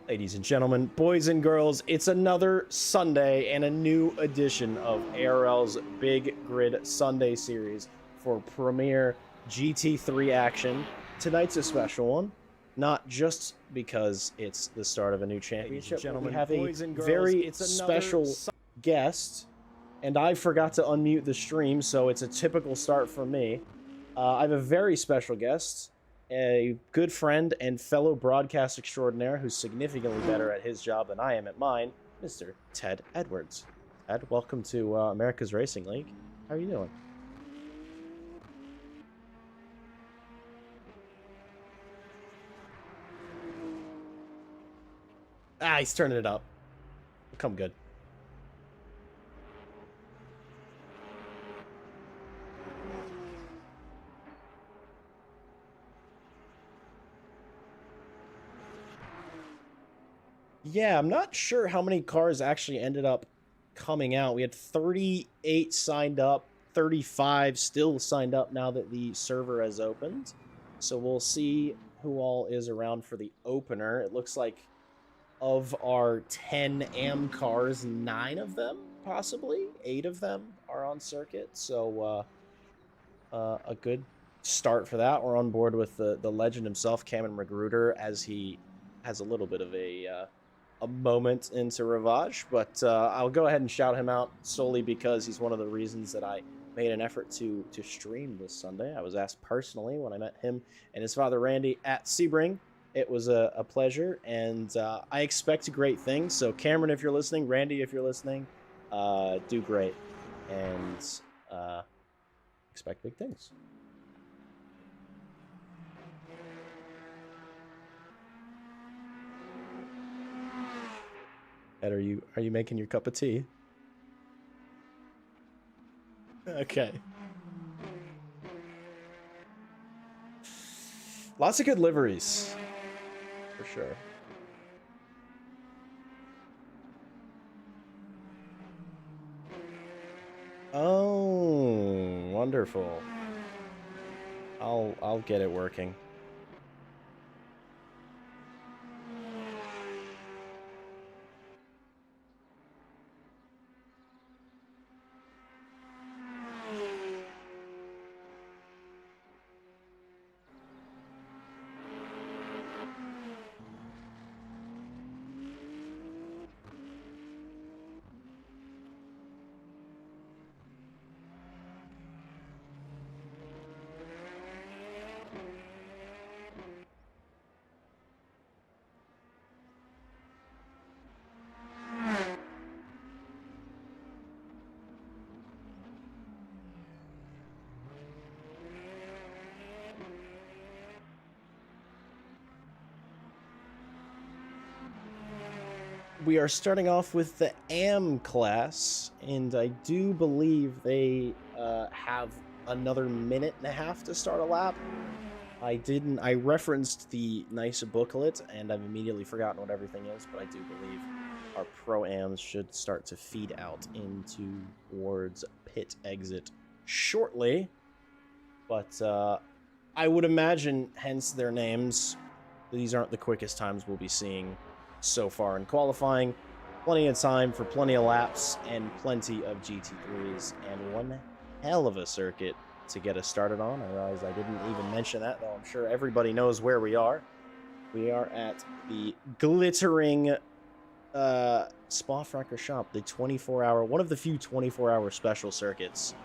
Ladies and gentlemen, boys and girls, it's another Sunday and a new edition of ARL's Big Grid Sunday Series for Premier GT3 action. Tonight's a special one, not just because it's the start of a new championship, but we have a very special guest, and I forgot to unmute the stream, so it's a typical start for me. I have a very special guest, a good friend and fellow broadcast extraordinaire who's significantly better at his job than I am at mine, Mr. Ted Edwards. Ted, welcome to America's Racing League. How are you doing? Ah, he's turning it up. Come good. Yeah, I'm not sure how many cars actually ended up coming out. We had 38 signed up, 35 still signed up now that the server has opened. So we'll see who all is around for the opener. It looks like of our 10 AM cars, 9 of them, possibly 8 of them are on circuit. So a good start for that. We're on board with the legend himself, Cameron Magruder, as he has a little bit of a moment into Ravage, but I'll go ahead and shout him out solely because he's one of the reasons that I made an effort to stream this Sunday. I was asked personally when I met him and his father Randy at Sebring. It was a pleasure, and I expect great things. So Cameron, if you're listening, Randy, if you're listening, do great, and expect big things. Ed, are you making your cup of tea? Okay. Lots of good liveries, for sure. Oh, wonderful. I'll get it working. We are starting off with the AM class, and I do believe they have another minute and a half to start a lap. I referenced the nice booklet, and I've immediately forgotten what everything is, but I do believe our Pro-Ams should start to feed out towards pit exit shortly. But I would imagine, hence their names, these aren't the quickest times we'll be seeing so far in qualifying. Plenty of time for plenty of laps and plenty of GT3s, and one hell of a circuit to get us started on. I realize I didn't even mention that, though I'm sure everybody knows where we are. We are at the glittering Spa-Francorchamps, the 24-hour, one of the few 24-hour special circuits,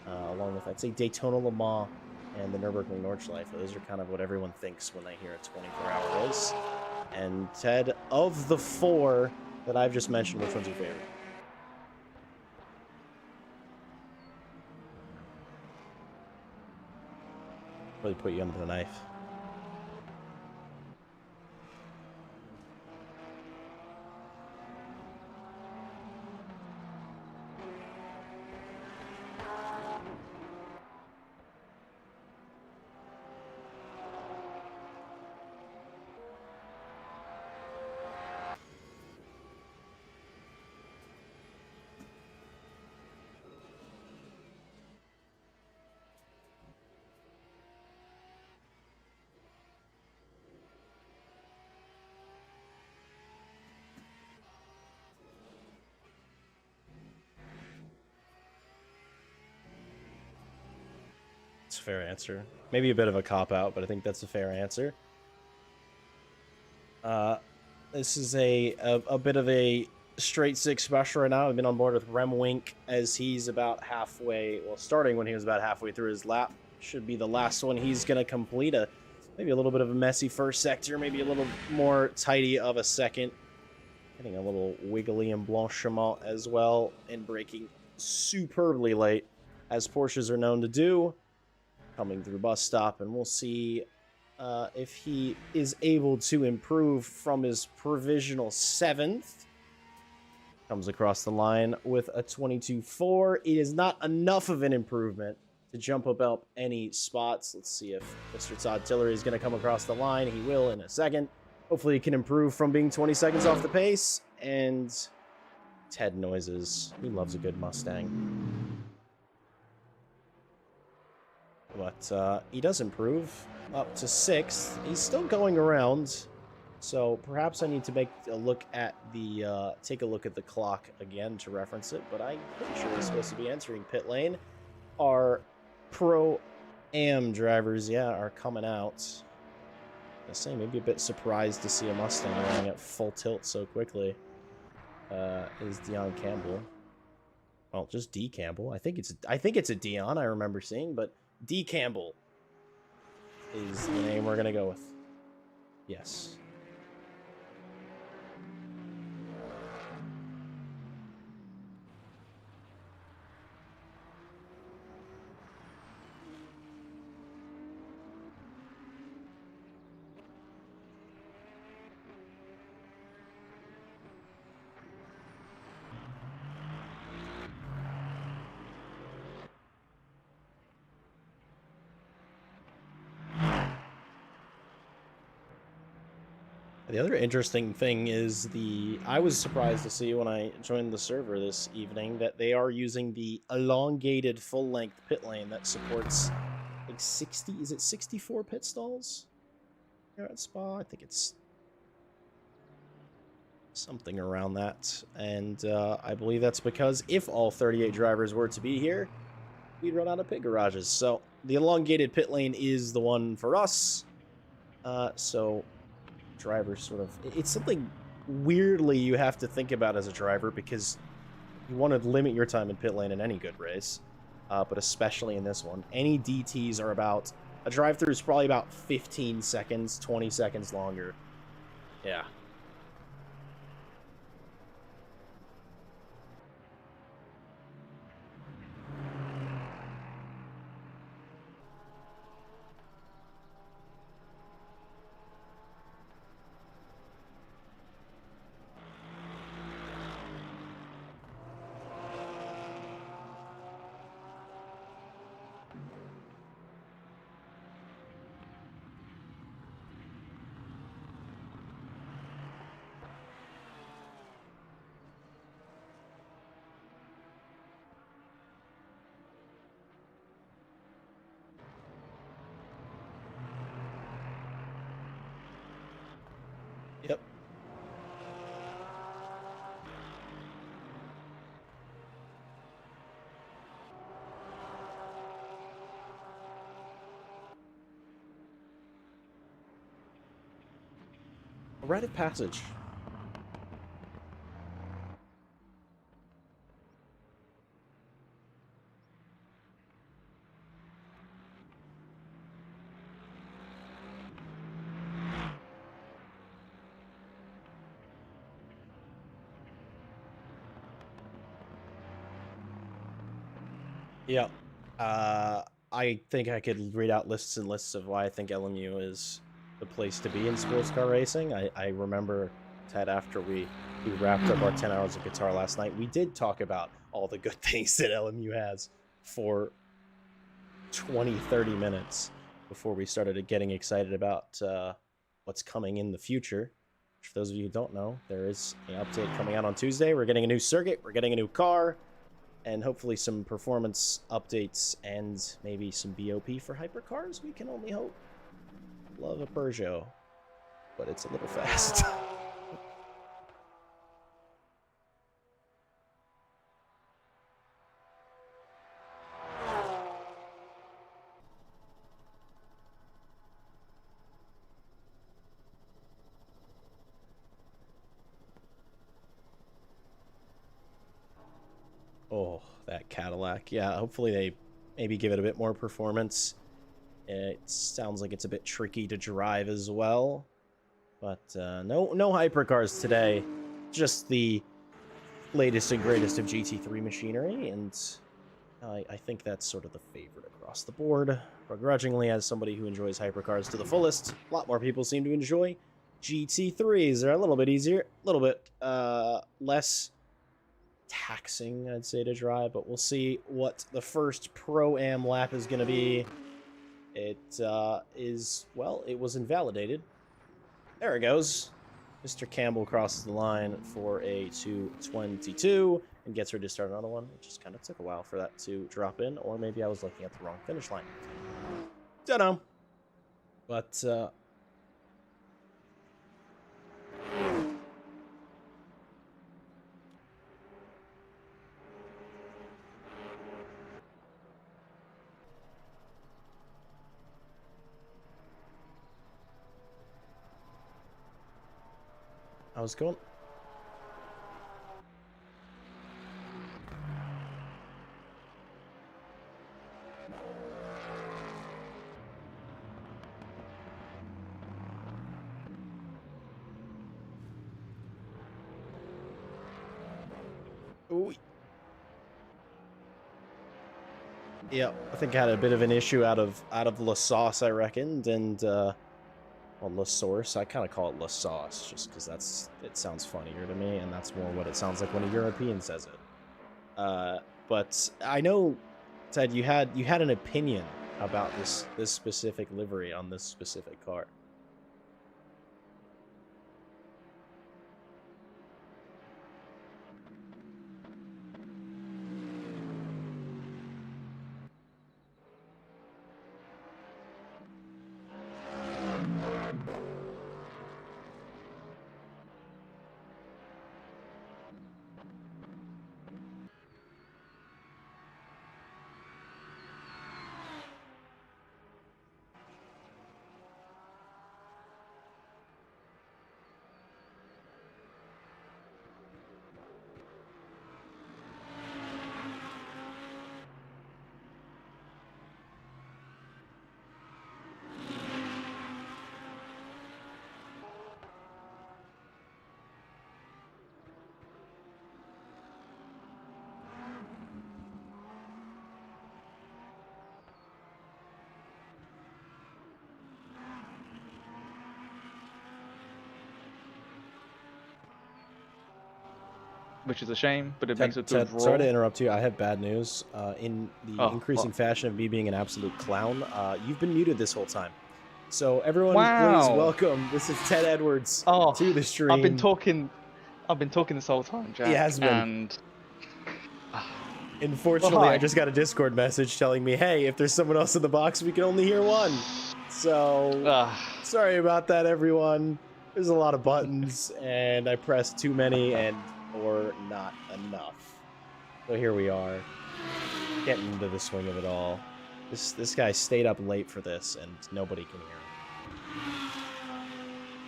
along with, I'd say, Daytona Le Mans and the Nürburgring Nordschleife. Those are kind of what everyone thinks when they hear a 24-hour race. And Ted, of the 4 that I've just mentioned, which one's your favorite? Really put you under the knife. That's a fair answer. Maybe a bit of a cop-out, but I think that's a fair answer. This is a bit of a straight six special right now. I've been on board with Remwink as he's about halfway, well, starting when he was about halfway through his lap. Should be the last one he's going to complete. Maybe a little bit of a messy first sector, maybe a little more tidy of a second. Getting a little wiggly and blanchiment as well, and braking superbly late, as Porsches are known to do. Coming through bus stop, and we'll see if he is able to improve from his provisional 7th. Comes across the line with a 22.4. It is not enough of an improvement to jump up any spots. Let's see if Mr. Todd Tillery is going to come across the line. He will in a second. Hopefully he can improve from being 20 seconds off the pace. And Ted noises. He loves a good Mustang. But he does improve up to 6th. He's still going around, so perhaps I need to take a look at the clock again to reference it. But I'm pretty sure he's supposed to be entering pit lane. Our Pro-Am drivers, are coming out. I say maybe a bit surprised to see a Mustang running at full tilt so quickly. Is Dion Campbell? Well, just D Campbell. I think it's a Dion I remember seeing, but D Campbell is the name we're gonna go with. Yes. The other interesting thing is I was surprised to see when I joined the server this evening that they are using the elongated full-length pit lane that supports like 60, is it 64 pit stalls here at Spa? I think it's something around that. And I believe that's because if all 38 drivers were to be here, we'd run out of pit garages. So the elongated pit lane is the one for us. So drivers sort of, it's something weirdly you have to think about as a driver, because you want to limit your time in pit lane in any good race, but especially in this one. Any DTs are about, a drive-through is probably about 15 seconds, 20 seconds longer. Yeah. Yep. A rite of passage. Yeah. I think I could read out lists and lists of why I think LMU is the place to be in sports car racing. I remember, Ted, after we wrapped up our 10 hours of guitar last night, we did talk about all the good things that LMU has for 20, 30 minutes before we started getting excited about what's coming in the future. For those of you who don't know, there is an update coming out on Tuesday. We're getting a new circuit, we're getting a new car, and hopefully some performance updates and maybe some BOP for hypercars. We can only hope. Love a Peugeot, but it's a little fast. that Cadillac. Yeah, hopefully they maybe give it a bit more performance. It sounds like it's a bit tricky to drive as well. But no hypercars today. Just the latest and greatest of GT3 machinery, and I think that's sort of the favorite across the board. Begrudgingly, as somebody who enjoys hypercars to the fullest, a lot more people seem to enjoy GT3s. They're a little bit easier, a little bit less taxing, I'd say, to drive, but we'll see what the first Pro-Am lap is going to be. It is, well, it was invalidated. There it goes. Mr. Campbell crosses the line for a 2:22 and gets ready to start another one. It just kind of took a while for that to drop in, or maybe I was looking at the wrong finish line. Don't know. But, how's it going? Ooh. Yeah, I think I had a bit of an issue out of La Sauce, I reckoned, and well, La Source. I kind of call it La Sauce just because it sounds funnier to me, and that's more what it sounds like when a European says it. But I know, Ted, you had an opinion about this specific livery on this specific car. Which is a shame, but it makes it Ted, sorry to interrupt you. I have bad news. In the increasing fashion of me being an absolute clown, you've been muted this whole time. So everyone, please welcome. This is Ted Edwards to the stream. I've been talking this whole time, Jack. He has been. And unfortunately, I just got a Discord message telling me, "Hey, if there's someone else in the box, we can only hear one." So sorry about that, everyone. There's a lot of buttons, and I pressed too many or not enough. So here we are, getting into the swing of it all. This guy stayed up late for this, and nobody can hear him.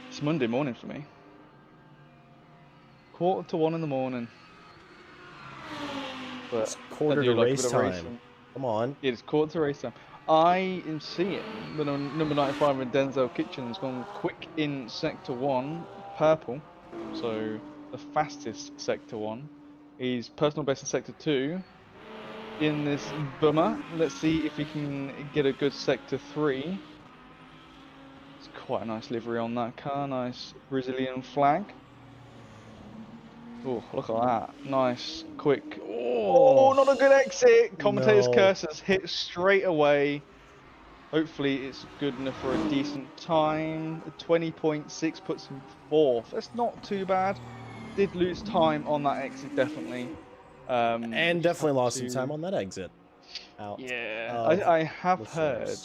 It's Monday morning for me. 1:45 in the morning. But it's quarter to race time. Come on. It is quarter to race time. I am seeing the number 95 in Denzel Kitchen has gone quick in Sector 1, purple. So the fastest Sector 1. He's personal best in Sector 2. In this bummer, let's see if he can get a good Sector 3. It's quite a nice livery on that car, nice Brazilian flag. Oh, look at that, nice, quick. Oh, not a good exit. Commentator's curse has hit straight away. Hopefully it's good enough for a decent time. 20.6 puts him 4th. That's not too bad. Did lose time on that exit, definitely. And definitely lost some time on that exit. I have heard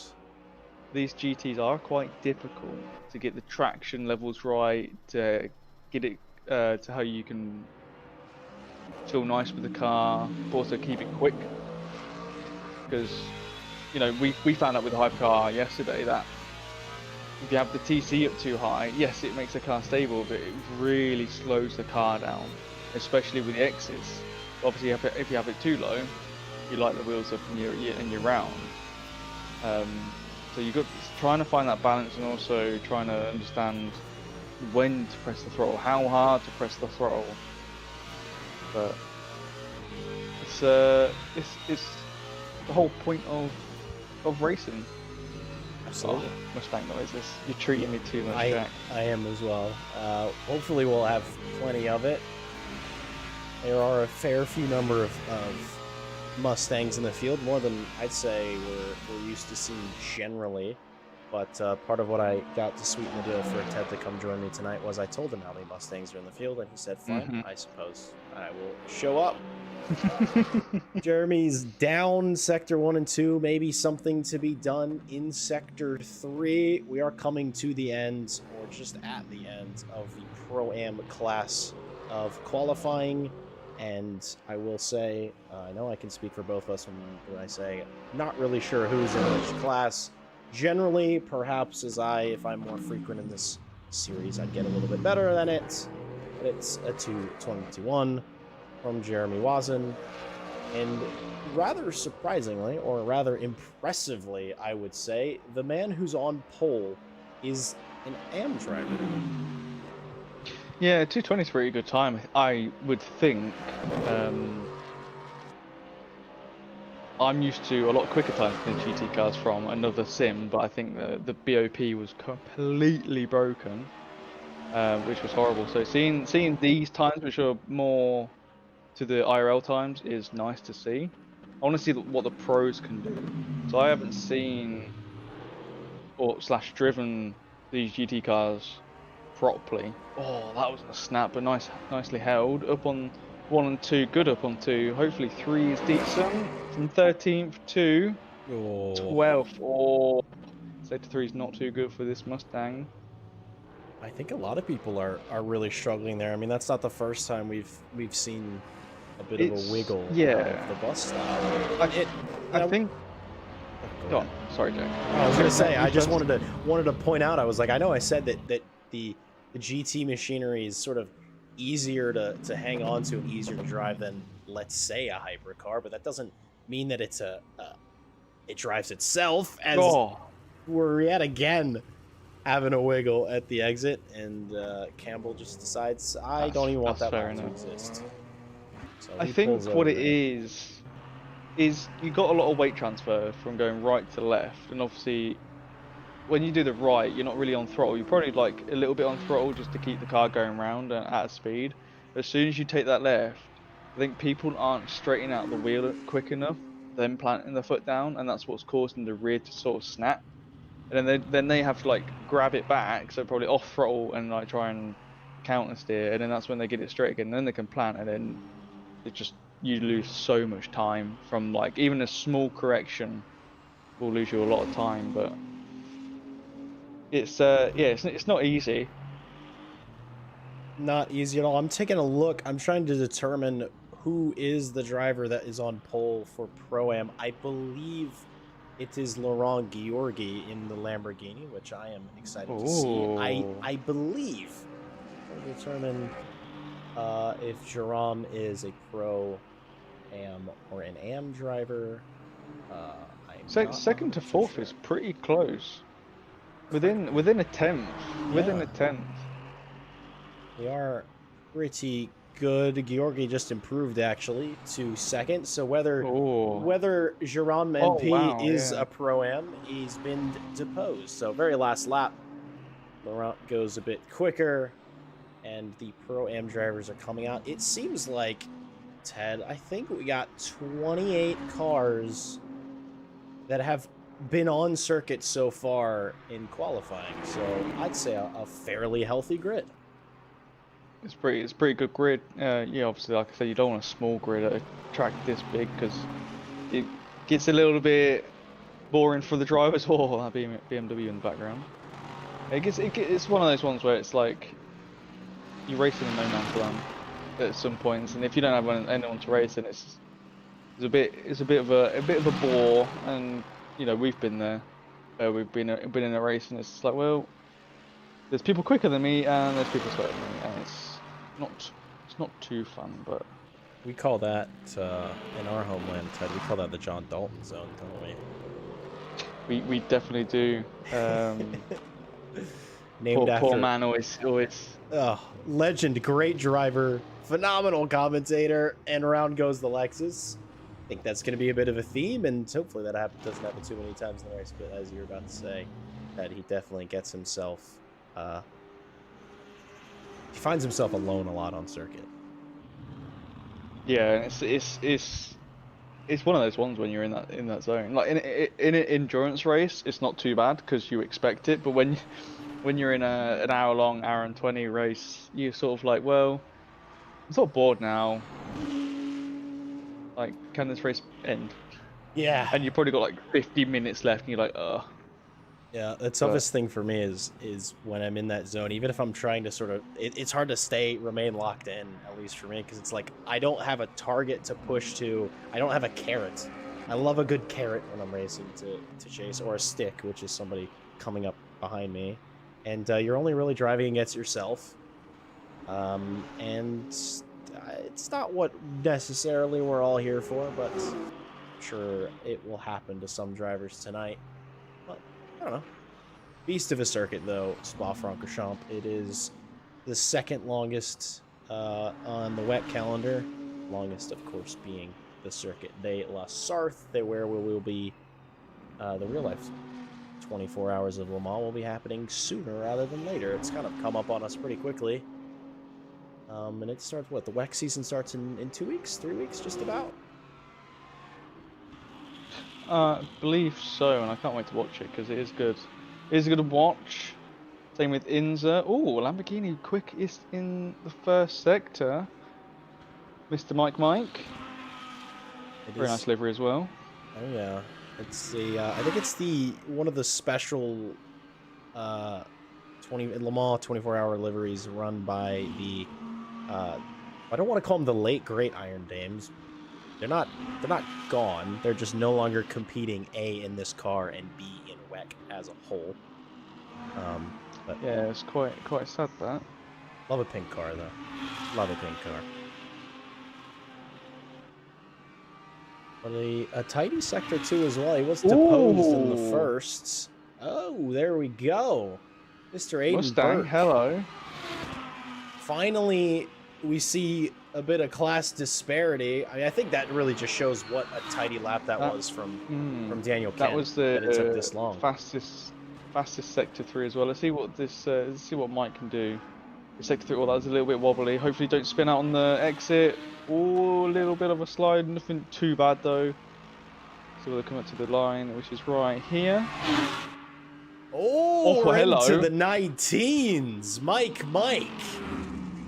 these GTs are quite difficult to get the traction levels right, to get it to how you can feel nice with the car, but also keep it quick. Because, you know, we found out with the hypercar yesterday that if you have the TC up too high, yes, it makes the car stable, but it really slows the car down, especially with the exits. Obviously, if you have it too low, you light the wheels up and you're round. So you've got trying to find that balance and also trying to understand when to press the throttle, how hard to press the throttle. But it's the whole point of racing. Absolutely. Oh, Mustang noises. You're treating me too much, Jack. I am as well. Hopefully we'll have plenty of it. There are a fair few number of Mustangs in the field, more than I'd say we're used to seeing generally. But part of what I got to sweeten the deal for Ted to come join me tonight was I told him how many Mustangs are in the field, and he said, fine, I suppose I will show up. Jeremy's down Sector 1 and 2, maybe something to be done in Sector 3. We are coming to the end, or just at the end, of the Pro-Am class of qualifying. And I will say, I know I can speak for both of us when I say not really sure who's in which class. Generally, perhaps if I'm more frequent in this series, I'd get a little bit better than it. But it's a 2:22.1 from Jeremy Wazen. And rather surprisingly, or rather impressively, I would say, the man who's on pole is an AM driver. Yeah, 2:20 is a pretty good time, I would think. I'm used to a lot quicker times than GT cars from another sim, but I think the BOP was completely broken, which was horrible. So seeing these times, which are more to the IRL times, is nice to see. I want to see what the pros can do. So I haven't seen or / driven these GT cars properly. Oh, that was a snap, but nicely held. Up on 1 and 2, good up on 2. Hopefully 3 is decent. From 13th to 12th. Oh, Sector 3 is not too good for this Mustang. I think a lot of people are really struggling there. I mean, that's not the first time we've seen a bit of a wiggle out of the bus style. I think. Go on. Sorry, Jack. I was gonna say, I just wanted to point out. I was like, I know I said that the GT machinery is sort of easier to hang on to and easier to drive than, let's say, a hypercar, but that doesn't mean that it drives itself. As we're yet again having a wiggle at the exit, and Campbell just decides I don't even want that to exist. So I think what it is you got a lot of weight transfer from going right to left, and obviously when you do the right, you're not really on throttle. You're probably like a little bit on throttle just to keep the car going round and at a speed. But as soon as you take that left, I think people aren't straightening out the wheel quick enough, then planting the foot down, and that's what's causing the rear to sort of snap. And then they have to like grab it back, so probably off throttle and like try and counter steer, and then that's when they get it straight again. And then they can plant, and then you lose so much time from like even a small correction will lose you a lot of time. But it's it's not easy. Not easy at all. I'm taking a look. I'm trying to determine who is the driver that is on pole for Pro-Am. I believe it is Laurent Georgi in the Lamborghini, which I am excited to see. I believe we'll determine if Jerome is a Pro-Am or an AM driver. Second to fourth is pretty close. Within a tenth. Within a tenth. They are pretty good. Georgi just improved actually to second. So whether Jerome MP is a Pro-Am, he's been deposed. So very last lap, Laurent goes a bit quicker, and the Pro-Am drivers are coming out. It seems like, Ted, I think we got 28 cars that have been on circuit so far in qualifying. So I'd say a fairly healthy grid. It's pretty good grid. Yeah, obviously, like I said, you don't want a small grid at a track this big because it gets a little bit boring for the drivers. Oh, that BMW in the background. It's one of those ones where it's like you're racing in no man's land at some points, and if you don't have anyone to race, then it's a bit of a bore. And you know, we've been there. We've been in a race, and it's like, well, there's people quicker than me, and there's people slower than me, and it's not too fun. But We call that, in our homeland, Ted, we call that the John Dalton zone, don't we? We definitely do. Named poor after... man always. Legend, great driver, phenomenal commentator, and around goes the Lexus. I think that's going to be a bit of a theme, and hopefully that doesn't happen too many times in the race, but as you're about to say, that he definitely gets himself, he finds himself alone a lot on circuit. Yeah, it's one of those ones when you're in that zone. Like in an endurance race, it's not too bad because you expect it. But when you're in an hour-long, hour and 20 race, you're sort of like, well, I'm sort of bored now. Like, can this race end? Yeah. And you've probably got like 50 minutes left, and you're like, ugh. Yeah, the toughest thing for me is when I'm in that zone, even if I'm trying to sort of, it's hard to remain locked in, at least for me, because it's like, I don't have a target to push to, I don't have a carrot. I love a good carrot when I'm racing to chase, or a stick, which is somebody coming up behind me. And you're only really driving against yourself. And it's not what necessarily we're all here for, but I'm sure it will happen to some drivers tonight. I don't know. Beast of a circuit, though, Spa-Francorchamps. It is the second longest on the wet calendar. Longest, of course, being the Circuit de la Sarthe, where we will be the real-life 24 hours of Le Mans will be happening sooner rather than later. It's kind of come up on us pretty quickly. And it starts, what, the WEC season starts in 2 weeks? 3 weeks, just about? I believe so, and I can't wait to watch it because it is good. It is good to watch. Same with Inza. Oh, Lamborghini quickest in the first sector. Mr. Mike. Very nice livery as well. Oh yeah, it's the I think it's one of the special Le Mans 24-hour liveries run by the I don't want to call them the late great Iron Dames. They're not gone. They're just no longer competing A in this car and B in WEC as a whole. But yeah, it's quite sad that. Love a pink car though. Love a pink car. But a tidy sector 2 as well. He was deposed in the first. Oh, there we go. Mr. Aiden Mustang, Burke. hello. Finally, we see a bit of class disparity. I mean, I think that really just shows what a tidy lap that was from Daniel Kent. That was the it took this long. fastest sector 3 as well. Let's see what let's see what Mike can do. Sector 3, well, that was a little bit wobbly. Hopefully don't spin out on the exit. Oh, a little bit of a slide, nothing too bad though. So we'll come up to the line, which is right here. Oh, hello. Into the 19s. Mike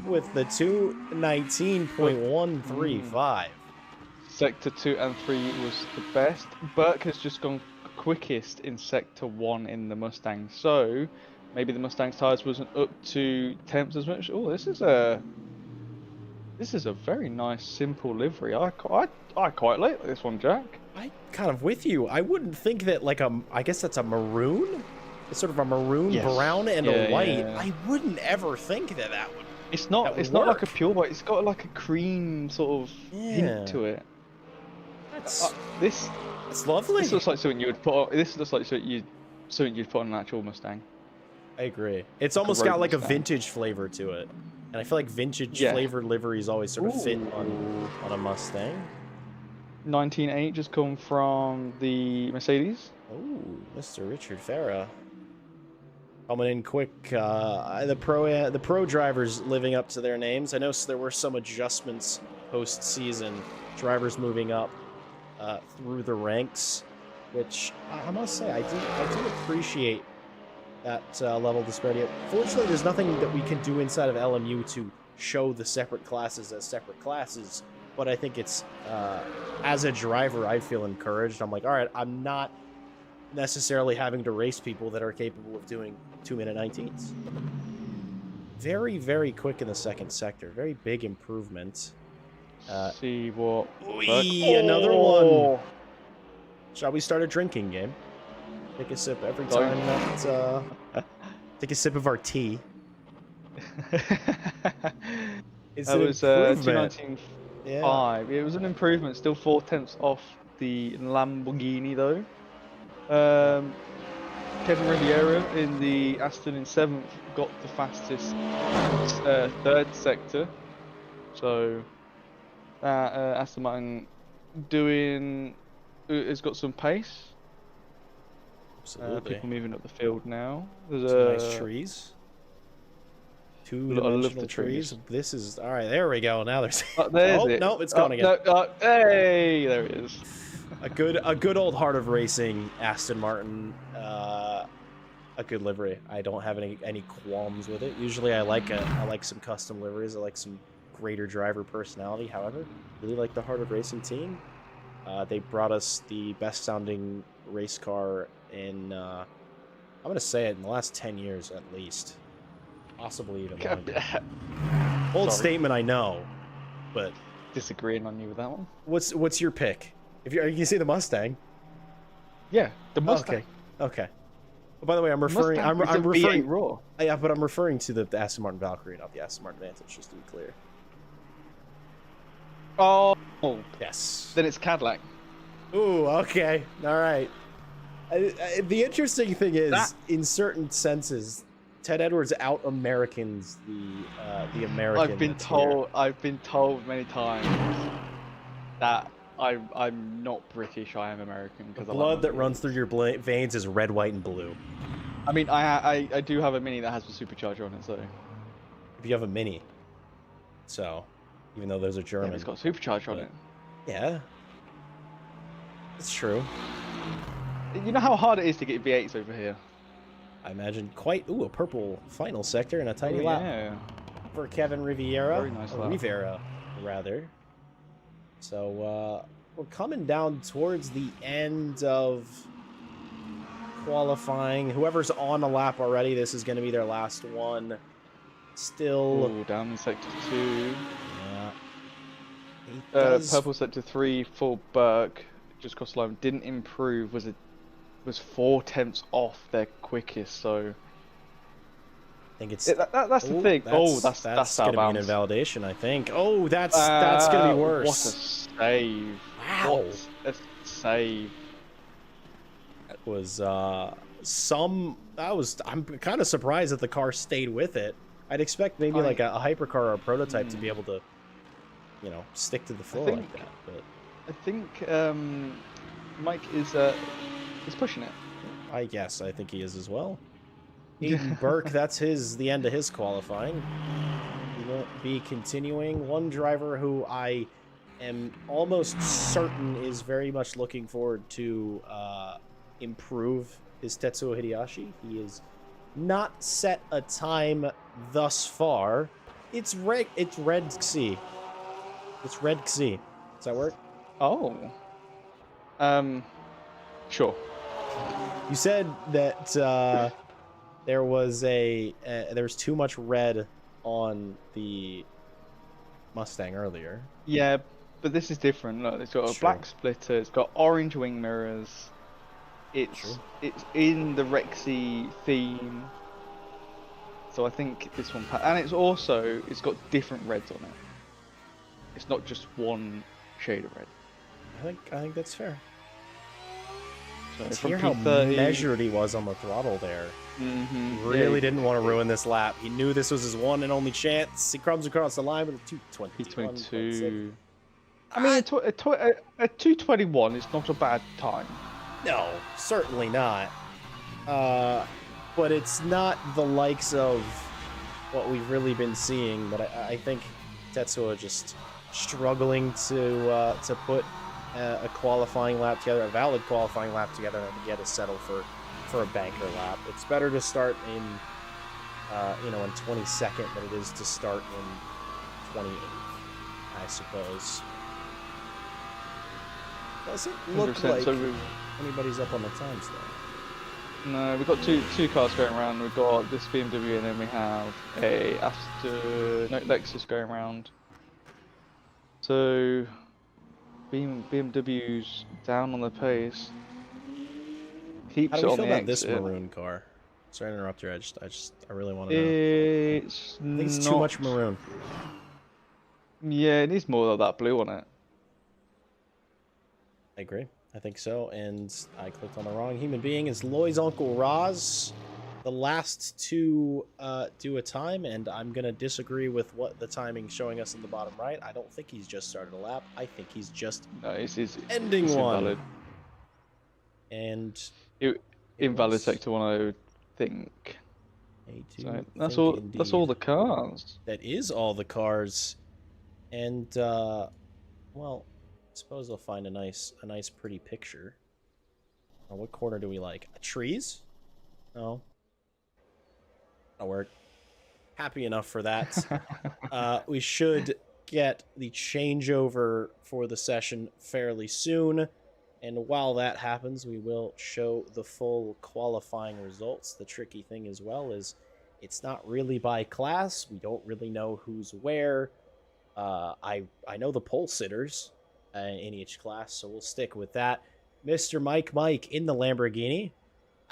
with the 2:19.135. Sector 2 and 3 was the best. Burke has just gone quickest in Sector 1 in the Mustang. So maybe the Mustang's tyres wasn't up to temps as much. Oh, this is a very nice, simple livery. I quite like this one, Jack. I'm kind of with you. I wouldn't think that I guess that's a maroon. It's sort of a maroon, brown, and a white. Yeah. I wouldn't ever think that would. It's not like a pure white. It's got like a cream sort of hint to it. It's lovely. This looks like something you would put on. This looks like something you'd put on an actual Mustang. I agree. It's almost got like a vintage flavor to it. And I feel like vintage flavored liveries always sort of fit on a Mustang. 19.8 just come from the Mercedes. Oh, Mr. Richard Farah. Coming in quick. The pro drivers living up to their names. I know there were some adjustments post-season. Drivers moving up through the ranks, which I must say I do appreciate that level of disparity. Fortunately, there's nothing that we can do inside of LMU to show the separate classes as separate classes, but I think it's, as a driver, I feel encouraged. I'm like, all right, I'm not necessarily having to race people that are capable of doing 2-minute 19s. Very, very quick in the second sector. Very big improvement. See what... Another one! Shall we start a drinking game? Take a sip every time that, take a sip of our tea. That was 219. Yeah. It was an improvement, still 4 tenths off the Lamborghini though. Um, Kevin Riviera in the Aston in 7th got the fastest third sector. So Aston Martin has got some pace. Absolutely. People moving up the field now. There's some nice trees. I love Two-dimensional the trees. trees. This is all right. There we go. Now there's. There's oh it. no, it's gone again. No, hey, there it is. A good old Heart of Racing Aston Martin. A good livery. I don't have any qualms with it. Usually I like some custom liveries. I like some greater driver personality. However, really like the Heart of Racing team. They brought us the best sounding race car in I'm gonna say it, in the last 10 years at least, possibly even longer. Bold statement, I know, but disagreeing on you with that one. What's your pick? Are you see the Mustang? Yeah, the Mustang. Okay. Oh, by the way, I'm referring. I'm referring. Raw. Yeah, but I'm referring to the Aston Martin Valkyrie, not the Aston Martin Vantage, just to be clear. Oh, yes. Then it's Cadillac. Ooh, okay, all right. The interesting thing is, in certain senses, Ted Edwards out-Americans the American. I've been told many times that I'm not British. I am American. The blood that runs through your veins is red, white, and blue. I mean, I do have a Mini that has a supercharger on it, so. If you have a Mini, so even though those are German, yeah, it's got a supercharger on it. Yeah, it's true. You know how hard it is to get V8s over here. I imagine quite. Ooh, a purple final sector and a tiny lap for Kevin Riviera. Very nice lap. Rivera, rather. So we're coming down towards the end of qualifying. Whoever's on a lap already, this is going to be their last one. Still. Ooh, down in sector 2. Yeah. Purple sector 3 for Burke. Just crossed the line. Didn't improve. Was 4 tenths off their quickest. So. I think it's that's the thing. That's gonna be an invalidation, I think. Oh, that's gonna be worse. What a save! Wow, what a save! That was I'm kind of surprised that the car stayed with it. I'd expect maybe like a hypercar or a prototype to be able to, stick to the floor like that. But I think Mike is pushing it. I think he is as well. Aiden Burke, that's the end of his qualifying. He won't be continuing. One driver who I am almost certain is very much looking forward to improve is Tetsuo Hideyoshi. He has not set a time thus far. It's Red Xi. It's Red Xi. Does that work? Oh. Sure. You said that there was too much red on the Mustang earlier. Yeah, but this is different. Look, it's got a black splitter. It's got orange wing mirrors. It's in the Rexy theme. So I think this one, and it's got different reds on it. It's not just one shade of red. I think that's fair. So let's hear how measured he was on the throttle there. Mm-hmm. He really didn't want to ruin this lap. He knew this was his one and only chance. He comes across the line with a 2:22. I mean, a 2:21 is not a bad time. No, certainly not. But it's not the likes of what we've really been seeing. But I think Tetsuo just struggling to put a qualifying lap together, a valid qualifying lap together, and he had to settle for a banker lap. It's better to start in 22nd than it is to start in 28th, I suppose. Doesn't look like anybody's up on the times though. No, we've got two cars going around. We've got this BMW and then we have a Lexus going around. So BMW's down on the pace. Keeps it on the exit. How do you feel about this maroon car? Sorry to interrupt you. I really want to know. I think it's too much maroon. Yeah, it needs more of that blue on it. I agree. I think so. And I clicked on the wrong human being. It's Loy's Uncle Roz. The last two do a time, and I'm going to disagree with what the timing showing us in the bottom right. I don't think he's just started a lap. I think he's just ending one. Invalid. And invalid sector 1, I would think. So that's all. Indeed. That's all the cars. That is all the cars. And well, I suppose I'll find a nice pretty picture. Oh, what corner do we like? Trees? No. That'll work. Happy enough for that. We should get the changeover for the session fairly soon. And while that happens, we will show the full qualifying results. The tricky thing as well is it's not really by class. We don't really know who's where. I know the pole sitters in each class, so we'll stick with that. Mr. Mike in the Lamborghini.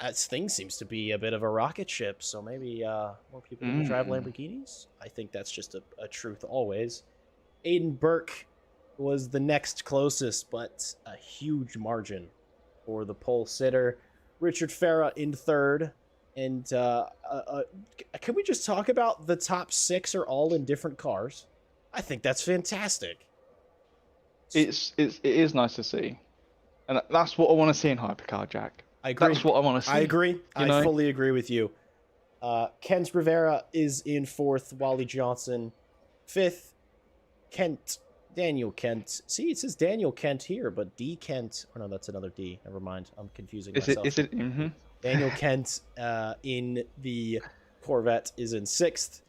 This thing seems to be a bit of a rocket ship, so maybe more people can drive Lamborghinis. I think that's just a truth always. Aiden Burke was the next closest, but a huge margin for the pole sitter. Richard Farah in third. And can we just talk about the top 6 are all in different cars? I think that's fantastic. It is nice to see. And that's what I want to see in Hypercar, Jack. I agree. That's what I want to see. I agree. I fully agree with you. Kent Rivera is in 4th. Wally Johnson 5th. Daniel Kent. See, it says Daniel Kent here, but D. Kent. Oh, no, that's another D. Never mind. I'm confusing myself. Is it? Mm-hmm. Daniel Kent in the Corvette is in 6th.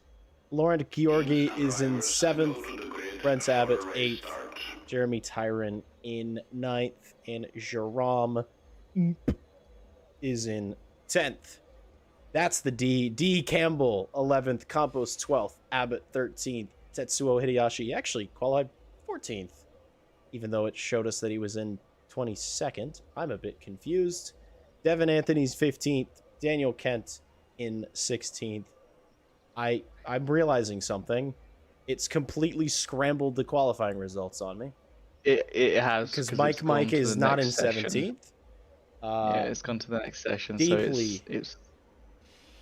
Laurent Georgi is in 7th. Brent Abbott 8th. Jeremy Tyron in 9th. And Jerome is in 10th. That's the D. D. Campbell 11th. Campos 12th. Abbott 13th. Tetsuo Hideyoshi actually qualified 14th, even though it showed us that he was in 22nd. I'm a bit confused. Devin Anthony's 15th. Daniel Kent in 16th. I'm realizing something. It's completely scrambled the qualifying results on me. It has. Because Mike is not in 17th. Yeah, it's gone to the next session. Deeply so it's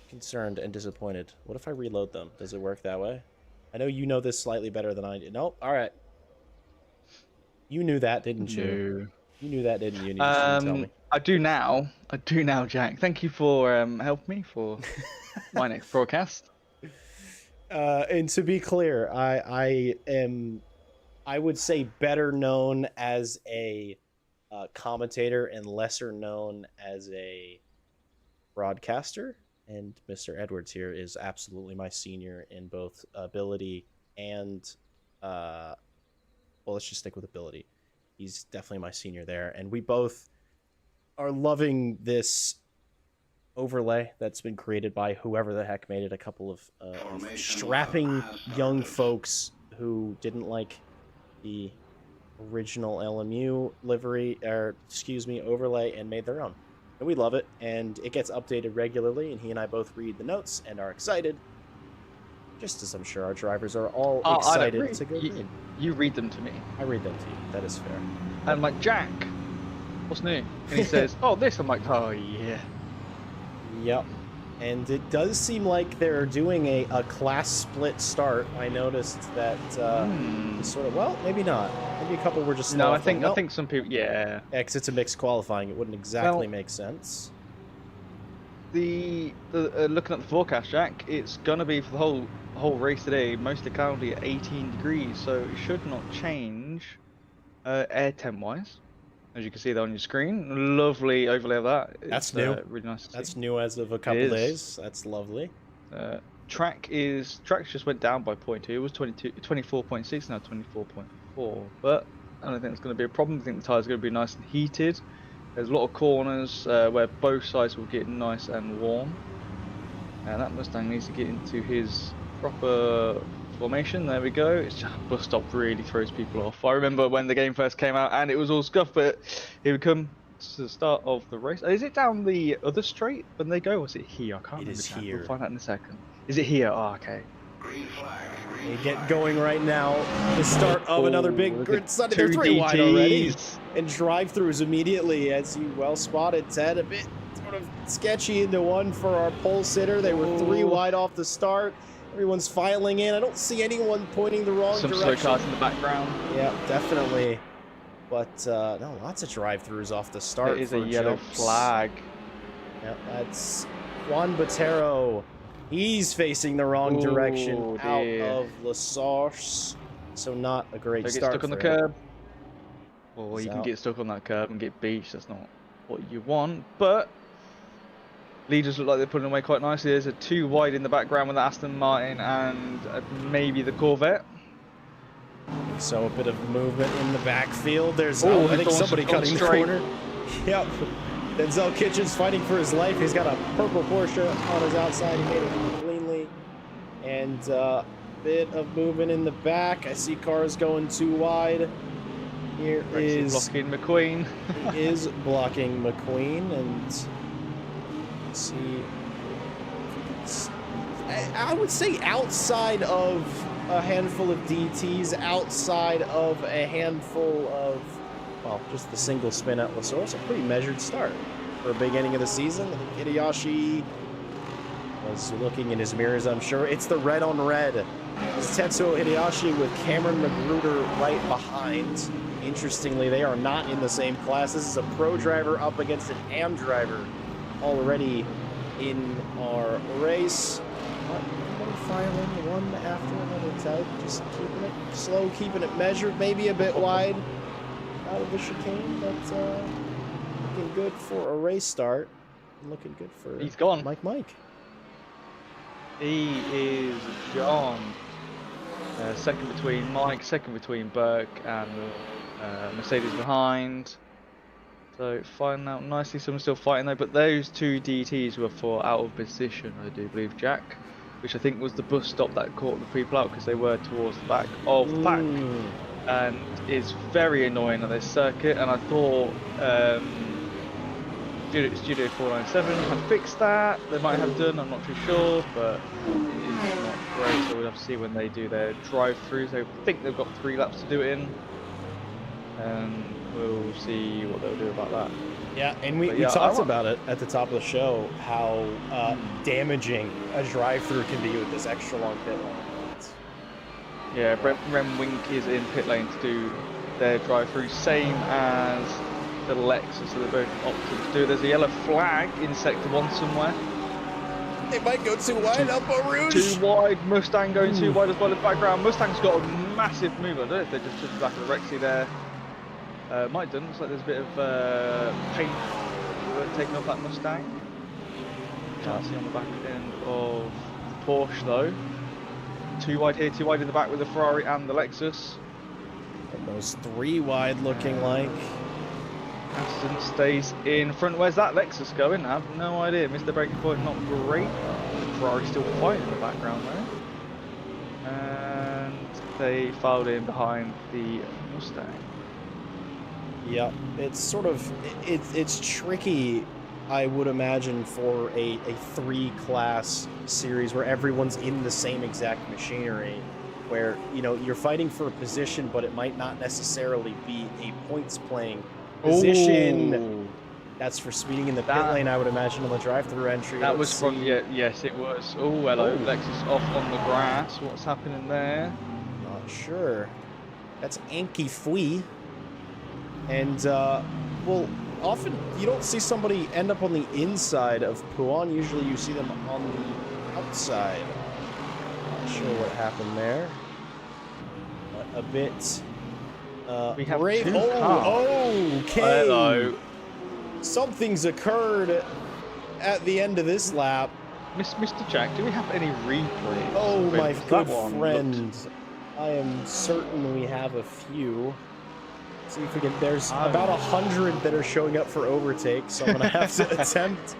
concerned and disappointed. What if I reload them? Does it work that way? I know you know this slightly better than I do. Nope. All right. You knew that, didn't you? You knew that, didn't you? You tell me. I do now, Jack. Thank you for helping me for my next broadcast. And to be clear, I would say better known as a commentator and lesser known as a broadcaster. And Mr. Edwards here is absolutely my senior in both ability and, well, let's just stick with ability. He's definitely my senior there. And we both are loving this overlay that's been created by whoever the heck made it. A couple of strapping young folks who didn't like the original LMU livery, or excuse me, overlay, and made their own. And we love it, and it gets updated regularly, and he and I both read the notes and are excited, just as I'm sure our drivers are all excited to go green. You read them to me. I read them to you. That is fair. And I'm like, Jack, what's new? And he says, oh, this. I'm like, oh, yeah. Yep. And it does seem like they're doing a class split start. I noticed that sort of, well, maybe not. Maybe a couple were just no. I think some people, yeah. Because it's a mixed qualifying, it wouldn't exactly make sense. The looking at the forecast, Jack, it's gonna be for the whole race today, mostly cloudy at 18 degrees, so it should not change air temp wise. As you can see there on your screen, lovely overlay of that. That's new. Really nice to see. That's new as of a couple days. That's lovely. Track just went down by 0.2. It was 24.6, now 24.4. But I don't think it's going to be a problem. I think the tyres are going to be nice and heated. There's a lot of corners where both sides will get nice and warm. And that Mustang needs to get into his proper formation. There we go. It's just bus stop really throws people off. I remember when the game first came out and it was all scuffed, but here we come to the start of the race. Is it down the other straight when they go, or is it here? I can't remember. It is here. We'll find out in a second. Is it here? Oh, okay. Green flag. They get going right now. The start of another big grid Sunday. They're 3 wide DTs. already. And drive-throughs immediately, as you well spotted, Ted. A bit sort of sketchy into one for our pole sitter. They were 3 wide off the start. Everyone's filing in. I don't see anyone pointing the wrong direction. Some slow cars in the background. Yeah, definitely. But no, lots of drive-throughs off the start. It is a yellow flag. Yeah, that's Juan Botero. He's facing the wrong direction out of La Source. So not a great start. Get stuck on the curb. Well, you can get stuck on that curb and get beached. That's not what you want. But leaders look like they're pulling away quite nicely. There's a 2 wide in the background with the Aston Martin and maybe the Corvette. So a bit of movement in the backfield. There's I think somebody cutting the corner. Yep. Denzel Kitchens fighting for his life. He's got a purple Porsche on his outside. He made it cleanly. And bit of movement in the back. I see cars going 2 wide. Here is blocking McQueen. He is blocking McQueen, and let's see. I would say outside of a handful of DTs, outside of a handful of, well, just the single spin at La Source, a pretty measured start for a beginning of the season. I think Hideyoshi was looking in his mirrors, I'm sure. It's the red on red. It's Tetsuo Hideyoshi with Cameron Magruder right behind. Interestingly, they are not in the same class. This is a pro driver up against an AM driver already in our race. One filing, one after another type. Just keeping it slow, keeping it measured, maybe a bit wide out of the chicane, but looking good for a race start. Looking good for He's gone. Mike. He is gone. Second between Mike, second between Burke, and Mercedes behind. So fighting out nicely. Someone's still fighting though, but those 2 DTs were for out of position, I do believe, Jack. Which I think was the bus stop that caught the people out because they were towards the back of the pack. And it's very annoying on this circuit. And I thought Studio 497 had fixed that. They might have done, I'm not too sure, but it's not great. So we'll have to see when they do their drive-throughs. I think they've got 3 laps to do it in. And we'll see what they'll do about that. Yeah, and we talked about it at the top of the show, how damaging a drive-through can be with this extra long pit lane. Yeah, Rem Wink is in pit lane to do their drive-through, same as the Lexus, so they're both opted to do. There's a yellow flag in sector 1 somewhere. They might go 2 wide, Elbow Rouge! 2 wide, Mustang going 2 wide as well in the background. Mustang's got a massive move. I don't know if they just took the back of the Rexy there. Might have done. Looks like there's a bit of paint taking off that Mustang. Can't see on the back end of the Porsche though. 2 wide here, 2 wide in the back with the Ferrari and the Lexus. Almost 3 wide looking like. Aston stays in front. Where's that Lexus going? I have no idea. Missed the braking point, not great. The Ferrari still fighting in the background there. And they filed in behind the Mustang. Yeah, it's sort of, it's tricky, I would imagine, for a 3-class series where everyone's in the same exact machinery, where, you know, you're fighting for a position, but it might not necessarily be a points playing position. Ooh. That's for speeding in the pit lane, I would imagine, on the drive-through entry. That was from, yes, it was. Oh, hello, Lexus off on the grass. What's happening there? Not sure. That's Anki Fui. And, well, often you don't see somebody end up on the inside of Puan. Usually you see them on the outside. Not sure what happened there. But a bit... we have great. 2 cars. Okay. Hello. Something's occurred at the end of this lap. Mr. Jack, do we have any replays? Oh, my good friend. I am certain we have a few. See if we can. There's about 100 that are showing up for overtake, so I'm gonna have to attempt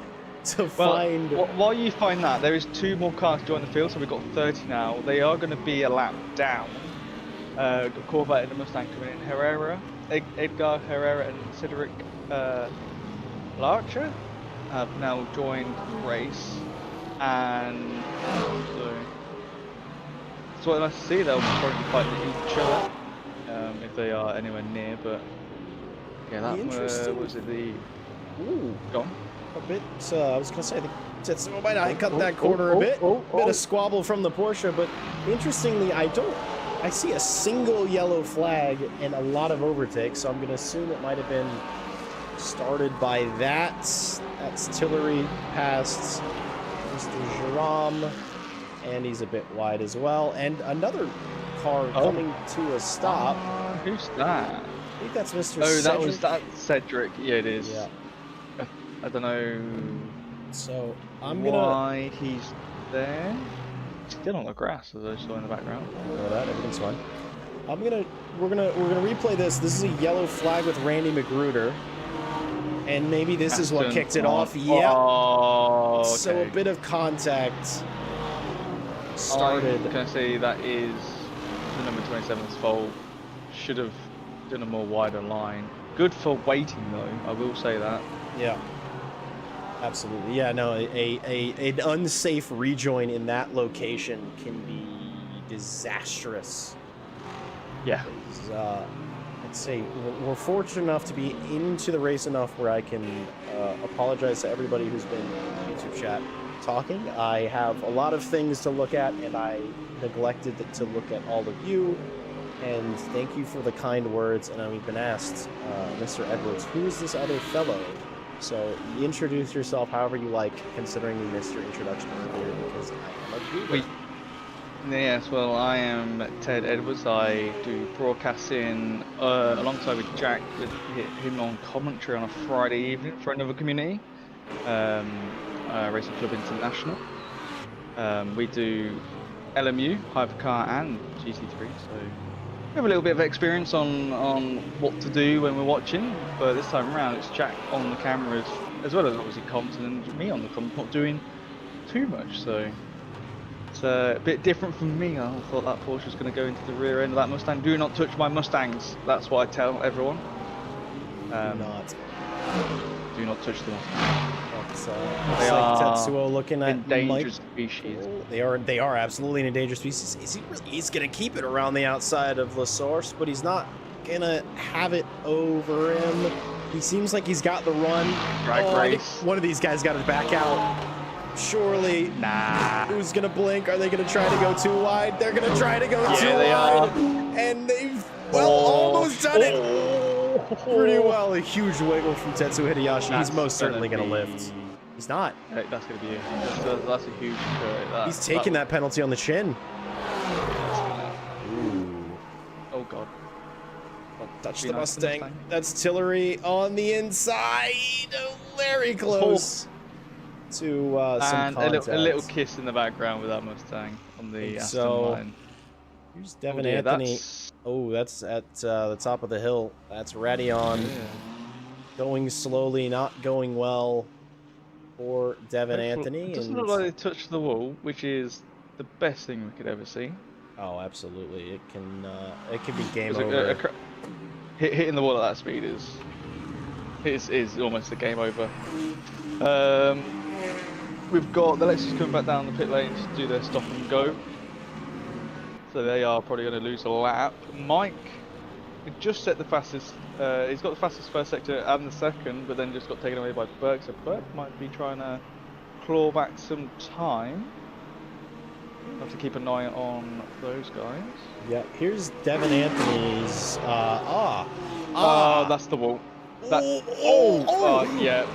to find. While you find that, there is 2 more cars to join the field, so we've got 30 now. They are going to be a lap down. Got Corvette and the Mustang coming in. Herrera, Edgar Herrera, and Cedric Larcher have now joined the race, and so It's what nice to see. They'll probably fight each other if they are anywhere near. But yeah, that was it. The gone a bit. I was gonna say I think Tetsuo might not cut that corner a bit. Bit of squabble from the Porsche, but interestingly, I see a single yellow flag and a lot of overtakes, so I'm gonna assume it might have been started by that. That's Tillery past Mr. Jerome, and he's a bit wide as well. And another car coming to a stop. Who's that? I think that's Mr. Oh, Cedric. that Cedric. Yeah, it is. Yeah. I don't know. So I'm why he's there. Still on the grass, as I saw in the background. Oh, that everything's fine. We're gonna replay this. This is a yellow flag with Randy Magruder. And maybe this is what kicked it off. Yep. Oh, okay. So a bit of contact started. I'm going to say that is the number 27's fault. Should have done a more wider line. Good for waiting though, I will say that. Yeah. Absolutely. Yeah, no, an unsafe rejoin in that location can be disastrous. Yeah. I'd say we're fortunate enough to be into the race enough where I can apologize to everybody who's been in YouTube chat talking. I have a lot of things to look at, and I neglected to look at all of you. And thank you for the kind words. And we've been asked, Mr. Edwards, who is this other fellow? So you introduce yourself however you like, considering we missed your introduction earlier because I am a viewer. Yes, well, I am Ted Edwards. I do broadcasting alongside with Jack, with him on commentary on a Friday evening for another community, Racing Club International. We do LMU, Hypercar, and GT3, so we have a little bit of experience on what to do when we're watching, but this time around it's Jack on the cameras, as well as obviously Compton and me on the comments, not doing too much, so it's a bit different from me. I thought that Porsche was going to go into the rear end of that Mustang. Do not touch my Mustangs, that's what I tell everyone. Do not touch the Mustang. They are Tetsuo looking at endangered species. They are absolutely an endangered species. He's going to keep it around the outside of La Source, but he's not going to have it over him. He seems like he's got the run. Drag race. One of these guys got to back out. Surely. Nah. Who's going to blink? Are they going to try to go too wide? They're going to try to go too they wide. Are. And they've, almost done it. Pretty well. A huge wiggle from Tetsuo Hideyoshi. He's most certainly going to lift. He's not. That's going to be that's a huge. He's taking that penalty on the chin. Ooh. Oh god. Touch the Mustang. That's Tillery on the inside. Oh, very close to some contact. A little kiss in the background with that Mustang on the Aston line. Here's Devin Anthony. Oh, that's at the top of the hill. That's Radion. Yeah. Going slowly, not going well for Devin Anthony. It doesn't look like they touched the wall, which is the best thing we could ever see. Oh, absolutely. It can be game over. Hitting the wall at that speed is almost a game over. We've got the Lexus coming back down the pit lane to do their stop and go. So they are probably going to lose a lap. Mike just set the fastest. He's got the fastest first sector and the second, but then just got taken away by Burke. So Burke might be trying to claw back some time. Have to keep an eye on those guys. Yeah, here's Devin Anthony's. That's the wall. Yeah.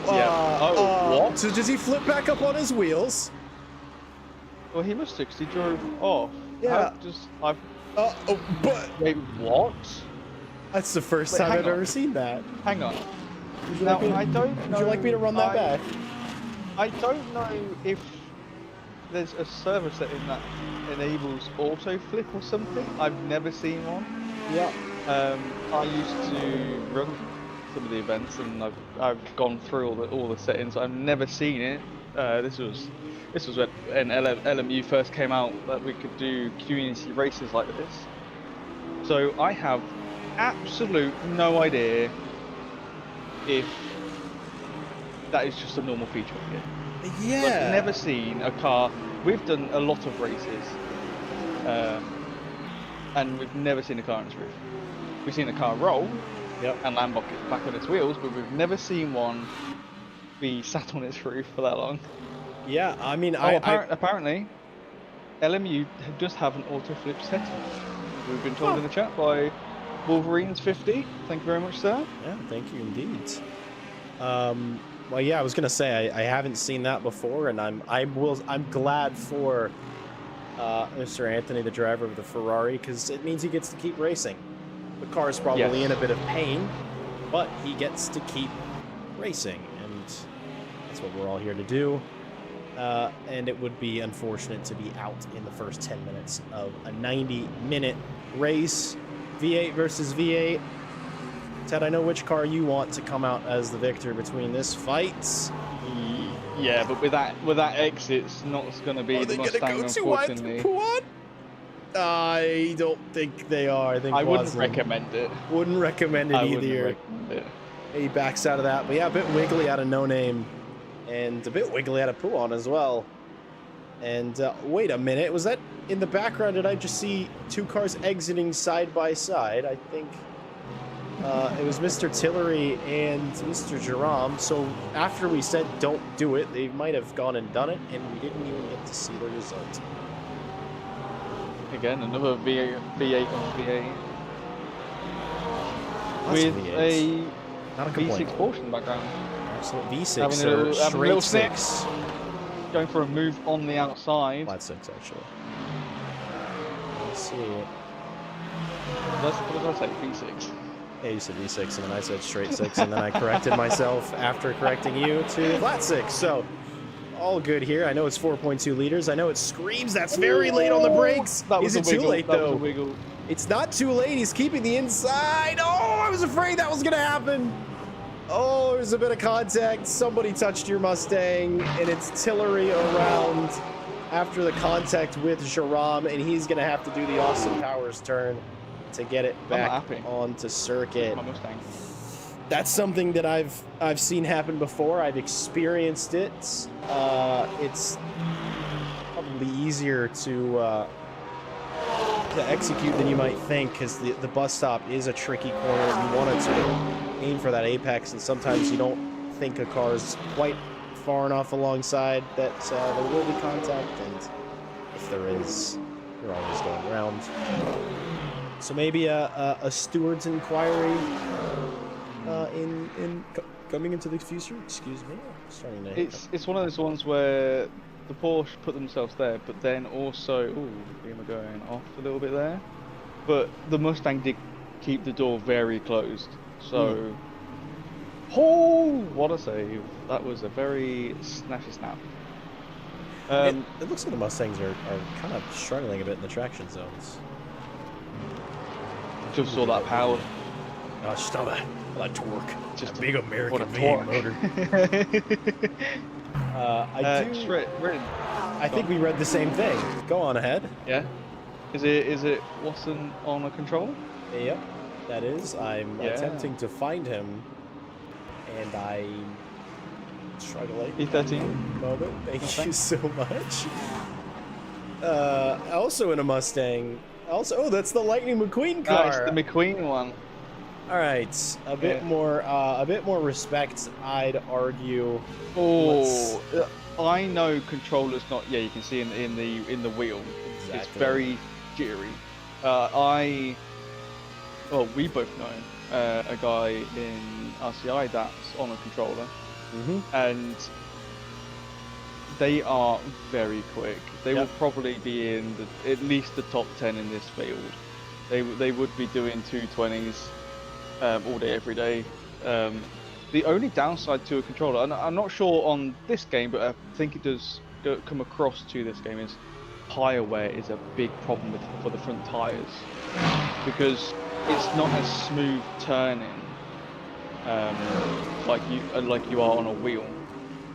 What? So does he flip back up on his wheels? Well, he must have, because he drove off. Yeah. But wait, what? That's the first time I've ever seen that. Hang on. Would you like me to run that back? I don't know if there's a server setting that enables auto flip or something. I've never seen one. Yeah. I used to run some of the events, and I've gone through all the settings. I've never seen it. This was when LMU first came out, that we could do community races like this. So I have absolute no idea if that is just a normal feature of it. Yeah. I've never seen a car. We've done a lot of races and we've never seen a car on its roof. We've seen a car roll and land back on its wheels, but we've never seen one be sat on its roof for that long. Yeah, I mean, apparently, LMU does have an auto flip setting. We've been told in the chat by Wolverines50. Thank you very much, sir. Yeah, thank you indeed. Well, yeah, I was gonna say I haven't seen that before, and I'm glad for Mr. Anthony, the driver of the Ferrari, because it means he gets to keep racing. The car is probably in a bit of pain, but he gets to keep racing, and that's what we're all here to do. And it would be unfortunate to be out in the first 10 minutes of a 90-minute race, V8 versus V8. Ted, I know which car you want to come out as the victor between this fight. Yeah, but with that exit, it's not going to be the Mustang, unfortunately. I don't think they are. I wouldn't recommend it. Wouldn't recommend it either. He backs out of that, but yeah, a bit wiggly out of No Name, and a bit wiggly out of Puon as well. And wait a minute, was that in the background? Did I just see two cars exiting side by side? I think it was Mr. Tillery and Mr. Jerome. So after we said don't do it, they might have gone and done it, and we didn't even get to see the result. Again, another V8 on V8. With a V6 Porsche in the background. Absolute V6 or straight 6. Going for a move on the outside. Flat 6, actually. Let's see. What did I say? V6. Yeah, you said V6, and then I said straight 6, and then I corrected myself after correcting you to flat 6. So, all good here. I know it's 4.2 liters. I know it screams. That's very late on the brakes. Is it too late, though? It's not too late. He's keeping the inside. Oh, I was afraid that was going to happen. Oh, there's a bit of contact. Somebody touched your Mustang, and it's Tillery around after the contact with Jerome, and he's going to have to do the Austin Powers turn to get it back onto circuit. My Mustang. That's something that I've seen happen before. I've experienced it. It's probably easier to execute than you might think, because the bus stop is a tricky corner. You want to sort of aim for that apex, and sometimes you don't think a car's quite far enough alongside that there will be contact, and if there is, you're always going around. So maybe a steward's inquiry coming into the future. Excuse me. Starting to it's one of those ones where the Porsche put themselves there, but then also beamer going off a little bit there. But the Mustang did keep the door very closed. So, what a save! That was a very snappy snap. It looks like the Mustangs are kind of struggling a bit in the traction zones. Just saw that power. Oh, just all that torque. Just a big American V8 motor. I think we read the same thing. Go on ahead. Yeah. Is it Watson on a controller? Yep, that is. I'm attempting to find him, and I'm struggling. E13 moment. Thank you so much. Also in a Mustang. Also, that's the Lightning McQueen car. It's the McQueen one. All right, a bit more respect, I'd argue. Oh, I know controller's not. Yeah, you can see in the wheel. Exactly. It's very jittery. We both know a guy in RCI that's on a controller, and they are very quick. They will probably be in at least the top 10 in this field. They would be doing 220s all day, every day. The only downside to a controller, and I'm not sure on this game, but I think it does come across to this game, is tyre wear is a big problem for the front tyres, because it's not as smooth turning like you are on a wheel.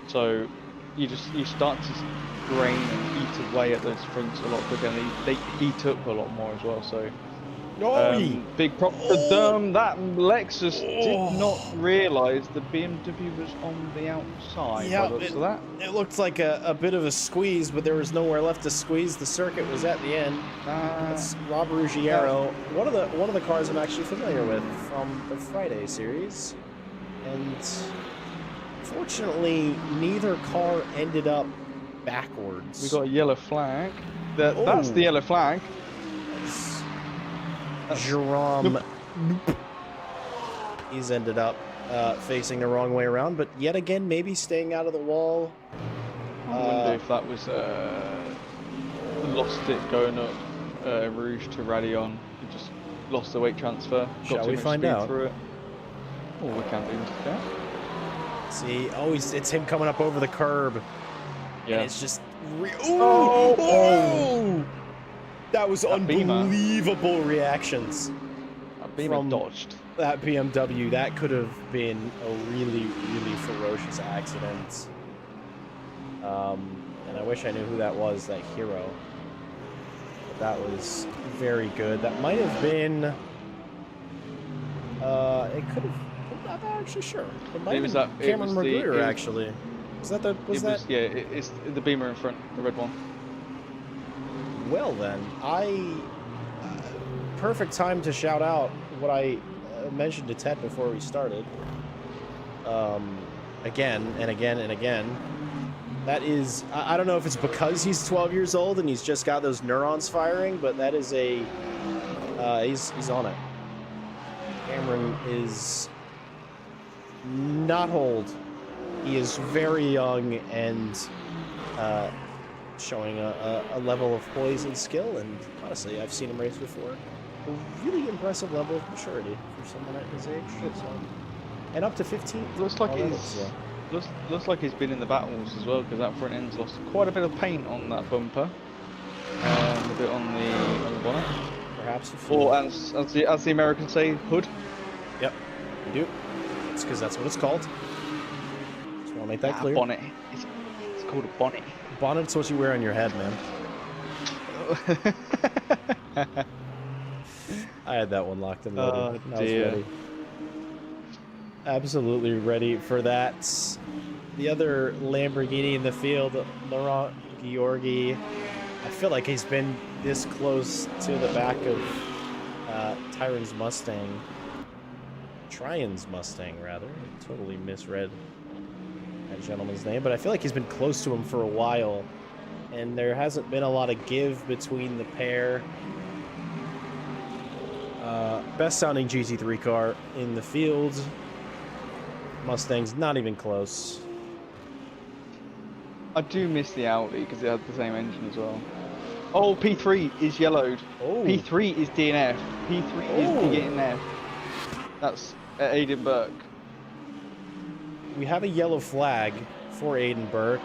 So you start to grain and eat away at those fronts a lot quicker, and they heat up a lot more as well. So Big props to them. That Lexus did not Oh. realise the BMW was on the outside. Yeah, by the looks of that. it looked like a bit of a squeeze, but there was nowhere left to squeeze. The circuit was at the end. That's Rob Ruggiero, one of the cars I'm actually familiar with from the Friday series, and fortunately, neither car ended up backwards. We got a yellow flag. That's the yellow flag. Jerome. Nope. He's ended up facing the wrong way around, but yet again, maybe staying out of the wall. I wonder if that was lost it going up Rouge to Radeon. He just lost the weight transfer. Shall we find out? Through it. Oh, we can do that. See, it's him coming up over the curb. Yeah. And it's just. Oh! That was unbelievable reactions. That Beamer dodged. That BMW, that could have been a really, really ferocious accident. And I wish I knew who that was, that hero. But that was very good. That might have been. It could have. I'm not actually sure. It might have been Cameron Magruder, actually. Was that the? Yeah, it's the Beamer in front, the red one. Well then, perfect time to shout out what I mentioned to Ted before we started. Again and again and again. That is, I don't know if it's because he's 12 years old and he's just got those neurons firing, but that is he's on it. Cameron is not old. He is very young and showing a level of poise and skill, and honestly, I've seen him race before. A really impressive level of maturity for someone at his age. So. And up to 15. Looks like he's been in the battles as well, because that front end's lost quite a bit of paint on that bumper, and a bit on the bonnet. Perhaps. Or as the Americans say, hood. Yep, we do. It's because that's what it's called. Just want to make that clear. Bonnet. It's called a bonnet. Bonnet's what you wear on your head, man. I had that one locked and loaded. I was ready. Absolutely ready for that. The other Lamborghini in the field, Laurent Georgi. I feel like he's been this close to the back of Tyron's Mustang. Tryon's Mustang, rather. I totally misread that gentleman's name, but I feel like he's been close to him for a while, and there hasn't been a lot of give between the pair. Best sounding GT3 car in the field. Mustang's not even close. I do miss the Audi because it had the same engine as well. Oh, P3 is yellowed. Oh. P3 is DNF. P3 is DNF. That's at Aiden Burke. We have a yellow flag for Aiden Burke.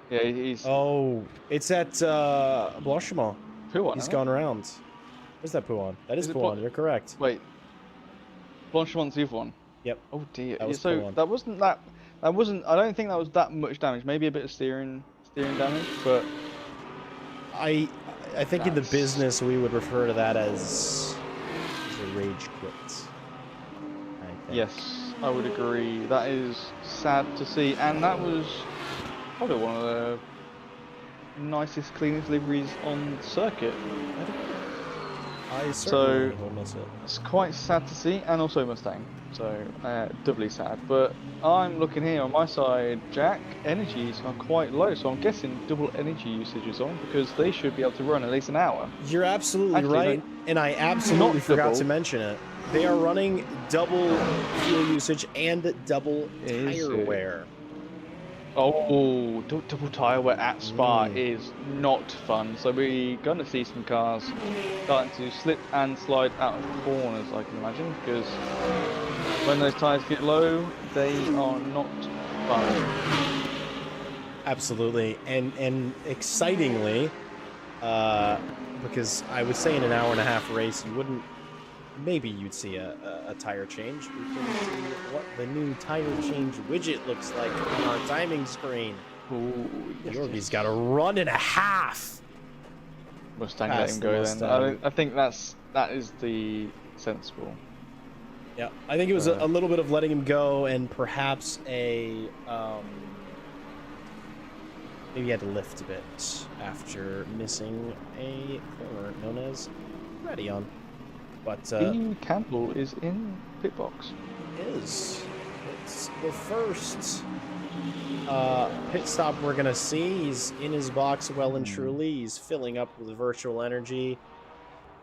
Yeah, he's... Oh, it's at Blanchiment. Pouan, he's gone around. Where's that Pouan? That is Pouan, you're correct. Wait. Blanchiment's the other one? Yep. Oh dear. That was so Pouan. that wasn't... I don't think that was that much damage. Maybe a bit of steering damage, but... I think in the business we would refer to that as a rage quit. Yes, I would agree. That is sad to see, and that was probably one of the nicest, cleanest liveries on the circuit. I certainly will miss it. It's quite sad to see, and also Mustang, so doubly sad. But I'm looking here on my side, Jack, energies are quite low, so I'm guessing double energy usage is on, because they should be able to run at least an hour. You're absolutely right, and I absolutely forgot to mention it. They are running double fuel usage and double tire wear. Oh, double tire wear at Spa is not fun. So we're going to see some cars starting to slip and slide out of corners, I can imagine, because when those tires get low, they are not fun. Absolutely, and excitingly, because I would say in an hour and a half race, you wouldn't. Maybe you'd see a tire change. We can see what the new tire change widget looks like on our timing screen. Ooh, Georgi's got a run and a half. Mustang let him go then. I think that's that is the sensible. Yeah, I think it was a little bit of letting him go, and perhaps a maybe he had to lift a bit after missing a corner known as Radion. But Campbell is in pit box. It's the first pit stop we're gonna see. He's in his box well and truly. He's filling up with virtual energy.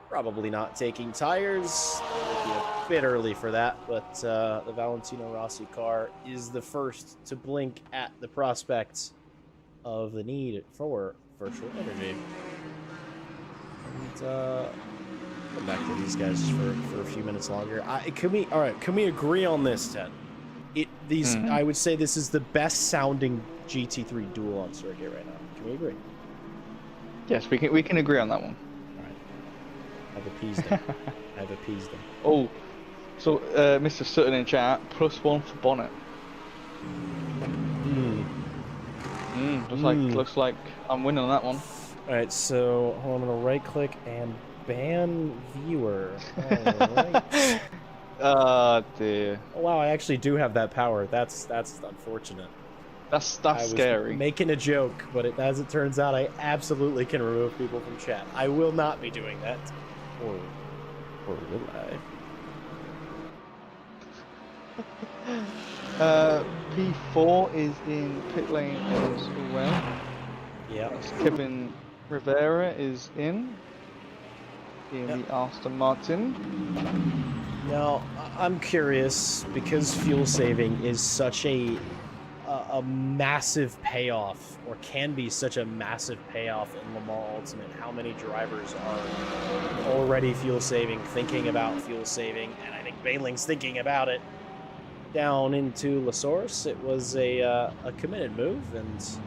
Probably not taking tires. It would be a bit early for that, but the Valentino Rossi car is the first to blink at the prospect of the need for virtual energy. And come back to these guys for a few minutes longer. Can we agree on this, Ted? I would say this is the best sounding GT3 duel on circuit right now. Can we agree? Yes, we can agree on that one. I've appeased them. I've appeased them. Oh, so Mr. Sutton in chat, +1 for Bonnet. Looks like I'm winning on that one. All right, so I'm gonna right click and ban viewer. All right. Dear. Oh, wow, I actually do have that power. That's unfortunate. That's I scary. Was making a joke, but as it turns out, I absolutely can remove people from chat. I will not be doing that. Or will I? P4 is in pit lane as well. Yeah. Kevin Rivera is in the Aston Martin. Now, I'm curious, because fuel saving is such a massive payoff, or can be such a massive payoff in Le Mans Ultimate. How many drivers are already fuel saving, thinking about fuel saving, and I think Bailing's thinking about it down into La Source. It was a committed move, and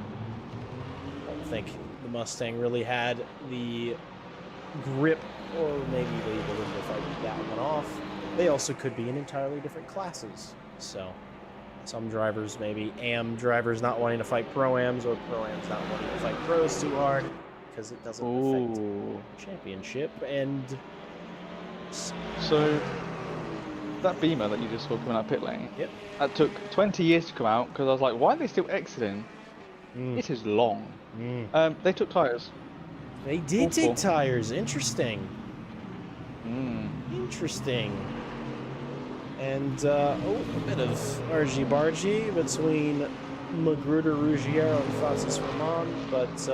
I don't think the Mustang really had the grip, or maybe they didn't fight that one off. They also could be in entirely different classes, so some drivers, maybe AM drivers not wanting to fight Pro-Ams, or Pro-Ams not wanting to fight Pros too hard because it doesn't affect championship. And so that Beamer that you just saw coming out of pit lane, yep, that took 20 years to come out, because I was like, why are they still exiting? It is long. They took tires. They did take tires. Interesting. Interesting. And, a bit of argy-bargy between Magruder Ruggiero and Francis Ramon, but,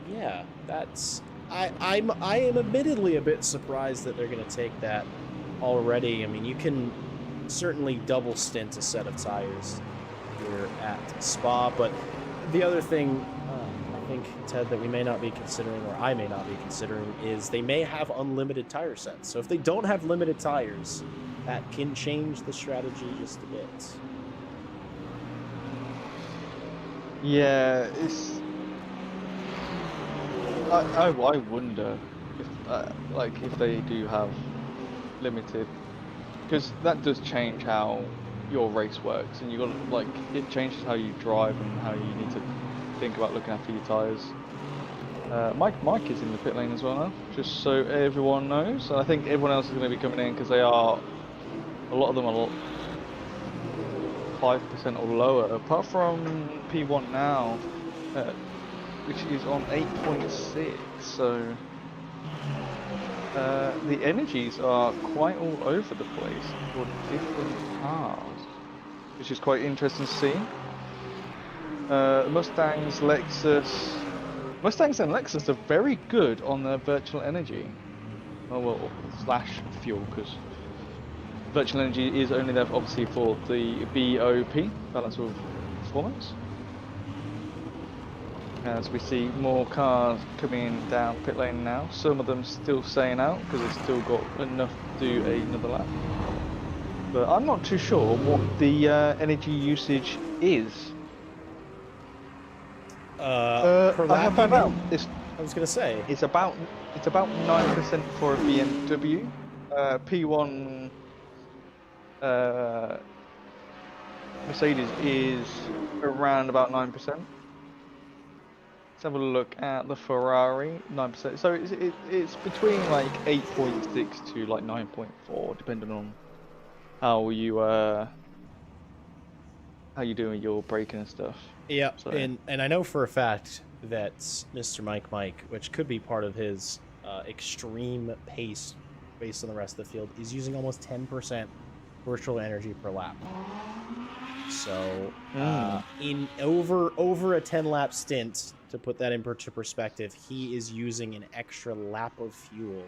yeah, that's... I am admittedly a bit surprised that they're going to take that already. I mean, you can certainly double stint a set of tires here at Spa, but the other thing I think, Ted, that we may not be considering, or I may not be considering, is they may have unlimited tire sets. So if they don't have limited tires, that can change the strategy just a bit. Yeah, it's... I wonder if they do have limited, because that does change how your race works, and you got it changes how you drive and how you need to think about looking after your tires. Mike is in the pit lane as well now, just so everyone knows. I think everyone else is going to be coming in, because they are, a lot of them are 5% or lower, apart from P1 now, which is on 8.6. So the energies are quite all over the place for different cars, which is quite interesting to see. Mustangs and Lexus are very good on their virtual energy. Well, slash fuel, because virtual energy is only there obviously for the BOP, balance of performance. As we see more cars coming down pit lane now, some of them still staying out because they've still got enough to do another lap. But I'm not too sure what the energy usage is. I have found out. I was gonna say it's about 9% for a BMW. P1 Mercedes is around about 9%. have a look at the Ferrari, 9%. So it's between like 8.6 to like 9.4, depending on how you doing your braking and stuff. Yeah, So. and I know for a fact that Mr. Mike, which could be part of his extreme pace based on the rest of the field, is using almost 10% virtual energy per lap. So in over a 10-lap stint, to put that into perspective, he is using an extra lap of fuel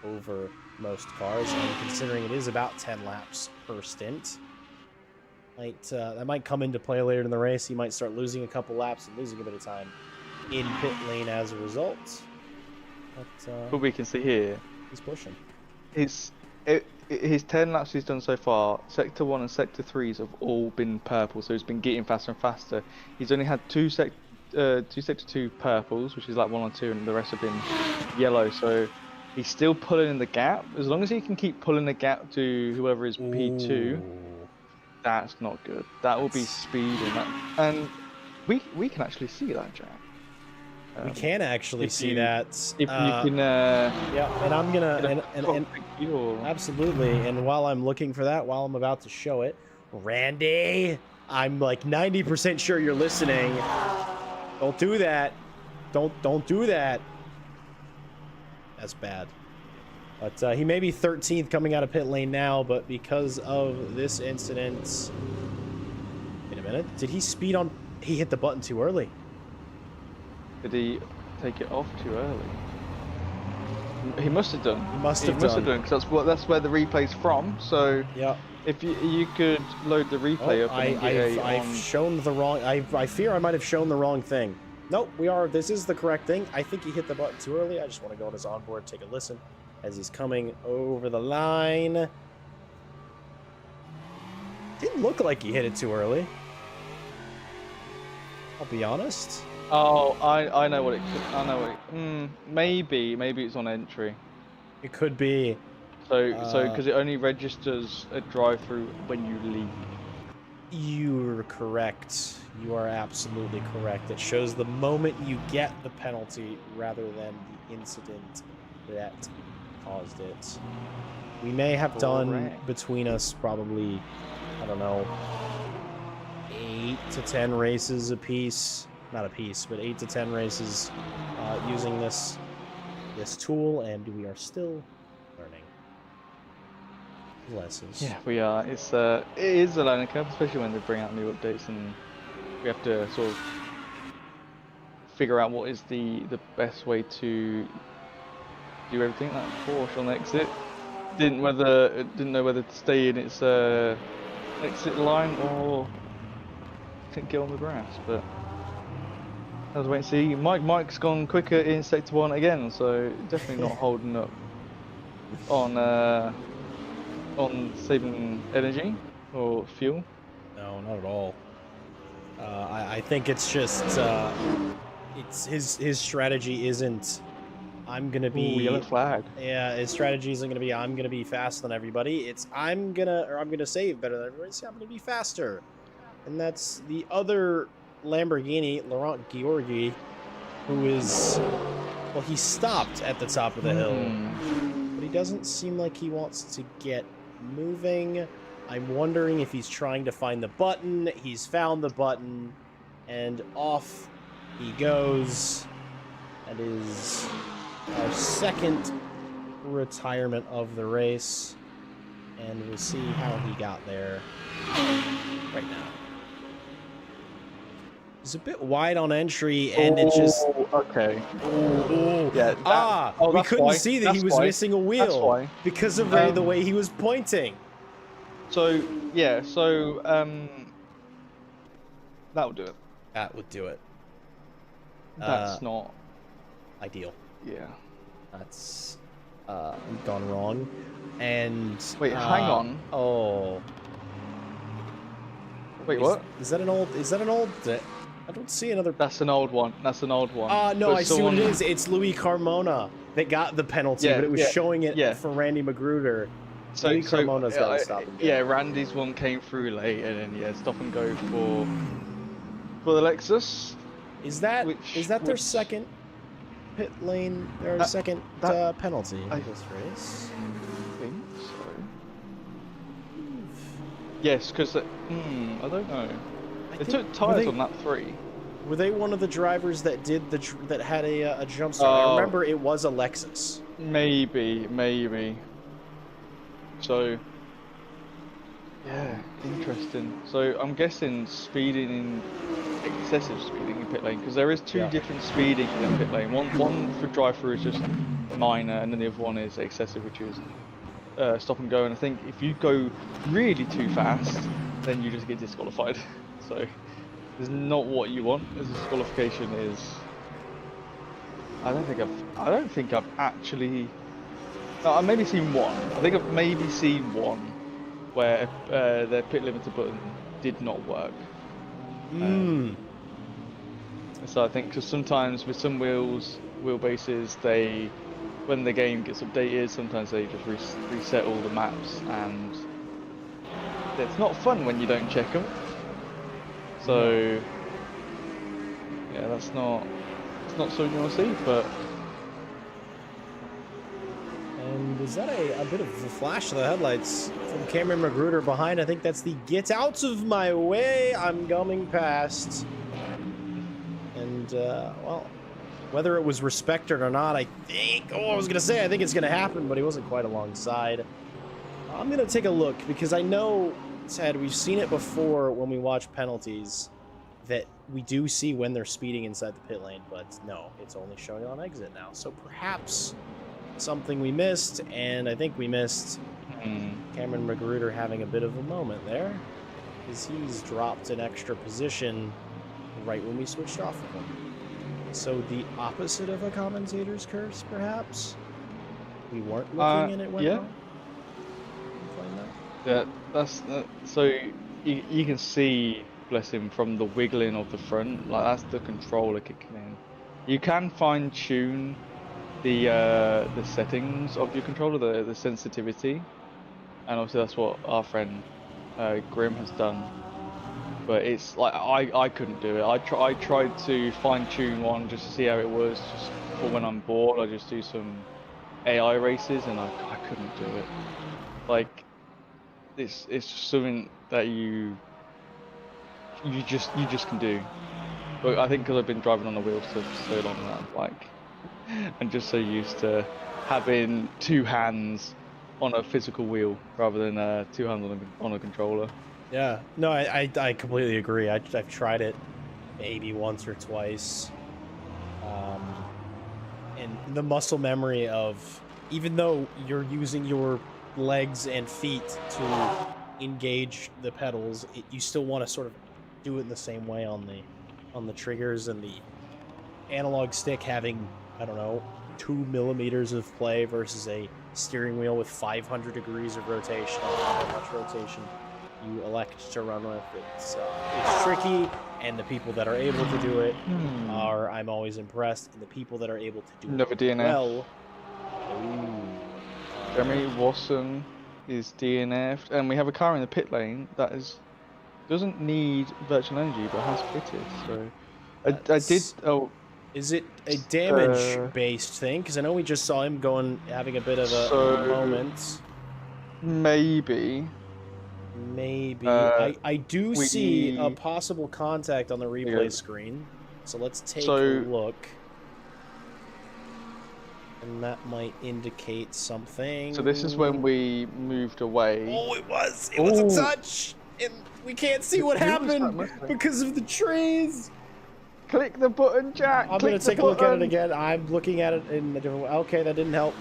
over most cars, and considering it is about 10 laps per stint, that might come into play later in the race. He might start losing a couple laps and losing a bit of time in pit lane as a result. But we can see here, he's pushing. His 10 laps he's done so far, Sector 1 and Sector 3s have all been purple, so he's been getting faster and faster. He's only had two Sector 2 purples, which is like 1 or 2, and the rest have been yellow, so he's still pulling in the gap. As long as he can keep pulling the gap to whoever is P2, that's not good. That will be speed, and we can actually see that, Jack. We can actually see that. If you can, yeah, and I'm gonna absolutely. And while I'm looking for that, while I'm about to show it, Randy, I'm like 90% sure you're listening. Don't do that. Don't do that. That's bad. But he may be 13th coming out of pit lane now, but because of this incident, wait a minute, did he speed on? He hit the button too early. Did he take it off too early? He must have done. He must have done, because that's where the replay's from. So yeah, if you could load the replay up. I've shown the wrong. I fear I might have shown the wrong thing. Nope, this is the correct thing. I think he hit the button too early. I just want to go on his onboard, take a listen as he's coming over the line. Didn't look like he hit it too early. I'll be honest. Oh, I know what it could. I know what it. Maybe it's on entry. It could be. So because it only registers a drive-through when you leave. You're correct. You are absolutely correct. It shows the moment you get the penalty rather than the incident that caused it. We may have done between us probably, I don't know, 8 to 10 races a piece. Not a piece, but 8 to 10 races using this tool, and we are still learning lessons. Yeah, we are. It is a learning curve, especially when they bring out new updates, and we have to sort of figure out what is the best way to do everything. That Porsche on exit didn't know whether to stay in its exit line or couldn't get on the grass, but. As we wait and see, Mike's gone quicker in Sector 1 again, so definitely not holding up on saving energy or fuel. No, not at all. I think it's just it's his strategy isn't I'm gonna be yellow flag. Yeah, his strategy isn't gonna be I'm gonna be faster than everybody. It's I'm gonna save better than everybody. So I'm gonna be faster, and that's the other Lamborghini, Laurent Georgi, who is, well, he stopped at the top of the hill, but he doesn't seem like he wants to get moving. I'm wondering if he's trying to find the button. He's found the button, and off he goes. That is our second retirement of the race, and we'll see how he got there right now. It's a bit wide on entry, and it just... Okay. Yeah. We couldn't see that he was missing a wheel because of the way he was pointing. So, yeah, that would do it. That would do it. That's not... ideal. Yeah. That's gone wrong. And... Wait, hang on. Oh. Wait, what? Is that an old... I don't see another... That's an old one. No, but I see what it is. It's Louis Carmona that got the penalty, but it was showing it for Randy Magruder. So Louis Carmona's got to stop and go. Yeah, Randy's one came through late, and then stop and go for the Lexus. Is that their second pit lane? Their second penalty in this race? I think so. Yes, because I don't know. They took tyres on lap 3. Were they one of the drivers that did that had a jump start? I remember it was a Lexus. Maybe. So, yeah, interesting. So I'm guessing excessive speeding in pit lane, because there is two different speeding in pit lane. One for drive-through is just minor, and then the other one is excessive, which is stop and go. And I think if you go really too fast, then you just get disqualified. So it's not what you want. As disqualification is. I don't think I've actually. No, I've maybe seen one. I think I've maybe seen one where the pit limiter button did not work. So I think because sometimes with some wheelbases, when the game gets updated, sometimes they just reset all the maps, and it's not fun when you don't check them. So yeah, it's not something you want to see, but. And is that a bit of a flash of the headlights from Cameron Magruder behind? I think that's the get out of my way, I'm coming past. And, well, whether it was respected or not, I think it's going to happen, but he wasn't quite alongside. I'm going to take a look, because I know, Ted, we've seen it before when we watch penalties, that we do see when they're speeding inside the pit lane, but no, it's only showing on exit now. So perhaps something we missed, and I think we missed Cameron Magruder having a bit of a moment there, because he's dropped an extra position right when we switched off of him. So the opposite of a commentator's curse, perhaps? We weren't looking and it went wrong? Yeah, so you can see, bless him, from the wiggling of the front, like that's the controller kicking in. You can fine tune the settings of your controller, the sensitivity, and obviously that's what our friend Grim has done. But it's like I couldn't do it. I tried to fine tune one just to see how it was, just for when I'm bored. I just do some AI races, and I couldn't do it. Like it's just something that you just can do. But I think because I've been driving on the wheels for so long that I'm just so used to having two hands on a physical wheel rather than two hands on a controller. Yeah, no, I completely agree. I've tried it maybe once or twice, and the muscle memory of, even though you're using your legs and feet to engage the pedals, you still want to sort of do it in the same way on the triggers, and the analog stick having, I don't know, 2 millimeters of play versus a steering wheel with 500 degrees of rotation, how much rotation you elect to run with. It's tricky, and the people that are able to do it I'm always impressed, and the people that are able to do it DNF. well. Jeremy Watson is DNF'd, and we have a car in the pit lane that doesn't need virtual energy but has pitted. So I did. Oh, is it a damage-based thing? Because I know we just saw him having a bit of a moment. Maybe. I do see a possible contact on the replay screen, so let's take a look. And that might indicate something. So this is when we moved away. Oh, it was a touch, and we can't see what happened because of the trees. Click the button, Jack. I'm gonna take a look at it again. I'm looking at it in a different way. Okay, that didn't help.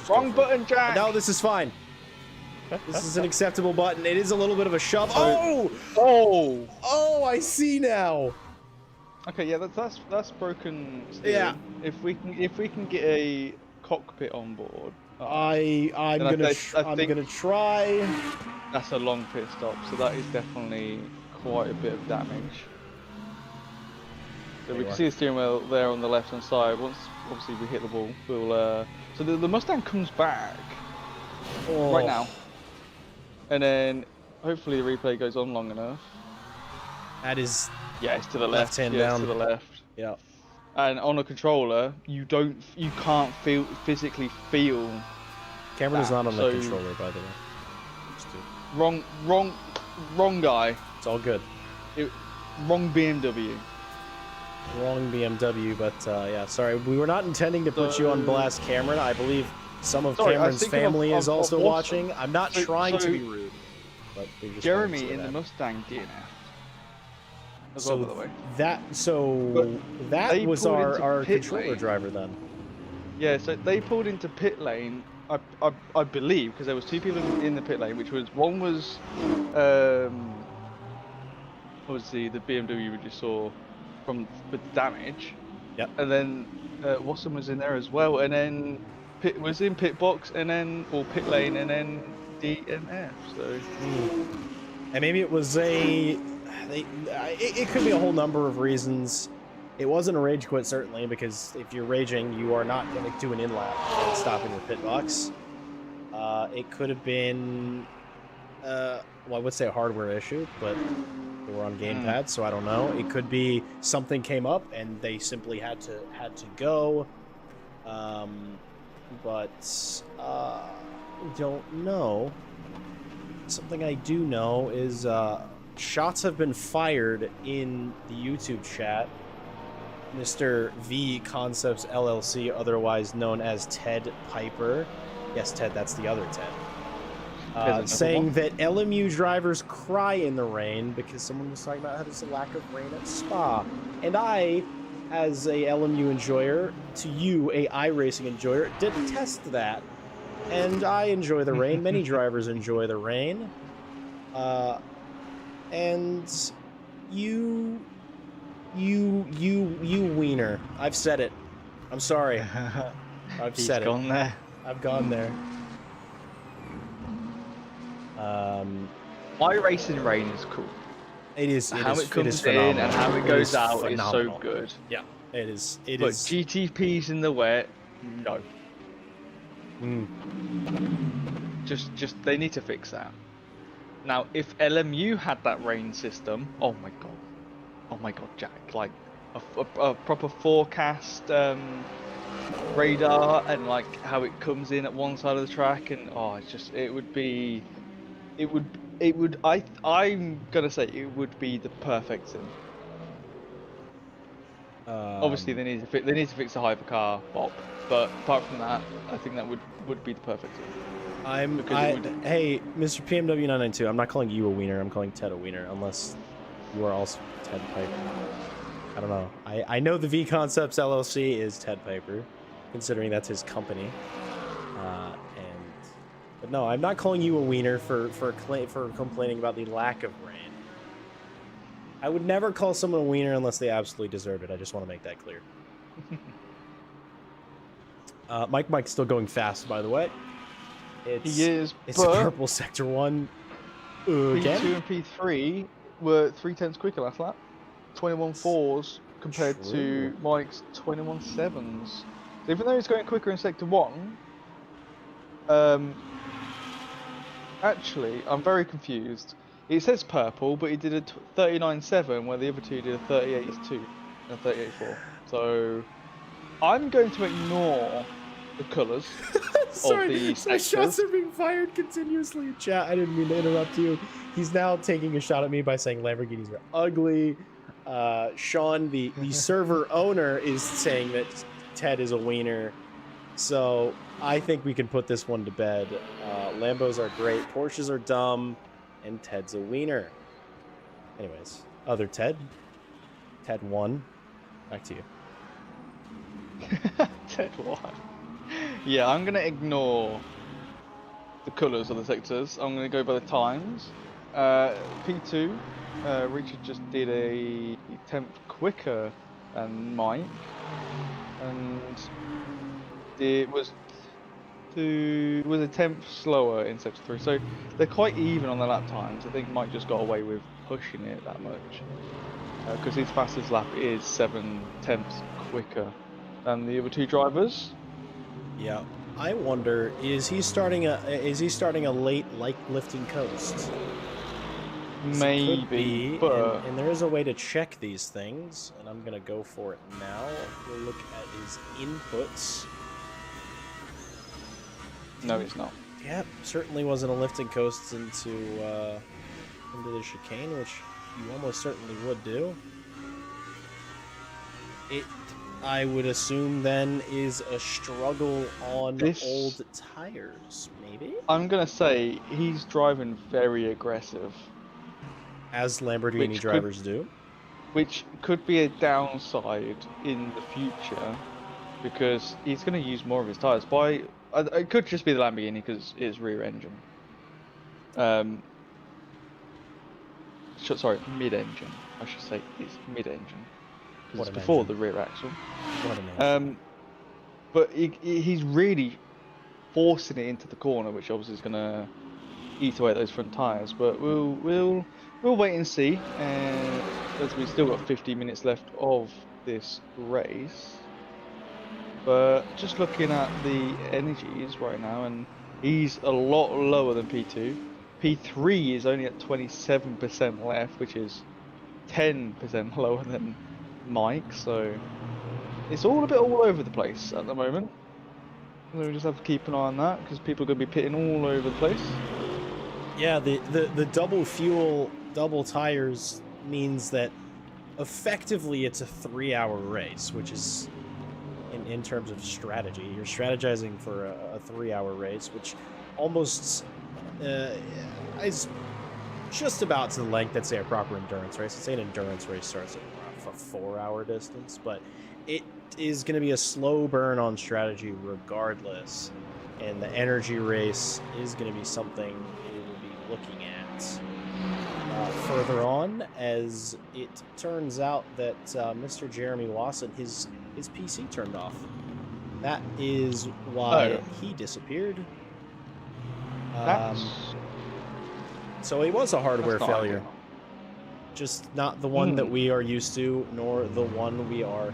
Wrong button, Jack. No, this is fine. This is an acceptable button. It is a little bit of a shove. Oh, I see now. Okay, yeah, that's broken steering. Yeah. If we can get a cockpit on board. I'm gonna try. That's a long pit stop, so that is definitely quite a bit of damage. So we can see the steering wheel there on the left hand side. Once obviously we hit the wall, we'll so the Mustang comes back right now, and then hopefully the replay goes on long enough. That is Yeah, it's to the left. Left hand yeah, down. It's to the left. Yeah. And on a controller, you can't physically feel. Cameron is not on the so controller, by the way. Wrong guy. It's all good. Wrong BMW. Wrong BMW, but yeah, sorry. We were not intending to put you on blast, Cameron. I believe some of Cameron's family is also watching. I'm not trying to be rude, but we just Jeremy in the Mustang DNF. As well, by the way. That was our controller driver then. Yeah, so they pulled into pit lane. I believe because there was two people in the pit lane, which was one was obviously the BMW we just saw from the damage. Yep. And then Watson was in there as well, and then was in pit box, and then pit lane, and then DNF. So. And maybe it was it could be a whole number of reasons. It wasn't a rage quit, certainly, because if you're raging, you are not going to do an in-lap and stop in your pit box. It could have been, well, I would say a hardware issue, but they were on gamepad, so I don't know. It could be something came up and they simply had to go. But don't know. Something I do know is shots have been fired in the YouTube chat. Mr. V Concepts LLC, otherwise known as Ted Piper. Yes, Ted, that's the other Ted. Saying that LMU drivers cry in the rain because someone was talking about how there's a lack of rain at Spa. And I, as a LMU enjoyer, to you, a iRacing enjoyer, did test that. And I enjoy the rain. Many drivers enjoy the rain. And you wiener. I've said it. I'm sorry. I've said it. Gone there. I've gone there. iRacing rain is cool. It is. How it comes in and how it goes out is so good. Yeah, it is. But GTPs in the wet, no. Just they need to fix that. Now, if LMU had that rain system, oh my god, Jack, like a proper forecast radar and like how it comes in at one side of the track, and I'm gonna say it would be the perfect sim. Obviously, they need to fix the hypercar bop, but apart from that, I think that would be the perfect sim. Hey, Mr. PMW 992, I'm not calling you a wiener. I'm calling Ted a wiener, unless you are also Ted Piper. I don't know. I know the V Concepts LLC is Ted Piper, considering that's his company. But no, I'm not calling you a wiener for complaining about the lack of rain. I would never call someone a wiener unless they absolutely deserve it. I just want to make that clear. Mike's still going fast, by the way. He is. It's purple sector 1. Again? P2 and P3 were 3/10 quicker last lap. 21.4s compared to Mike's 21.7s. So even though he's going quicker in sector 1, actually, I'm very confused. It says purple, but he did a 39.7, where the other two did a 38.2 and a 38.4. So I'm going to ignore the colours of the sectors. Shots are being fired continuously in chat. I didn't mean to interrupt you. He's now taking a shot at me by saying Lamborghinis are ugly. Sean, the server owner, is saying that Ted is a wiener. So I think we can put this one to bed. Lambos are great, Porsches are dumb, and Ted's a wiener. Anyways, other Ted. Ted 1. Back to you. Ted 1. Yeah, I'm going to ignore the colours of the sectors. I'm going to go by the times. P2, Richard just did a 10th quicker than Mike. And it was a 10th slower in sector 3. So they're quite even on the lap times. I think Mike just got away with pushing it that much. Because his fastest lap is 7/10 quicker than the other two drivers. Yeah, I wonder, is he starting a late lifting coast? Maybe, could be, but and there is a way to check these things, and I'm gonna go for it now. We'll look at his inputs. no, it's not. Yep, certainly wasn't a lifting coast into the chicane, which you almost certainly would do. It, I would assume, then is a struggle on old tires, maybe? I'm gonna say he's driving very aggressive. As Lamborghini drivers do. Which could be a downside in the future, because he's going to use more of his tires. It could just be the Lamborghini because it's rear engine. Sorry, mid-engine. I should say it's mid-engine because it's before the rear axle. What an engine. But he's really forcing it into the corner, which obviously is going to eat away at those front tires. But we'll wait and see. As we've still got 50 minutes left of this race. But just looking at the energies right now, and he's a lot lower than P2. P3 is only at 27% left, which is 10% lower than Mike. So it's all a bit all over the place at the moment. So we just have to keep an eye on that because people are going to be pitting all over the place. Yeah, the double fuel, double tires means that effectively it's a 3-hour race, which is in terms of strategy. You're strategizing for a 3-hour race, which almost is just about to the length that, say, a proper endurance race. I'd say an endurance race starts at a 4-hour distance, but it is going to be a slow burn on strategy regardless, and the energy race is going to be something we will be looking at further on, as it turns out that Mr. Jeremy Lawson, his PC turned off. That is why he disappeared. So it was a hardware failure. Just not the one that we are used to, nor the one we are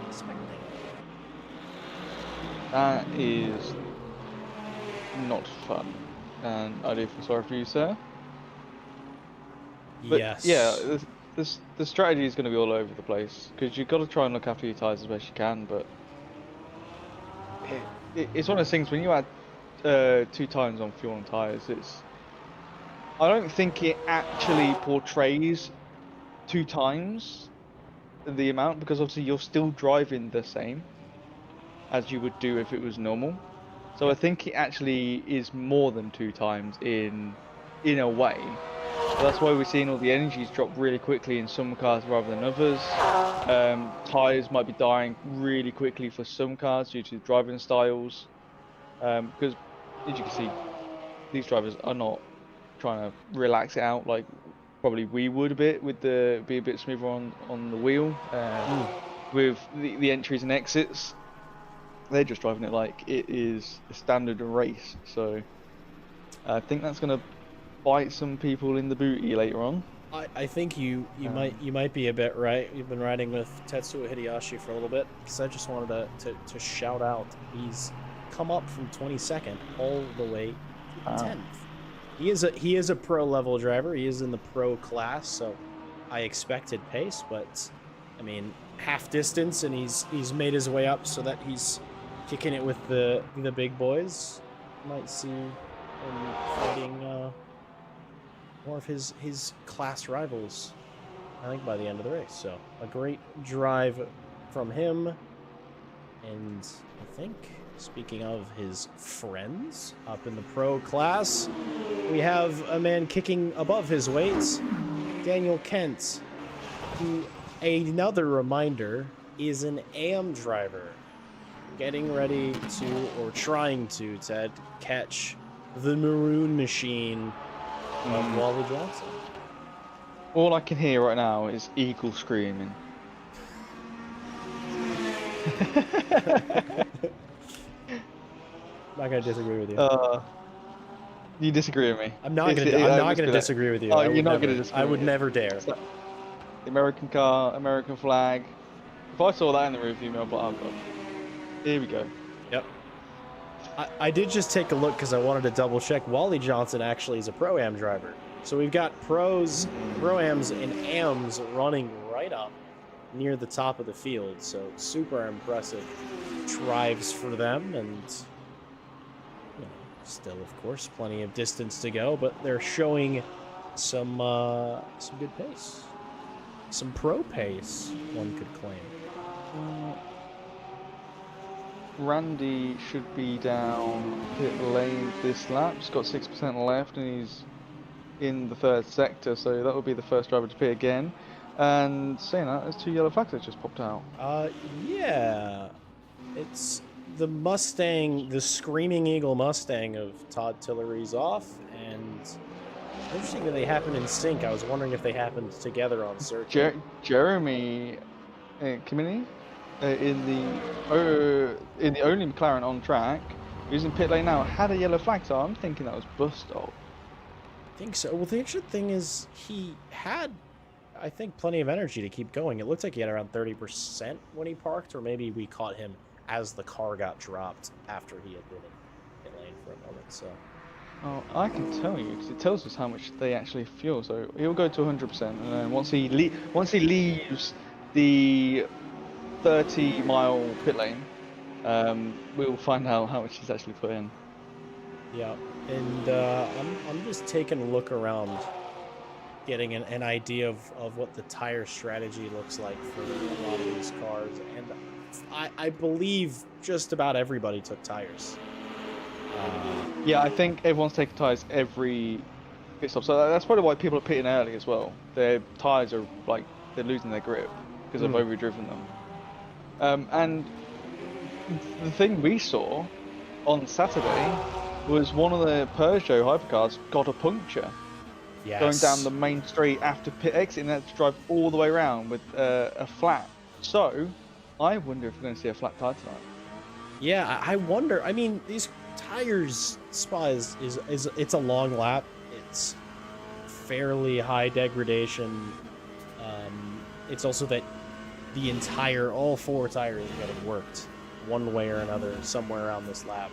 expecting. That is not fun, and I do feel sorry for you, sir. But yes. Yeah, the strategy is going to be all over the place because you've got to try and look after your tyres as best you can. But it's one of those things when you add 2 times on fuel and tyres. I don't think it actually portrays 2 times the amount, because obviously you're still driving the same as you would do if it was normal. So I think it actually is more than 2 times in a way. So that's why we're seeing all the energies drop really quickly in some cars rather than others. Tyres might be dying really quickly for some cars due to driving styles. Because as you can see, these drivers are not trying to relax it out like probably we would a bit, with be a bit smoother on the wheel. With the entries and exits, they're just driving it like it is a standard race. So I think that's going to bite some people in the booty later on. I think you might be a bit right. You've been riding with Tetsuo Hideyoshi for a little bit, because I just wanted to shout out, he's come up from 22nd all the way to 10th. He is a pro level driver. He is in the pro class, so I expected pace, but I mean, half distance, and he's made his way up so that he's kicking it with the big boys. Might see him fighting more of his class rivals, I think, by the end of the race. So a great drive from him. And I think, speaking of his friends up in the pro class, we have a man kicking above his weight, Daniel Kent, who, another reminder, is an AM driver, getting ready to, or trying to, Ted, catch the maroon machine of Wally Johnson. All I can hear right now is eagle screaming. I'm not gonna disagree with you. You disagree with me? I'm not gonna disagree with you. Oh, you're not gonna disagree. I would never dare. The American car, American flag. If I saw that in the rearview mirror, I'd be like, oh god, here we go. Yep. I did just take a look because I wanted to double check. Wally Johnson actually is a Pro-Am driver. So we've got pros, Pro-Ams, and Ams running right up near the top of the field. So super impressive drives for them. And you know, still, of course, plenty of distance to go. But they're showing some good pace. Some pro pace, one could claim. Randy should be down pit lane this lap. He's got 6% left and he's in the third sector, so that would be the first driver to pit again. And saying that, there's 2 yellow flags that just popped out. Yeah. It's the Mustang, the Screaming Eagle Mustang of Todd Tillery's off, and interesting that they happened in sync. I was wondering if they happened together on circuit. Jeremy Kimini in the only McLaren on track, who's in pit lane now, had a yellow flag, so I'm thinking that was bus stop. I think so. Well, the interesting thing is he had, I think, plenty of energy to keep going. It looked like he had around 30% when he parked, or maybe we caught him as the car got dropped after he had been in pit lane for a moment. So. Oh, I can tell you because it tells us how much they actually fuel. So he'll go to 100%, and then once he leaves the 30-mile pit lane, we'll find out how much he's actually put in. Yeah, and I'm just taking a look around, getting an idea of what the tire strategy looks like for a lot of these cars, and I believe just about everybody took tires. Yeah, I think everyone's taking tyres every pit stop, so that's probably why people are pitting early as well. Their tyres are like they're losing their grip because they've overdriven them. And the thing we saw on Saturday was one of the Peugeot hypercars got a puncture. Yes. Going down the main straight after pit exit, and had to drive all the way around with a flat. So, I wonder if we're going to see a flat tyre tonight. Yeah, I wonder. I mean, these tires, Spa is it's a long lap. It's fairly high degradation. It's also that all 4 tires are getting worked one way or another somewhere around this lap.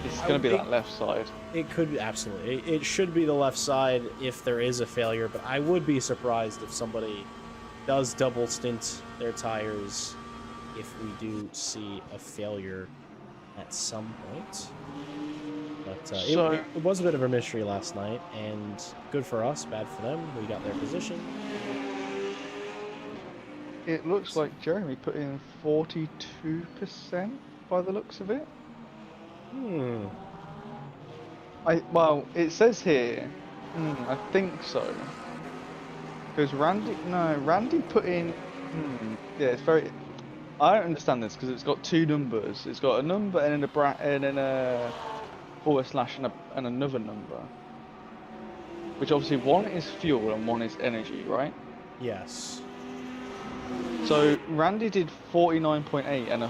It's going to be that left side. It could, absolutely. It should be the left side if there is a failure, but I would be surprised if somebody does double stint their tires if we do see a failure at some point. But it was a bit of a mystery last night, and good for us, bad for them. We got their position. It looks like Jeremy put in 42% by the looks of it. Well, it says here, I think so. Because Randy put in, yeah, it's very, I don't understand this because it's got 2 numbers. It's got a number and then a forward slash and another number. Which obviously one is fuel and one is energy, right? Yes. So Randy did 49.8 and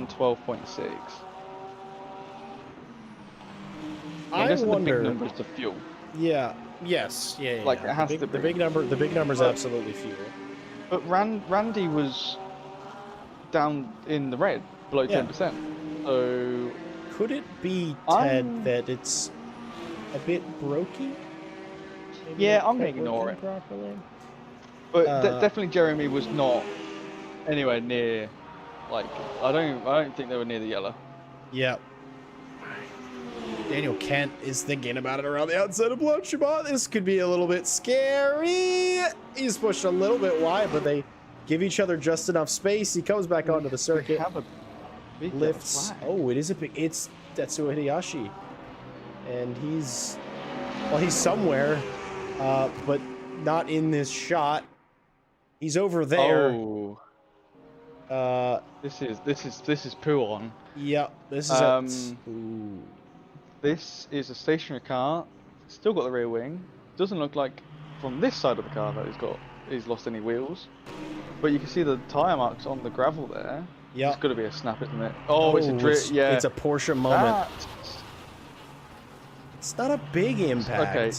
112.6. I wonder. The big numbers to fuel. Yeah. Yes. Yeah. Like it has to be. The big number is absolutely fuel. But Randy was down in the red, below 10%. So could it be, Ted, that it's a bit brokey? Maybe yeah, I'm gonna ignore it. Properly? But definitely Jeremy was not anywhere near. Like I don't think they were near the yellow. Yeah. Daniel Kent is thinking about it around the outside of Blanchimont. This could be a little bit scary. He's pushed a little bit wide, but they give each other just enough space. He comes back onto the circuit. Have a big lifts. Oh, it is a big. It's Tetsuo Hideyoshi, and he's somewhere, but not in this shot. He's over there. Oh. This is poo on. Yeah, this is This is a stationary car. Still got the rear wing. Doesn't look like from this side of the car that he's lost any wheels. But you can see the tyre marks on the gravel there. Yeah. It's got to be a snap, isn't it? Oh, it's a drift. Yeah. It's a Porsche moment. It's not a big impact. Okay.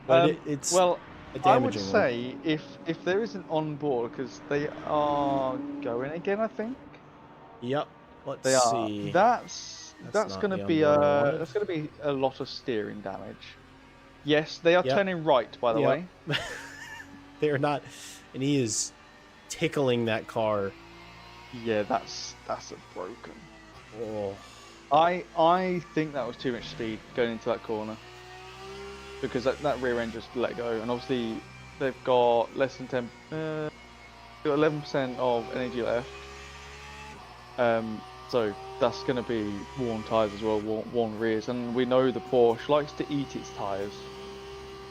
But it's well, a damaging I would say if there is an on board, because they are going again, I think. Yep. Let's they are. see. That's that's not going the to be onboard I wanted. that's going to be a lot of steering damage. Yes, they are Yep. turning right, by the way. They're not, and he is tickling that car. Yeah, that's a broken. Oh, I think that was too much speed going into that corner, because that rear end just let go, and obviously they've got less than 10, got 11% of energy left. So that's going to be worn tyres as well, worn rears, and we know the Porsche likes to eat its tyres.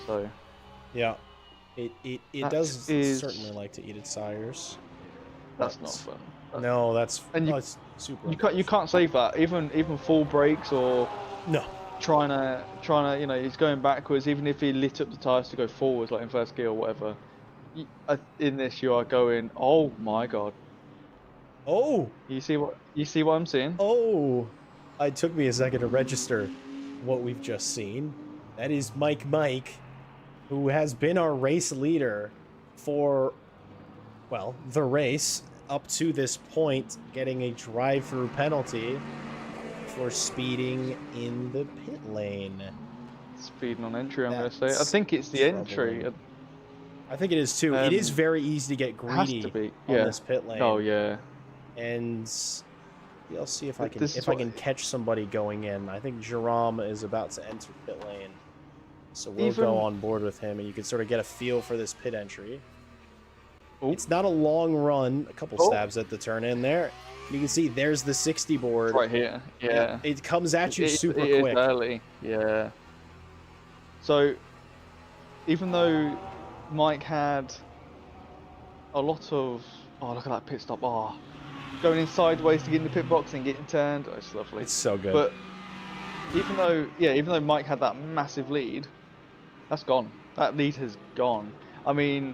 So yeah, it does certainly like to eat its tires. That's not fun. No, that's and it's super. You can't save that. Even full brakes or no. Trying to, he's going backwards. Even if he lit up the tires to go forwards, like in first gear or whatever. In this, you are going. Oh my god. Oh. You see what I'm seeing? Oh. It took me a second to register what we've just seen. That is Mike, who has been our race leader for, well, the race up to this point, getting a drive-through penalty for speeding in the pit lane. Speeding on entry, I'm going to say. I think it's the entry. I think it is too. It is very easy to get greedy on this pit lane. Oh yeah. And I'll see if I can catch somebody going in. I think Jerome is about to enter pit lane, so we'll go on board with him, and you can sort of get a feel for this pit entry. Ooh. It's not a long run. A couple stabs at the turn in there. You can see there's the 60 board right here. Yeah. It comes at you super quick. Early. Yeah. So, even though Mike had a lot of look at that pit stop. Going in sideways to get in the pit box and getting turned. Oh, it's lovely. It's so good. But even though Mike had that massive lead, that's gone. That lead has gone. I mean,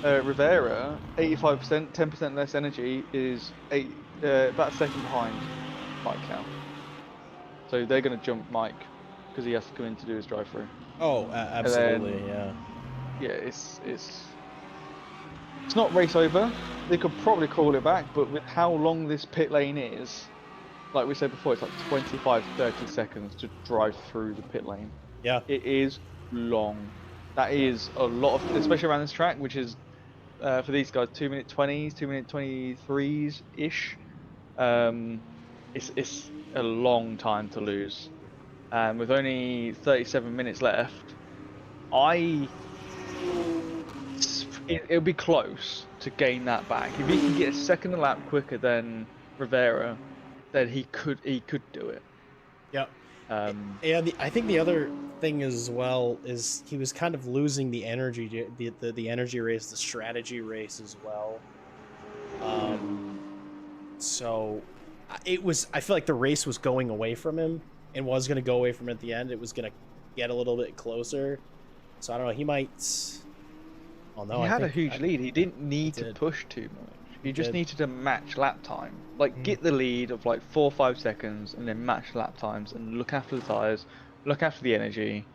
Rivera, 85%, 10% less energy, is about a second behind Mike now. So they're going to jump Mike because he has to come in to do his drive-through. Oh, absolutely, yeah. Yeah, it's not race over. They could probably call it back, but with how long this pit lane is, like we said before, it's like 25-30 seconds to drive through the pit lane. Yeah. It is long. That is a lot of, especially around this track, which is for these guys 2-minute 20s, 2-minute 23s ish. It's a long time to lose, and with only 37 minutes left, it'll be close to gain that back. If he can get a second a lap quicker than Rivera, then he could do it. Yep. And I think the other thing as well is he was kind of losing the energy, the energy race, the strategy race as well. So I feel like the race was going away from him and was going to go away from him at the end. It was going to get a little bit closer. So I don't know. He might. Oh no! He had a huge lead. He didn't need to push too much. He just needed to match lap time. Like get the lead of like 4 or 5 seconds, and then match lap times, and look after the tires, look after the energy.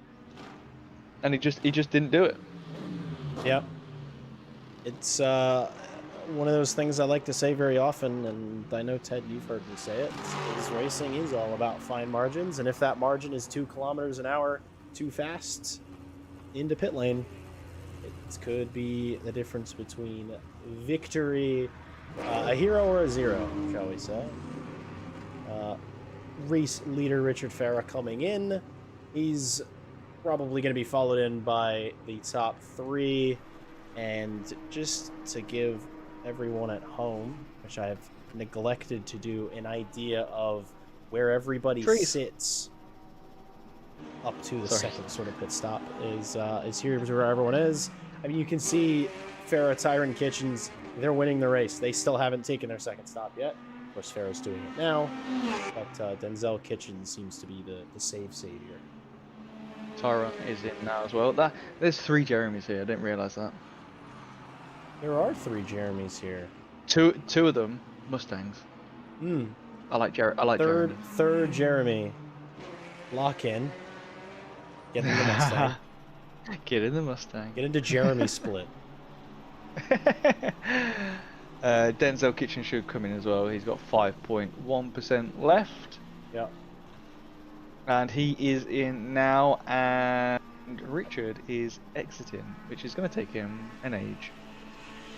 And he just didn't do it. Yep. It's one of those things I like to say very often, and I know Ted, you've heard me say it. Is racing is all about fine margins, and if that margin is 2 kilometers an hour too fast into pit lane, it could be the difference between victory, a hero or a zero, shall we say. Race leader Richard Farah coming in. He's probably going to be followed in by the top 3, and just to give everyone at home, which I've neglected to do, an idea of where everybody sits up to the second sort of pit stop is here where everyone is. I mean, you can see Farah, Tyron, Kitchens, they're winning the race. They still haven't taken their second stop yet. Of course, Farah's doing it now, but Denzel Kitchens seems to be the save savior. Tyron is in now as well. There's 3 Jeremys here. I didn't realise that. There are 3 Jeremys here. Two of them Mustangs. I like Jeremy. Third Jeremy. Lock in. Get in the Mustang. Get in the Mustang. Get into Jeremy split. Denzel Kitchen should come in as well. He's got 5.1% left. Yeah. And he is in now, and Richard is exiting, which is going to take him an age.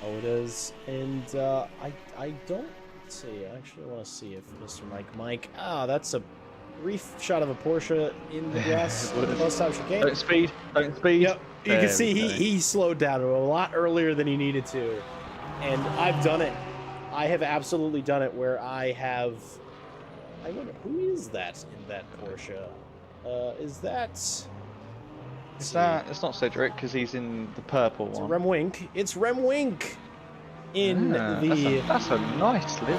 Oh, it is. And I don't see. I actually want to see if Mr. Mike. Ah, that's a brief shot of a Porsche in the grass. The bus stop chicane. Don't speed. Don't speed. Yep. You can see he slowed down a lot earlier than he needed to. And I've done it. I have absolutely done it where I have... I wonder, who is that in that Porsche? Is that... It's not Cedric, because he's in the purple one. It's Rem Wink. It's Rem Wink in the... That's a nice livery.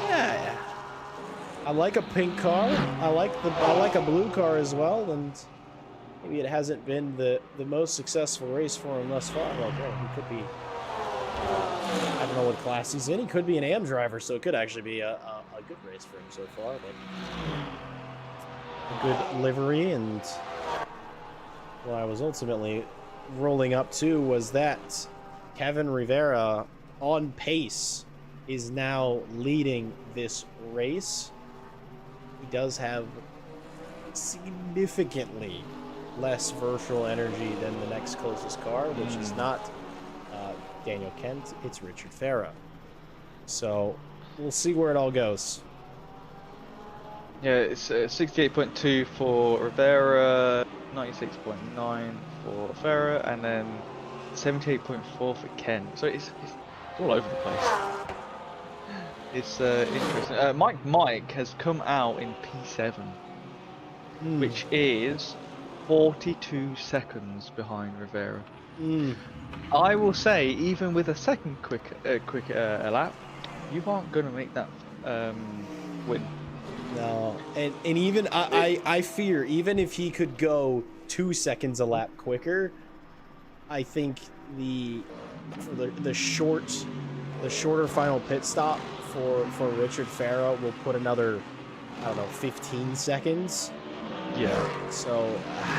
Yeah. I like a pink car. I like a blue car as well, and maybe it hasn't been the most successful race for him thus far. Well, he could be... I don't know what class he's in. He could be an AM driver, so it could actually be a good race for him so far. But a good livery, and what I was ultimately rolling up to was that Kevin Rivera, on pace, is now leading this race. He does have significantly less virtual energy than the next closest car, which is not Daniel Kent, it's Richard Farah. So we'll see where it all goes. Yeah, it's 68.2 for Rivera, 96.9 for Farah, and then 78.4 for Kent. So it's all over the place. It's interesting. Mike has come out in P7, which is 42 seconds behind Rivera. I will say, even with a second quick lap, you aren't going to make that win. No, and even I fear, even if he could go 2 seconds a lap quicker, I think the shorter final pit stop for Richard Farah will put another, I don't know, 15 seconds. Yeah. So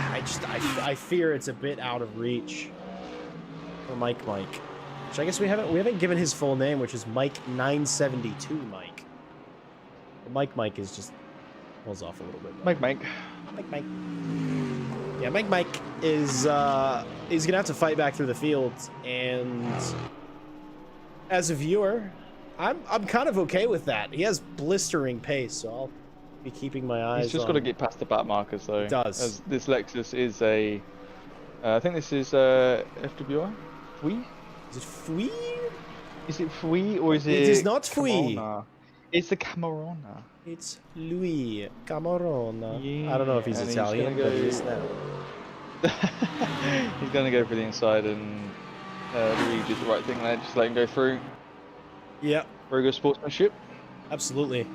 I fear it's a bit out of reach for Mike. Which I guess we haven't given his full name, which is Mike 972 Mike. But Mike is just pulls off a little bit. Mike. Yeah, Mike is he's gonna have to fight back through the field, and as a viewer, I'm kind of okay with that. He has blistering pace, so I'll be keeping my eyes. He's just got to get past the back markers, though. It does. As this Lexus is a, I think this is FWI. Fui? Is it Fui? Is it Fui or is it? It is not Fui. Camarona? It's the Camarona. It's Louis Camarona. Yeah, I don't know if he's Italian, but he is now. He's gonna go for the inside, and Louis did the right thing there. Just let him go through. Yeah. Very good sportsmanship. Absolutely.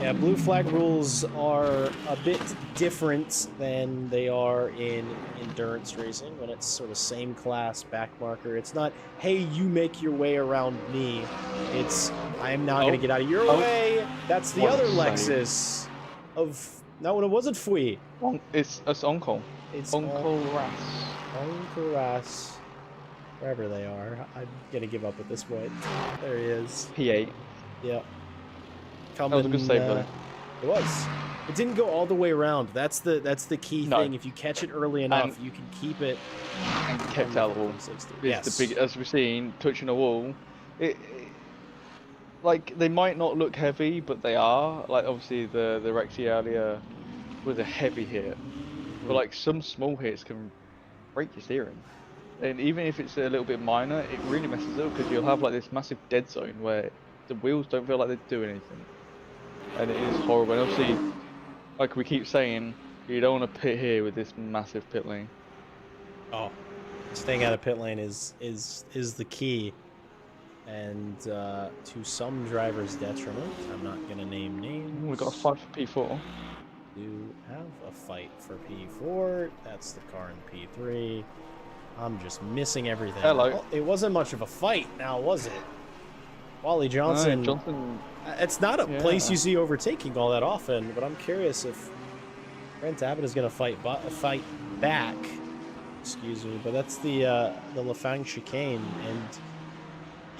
Yeah, blue flag rules are a bit different than they are in endurance racing, when it's sort of same class back marker. It's not, hey, you make your way around me. It's, I am not going to get out of your way. That's the other Lexus of... No, it wasn't Fui. It's Oncol. It's Oncol Ras. Oncol Ras. Wherever they are. I'm going to give up at this point. There he is. P8. Yeah. That was a good save, though. It was. It didn't go all the way around. That's the key thing. If you catch it early enough, you can keep it. And kept out of the wall. Yes. The big, as we've seen, touching a wall. Like, they might not look heavy, but they are. Like, obviously, the Rexy earlier was a heavy hit. But, like, some small hits can break your steering. And even if it's a little bit minor, it really messes up, because you'll have, like, this massive dead zone where the wheels don't feel like they're doing anything. And it is horrible. And obviously, like we keep saying, you don't want to pit here with this massive pit lane. Oh, staying out of pit lane is the key. And to some drivers' detriment, I'm not going to name names. We've got a fight for P4. Do have a fight for P4. That's the car in P3. I'm just missing everything. Hello. Well, it wasn't much of a fight now, was it? Wally Johnson. No, Johnson. It's not a place you see overtaking all that often, but I'm curious if Brent Abbott is going to fight back. Excuse me, but that's the Lafang chicane, and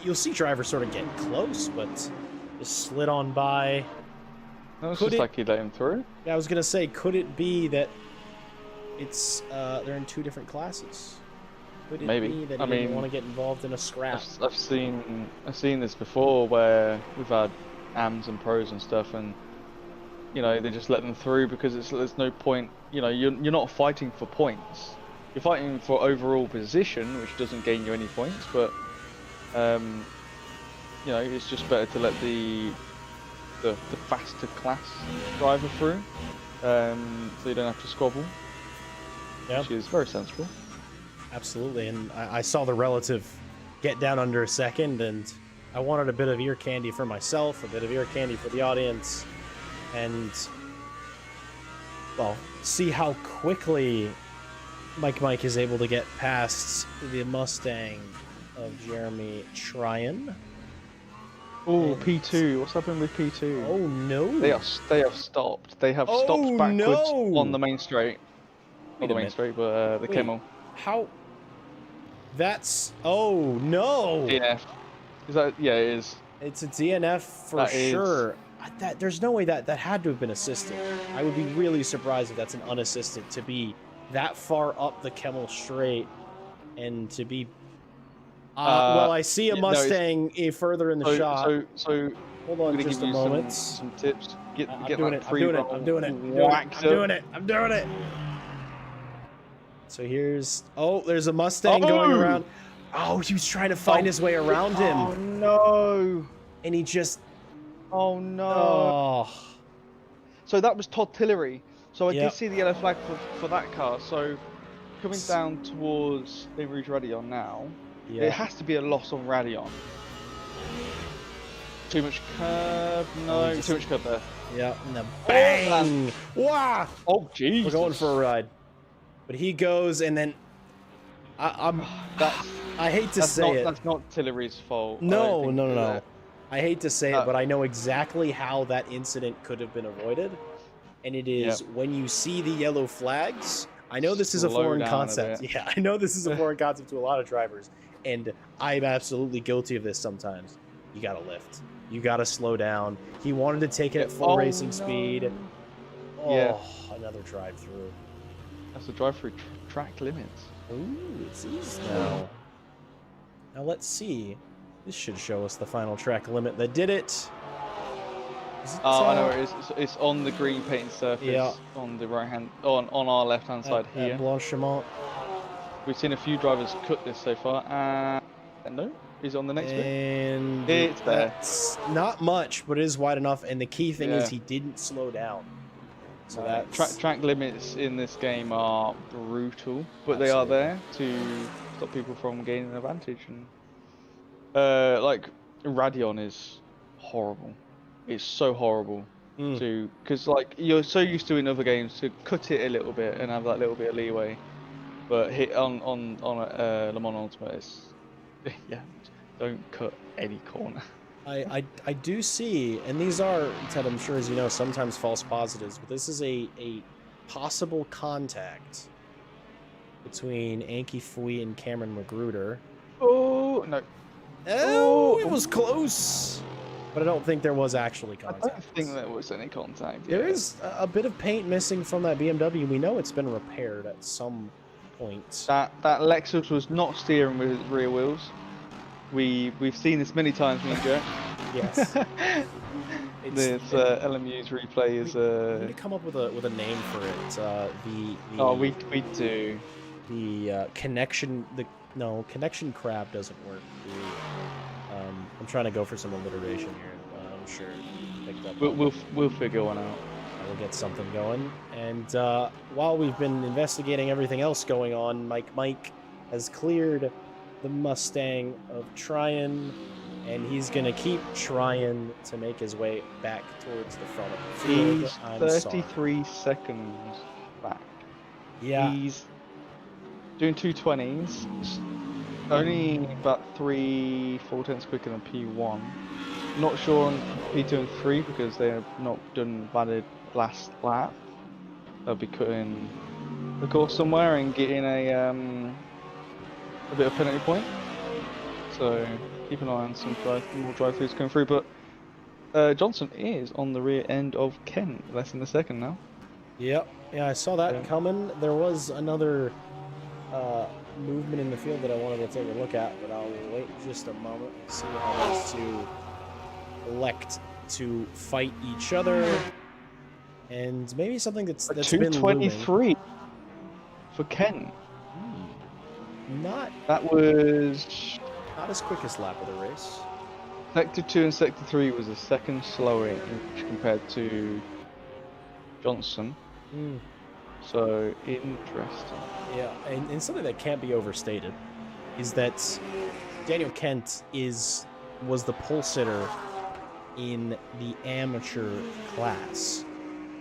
you'll see drivers sort of get close, but just slid on by No, it's just like he let him through. Yeah, I was gonna say, could it be that it's they're in 2 different classes? Could it be that he didn't want to get involved in a scrap? I've seen this before where we've had AMs and pros and stuff, and you know they just let them through because there's no point. You know, you're not fighting for points. You're fighting for overall position, which doesn't gain you any points, but you know, it's just better to let the faster class driver through, so you don't have to squabble. Yeah, which is very sensible. Absolutely, and I saw the relative get down under a second, and I wanted a bit of ear candy for myself, a bit of ear candy for the audience, and well, see how quickly Mike is able to get past the Mustang of Jeremy Tryon. Oh, P2. What's happening with P2? Oh no! They have stopped. They have stopped backwards on the main straight. Not the main straight, but the Kimmel. How? That's no! DNF. Is that? Yeah, it is. It's a DNF for sure. There's no way that had to have been assisted. I would be really surprised if that's an unassisted to be that far up the Kimmel straight and to be. Well, I see a Mustang further in the shot. So hold on just a moment. Some tips. I'm doing it. So here's there's a Mustang going around. Oh, he was trying to find his way around him. Oh no! And he just. Oh no! Oh. So that was Todd Tillery. So I did see the yellow flag for that car. So coming down towards Baton Rouge Radion now. Yeah. It has to be a loss on Radion. Too much curb? No, too much curb there. Yeah, and then bang! Wow! Oh, jeez. We're going for a ride. But he goes, and then I hate to say it. That's not Tillery's fault. No. I hate to say it, but I know exactly how that incident could have been avoided. And it is when you see the yellow flags. I know this is a foreign concept. Yeah, I know this is a foreign concept to a lot of drivers. And I'm absolutely guilty of this sometimes. You gotta lift. You gotta slow down. He wanted to take it at full racing speed. Another drive-through. That's a drive-through track limits. Ooh, it's easy now. Now let's see. This should show us the final track limit that did it. I know it is. It's on the green paint surface on the right hand, on our left hand side here. Blanchiment. We've seen a few drivers cut this so far, and no, he's on the next bit. And it's there. It's not much, but it is wide enough. And the key thing is he didn't slow down. So that's track limits in this game are brutal, but they are there to stop people from gaining an advantage. And like Radion is horrible. It's so horrible because like you're so used to in other games to cut it a little bit and have that little bit of leeway. But hit on Le Mans Ultimate is, don't cut any corner. I do see, and these are, Ted, I'm sure as you know, sometimes false positives, but this is a possible contact between Anki Fui and Cameron Magruder. Oh, no. Oh, it was close. But I don't think there was actually contact. I don't think there was any contact. There is a bit of paint missing from that BMW. We know it's been repaired at some point. That Lexus was not steering with rear wheels. We've seen this many times, me and Jack. Yes. This LMU's replay is. We need to come up with a name for it. We do. The connection. Connection crab doesn't work. I'm trying to go for some alliteration here. I'm sure picked up. We'll figure one out. We'll get something going. And while we've been investigating everything else going on, Mike has cleared the Mustang of Tryon, and he's going to keep trying to make his way back towards the front of the field. He's 33 seconds back. Yeah. He's doing 220s. Only about 3/4 quicker than P1. Not sure on P2 and 3 because they have not done valid last lap. They'll be cutting the course somewhere and getting a bit of penalty point. So keep an eye on some more drive-throughs coming through. But Johnson is on the rear end of Ken, less than a second now. Yep. Yeah, I saw that Yeah. coming. There was another movement in the field that I wanted to take a look at, but I'll wait just a moment and see how those two elect to fight each other. And maybe something that's been looming. 2:23 for Ken. Not That was not his quickest lap of the race. Sector 2 and Sector 3 was a second slower compared to Johnson. So interesting. Yeah, and something that can't be overstated is that Daniel Kent was the pole sitter in the amateur class,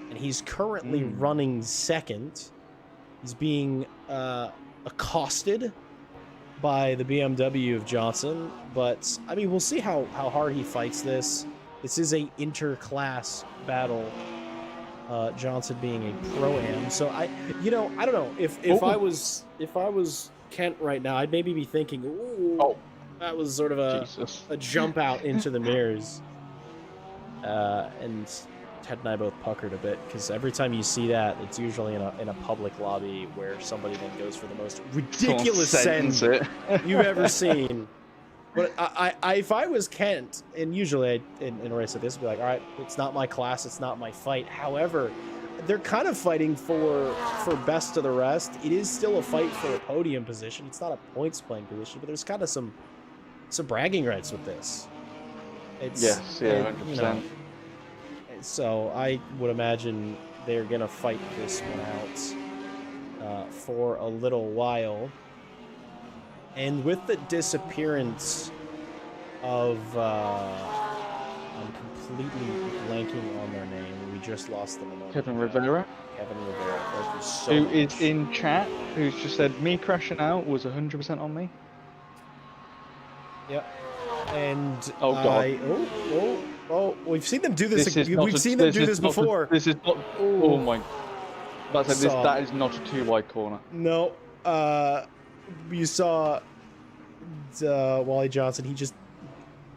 and he's currently running second. He's being accosted by the BMW of Johnson, but I mean, we'll see how hard he fights this. This is a inter-class battle. Johnson being a pro-am, so I don't know if I was Kent right now, I'd maybe be thinking, ooh, that was sort of a jump out into the mirrors. And Ted and I both puckered a bit, because every time you see that, it's usually in a public lobby where somebody then goes for the most ridiculous send you've ever seen. But if I was Kent, and usually in a race like this, I'd be like, all right, it's not my class, it's not my fight. However, they're kind of fighting for best of the rest. It is still a fight for a podium position. It's not a points playing position, but there's kind of some bragging rights with this. Yes, yeah, 100%. You know, so I would imagine they're gonna fight this one out for a little while. And with the disappearance of, I'm completely blanking on their name. We just lost them. Kevin Rivera. Kevin Rivera. Thank you so Who much. is in chat, who's just said, me crashing out was 100% on me. Yep. And oh god. We've seen them do this. We've seen them do this before. This is not. Oh my. That is not a too wide corner. No. You saw Wally Johnson. He just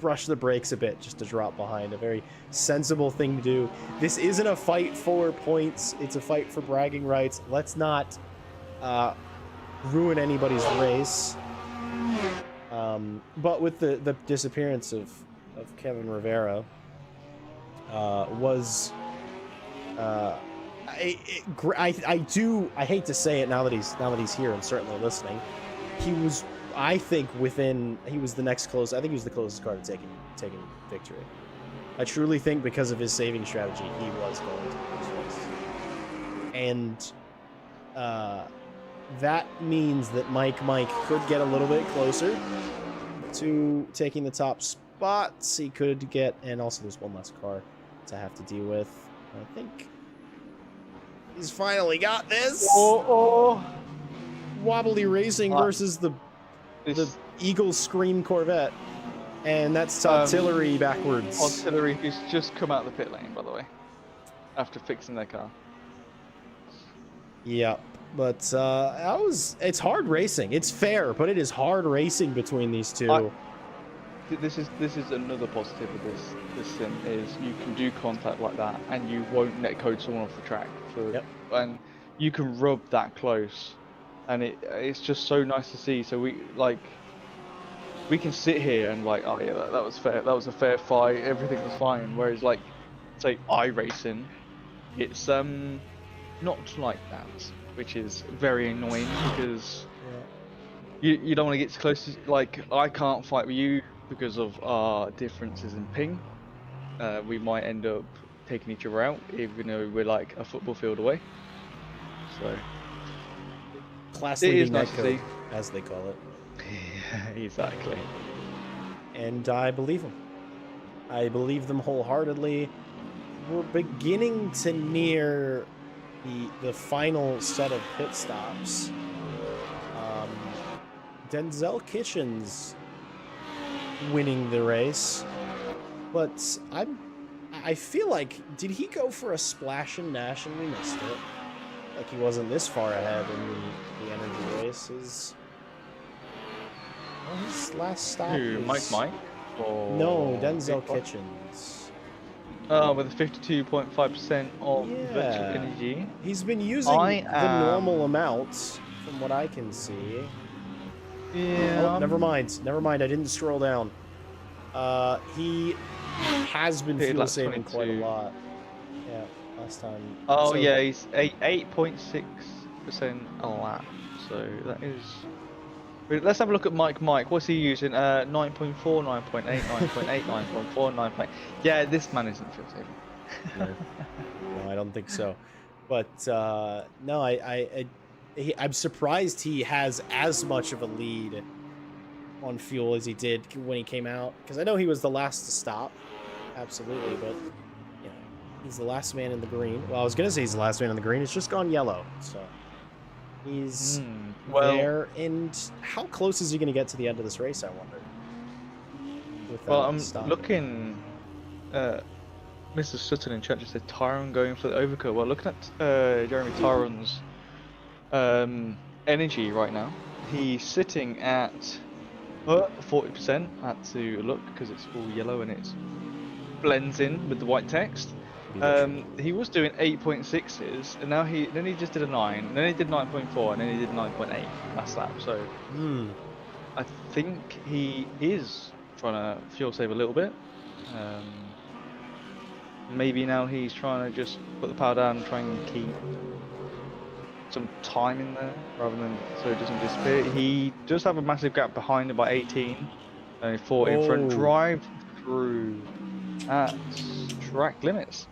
brushed the brakes a bit just to drop behind. A very sensible thing to do. This isn't a fight for points. It's a fight for bragging rights. Let's not ruin anybody's race. But with the disappearance of Kevin Rivera, was I hate to say it now that he's here and certainly listening. He was, I think, he was the next close. I think he was the closest car to taking victory. I truly think because of his saving strategy, he was going to lose this. And that means that Mike could get a little bit closer to taking the top spots. He could get, and also there's one less car to have to deal with. I think he's finally got this. Wobbly Racing versus the Eagle Scream Corvette, and that's Artillery backwards. Artillery, who's just come out of the pit lane, by the way, after fixing their car. Yeah, but it's hard racing. It's fair, but it is hard racing between these two. This is another positive of this sim is you can do contact like that and you won't netcode someone off the track and you can rub that close, and it's just so nice to see. So we can sit here and like, oh yeah, that was fair, that was a fair fight, everything was fine. Whereas like say iRacing, it's not like that, which is very annoying because you don't want to get too close to, like, I can't fight with you because of our differences in ping. We might end up taking each other out, even though we're like a football field away. So class it is leading nice to see, as they call it. Yeah, exactly. And I believe them. I believe them wholeheartedly. We're beginning to near the final set of pit stops. Denzel Kitchens winning the race, but I feel like, did he go for a splash and dash and we missed it? Like he wasn't this far ahead in the energy races. His last stop. Who, Mike? Or... No, Denzel Kitchens. With 52.5% of virtual Yeah. energy. He's been using I the normal am. amounts from what I can see. Oh, Yeah, never I'm mind. Never mind. I didn't scroll down. He has been pitted fuel like saving quite a 22. lot. Yeah, last time. Oh So, yeah, he's 8.6% a lap. So that is. Wait, let's have a look at Mike. What's he using? 9.4, 9.8, 9.8, 9.4, 9. Yeah, this man isn't fuel saving. no, no, I don't think so. But no, I'm surprised he has as much of a lead on fuel as he did when he came out. Because I know he was the last to stop, absolutely. But you know, he's the last man in the green. Well, I was gonna say he's the last man in the green. It's just gone yellow, so he's Well, there. And how close is he gonna get to the end of this race? I wonder. well, Without I'm stopping. looking. Mr. Sutton in chat just said Tyron going for the overcut. Well, looking at Jeremy Tyron's energy right now, he's sitting at 40%. I had to look because it's all yellow and it blends in with the white text. He was doing 8.6s, and now he just did a 9, and then he did 9.4, and then he did 9.8 last lap. So I think he is trying to fuel save a little bit. Maybe now he's trying to just put the power down and try and keep some time in there rather than so it doesn't disappear. He does have a massive gap behind him by 18, only 4 in front. Drive through at track limits.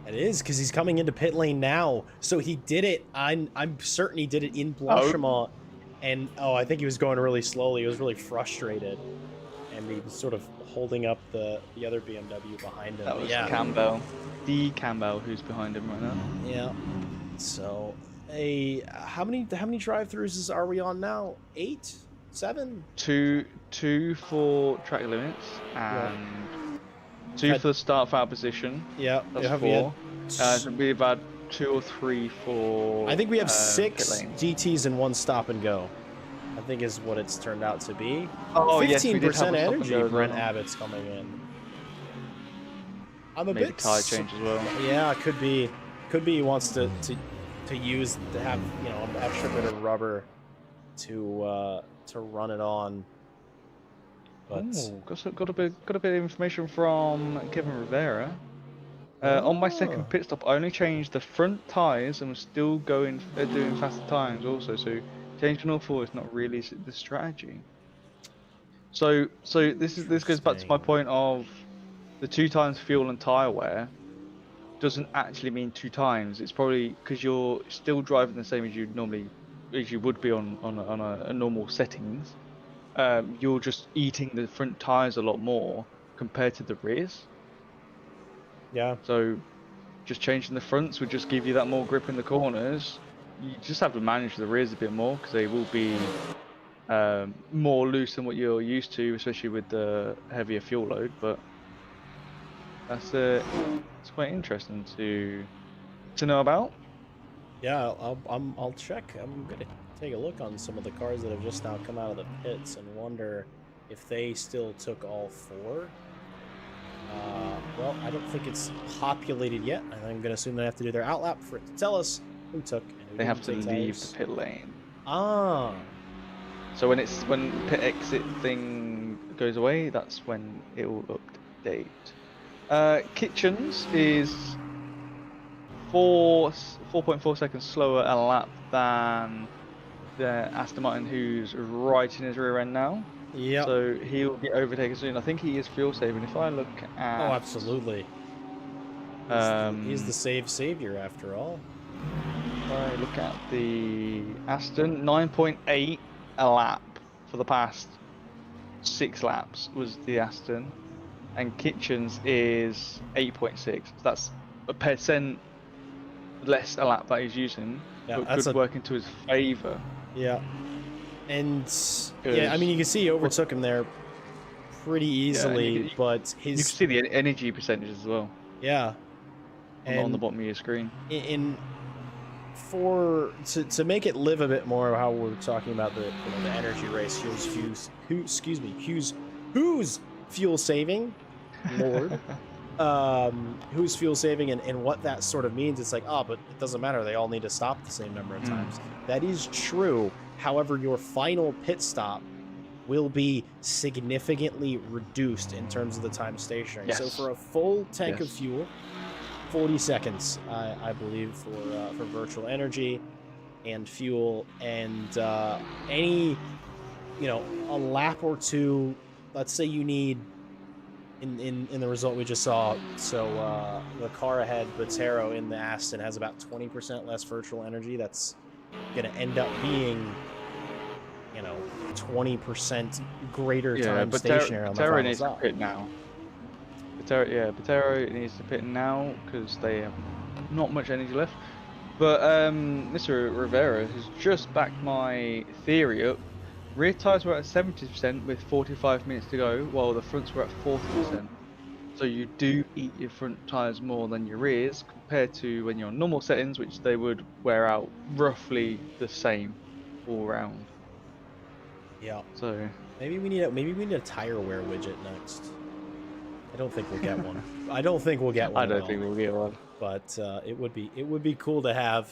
It is because he's coming into pit lane now. So he did it. I'm certain he did it in Blanchimont, and I think he was going really slowly. He was really frustrated, and he was sort of holding up the other BMW behind him. That was yeah. Campbell, the Campbell who's behind him right now. Yeah. So, how many drive-throughs are we on now? 8, 7? Two for track limits and 2 for the start foul position. Yeah, that's 4. So we've had 2 or 3 for. I think we have 6 GTs and 1 stop and go. I think is what it's turned out to be. Oh 15% yes, 15% energy. Brent Abbott's coming in. I'm a maybe bit tire change as well. Yeah, it could be. Could be he wants to have an extra bit of rubber to run it on. But got a bit of information from Kevin Rivera. On my second pit stop, I only changed the front tires and was still doing faster times also. So changing all 4 is not really the strategy. So this goes back to my point of the 2 times fuel and tire wear doesn't actually mean 2 times. It's probably because you're still driving the same as you would be on a normal settings. You're just eating the front tires a lot more compared to the rears. Yeah. So just changing the fronts would just give you that more grip in the corners. You just have to manage the rears a bit more because they will be more loose than what you're used to, especially with the heavier fuel load. But that's it's quite interesting to know about. Yeah, I'll check. I'm gonna take a look on some of the cars that have just now come out of the pits and wonder if they still took all 4. Well, I don't think it's populated yet. I'm gonna assume they have to do their outlap for it to tell us who took and who They have to didn't take leave tires. the pit lane. So when pit exit thing goes away, that's when it will update. Kitchens is 4.4 seconds slower a lap than the Aston Martin, who's right in his rear end now. Yeah. So he'll get overtaken soon. I think he is fuel saving. If I look at. Oh, absolutely. He's the savior after all. If I look at the Aston, 9.8 a lap for the past 6 laps was the Aston, and Kitchens is 8.6. So that's a percent less a lap that he's using, but could work into his favour. Yeah. And I mean, you can see he overtook him there pretty easily, but you can see the energy percentage as well. Yeah. On the bottom of your screen. To make it live a bit more how we're talking about the energy race, who's fuel saving, Lord. who's fuel saving and what that sort of means. It's like, oh, but it doesn't matter. They all need to stop the same number of times. That is true. However, your final pit stop will be significantly reduced in terms of the time stationary. Yes. So for a full tank of fuel, 40 seconds, I believe, for virtual energy and fuel, and any, a lap or two. Let's say you need in the result we just saw. So the car ahead, Botero in the Aston, has about 20% less virtual energy. That's going to end up being 20% greater time stationary on the final needs stop. to pit now. Botero needs to pit now because they have not much energy left. But Mr. Rivera has just backed my theory up. Rear tyres were at 70% with 45 minutes to go, while the fronts were at 40%. So you do eat your front tyres more than your rears compared to when you're on normal settings, which they would wear out roughly the same all round. Yeah. So maybe we need a tire wear widget next. I don't think we'll get one. I don't think we'll get one. I don't think we'll get one. But it would be cool to have.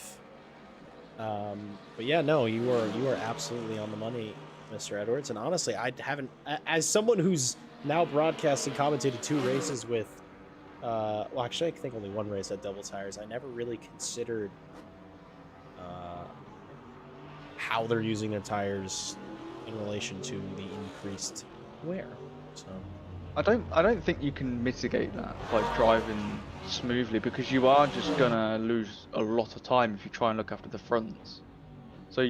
But yeah, no, you are absolutely on the money, Mr. Edwards. And honestly, I haven't, as someone who's now broadcast and commentated 2 races with, well, actually, I think only 1 race had double tires. I never really considered how they're using their tires in relation to the increased wear. So I don't think you can mitigate that by driving smoothly, because you are just gonna lose a lot of time if you try and look after the fronts. So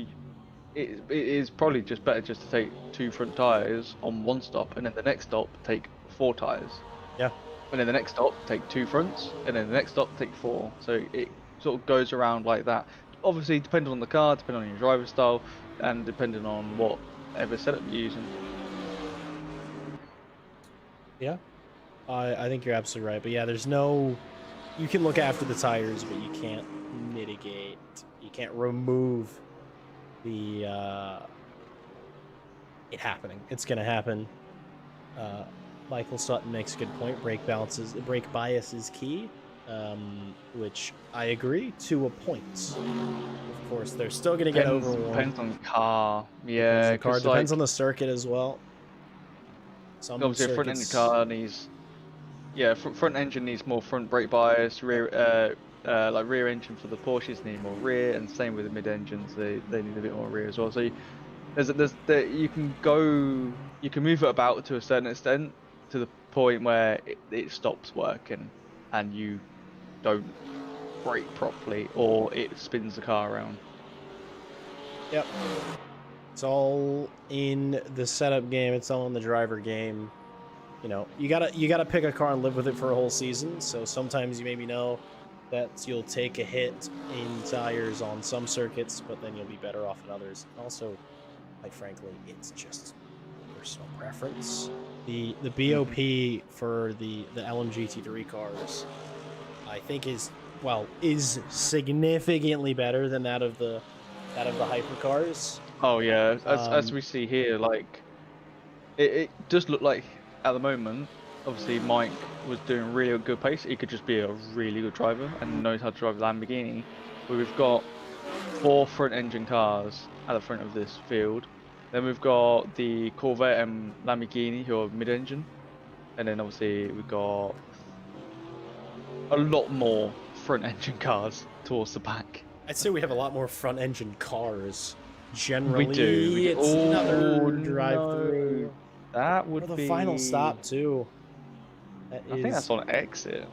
it is probably just better just to take 2 front tires on 1 stop, and then the next stop take 4 tires. Yeah. And then the next stop take 2 fronts, and then the next stop take 4. So it sort of goes around like that. Obviously, depending on the car, depending on your driver style, and depending on whatever setup you're using. Yeah, I think you're absolutely right. But yeah, there's no, you can look after the tires, but you can't mitigate, you can't remove the it happening. It's gonna happen. Michael Sutton makes a good point. Brake bias is key, which I agree to a point. Of course, they're still gonna get overwhelmed. Depends on the car. Yeah, the car depends on the circuit as well. Some obviously, a front engine car needs, front engine needs more front brake bias. Rear, like rear engine for the Porsches need more rear, and same with the mid engines. They need a bit more rear as well. So you can move it about to a certain extent to the point where it stops working, and you don't brake properly, or it spins the car around. Yep. It's all in the setup game. It's all in the driver game. You gotta pick a car and live with it for a whole season. So sometimes you maybe know that you'll take a hit in tires on some circuits, but then you'll be better off in others. Also, quite frankly, it's just personal preference. The BOP for the LMGT3 cars, I think is significantly better than that of the hypercars. Oh yeah, as we see here, like it does look like at the moment, obviously Mike was doing really good pace. He could just be a really good driver and knows how to drive a Lamborghini. But we've got 4 front engine cars at the front of this field. Then we've got the Corvette and Lamborghini who are mid engine, and then obviously we've got a lot more front engine cars towards the back. I'd say we have a lot more front engine cars. Generally, we do. It's another drive-through. No. That would be the final stop too. I think that's on exit.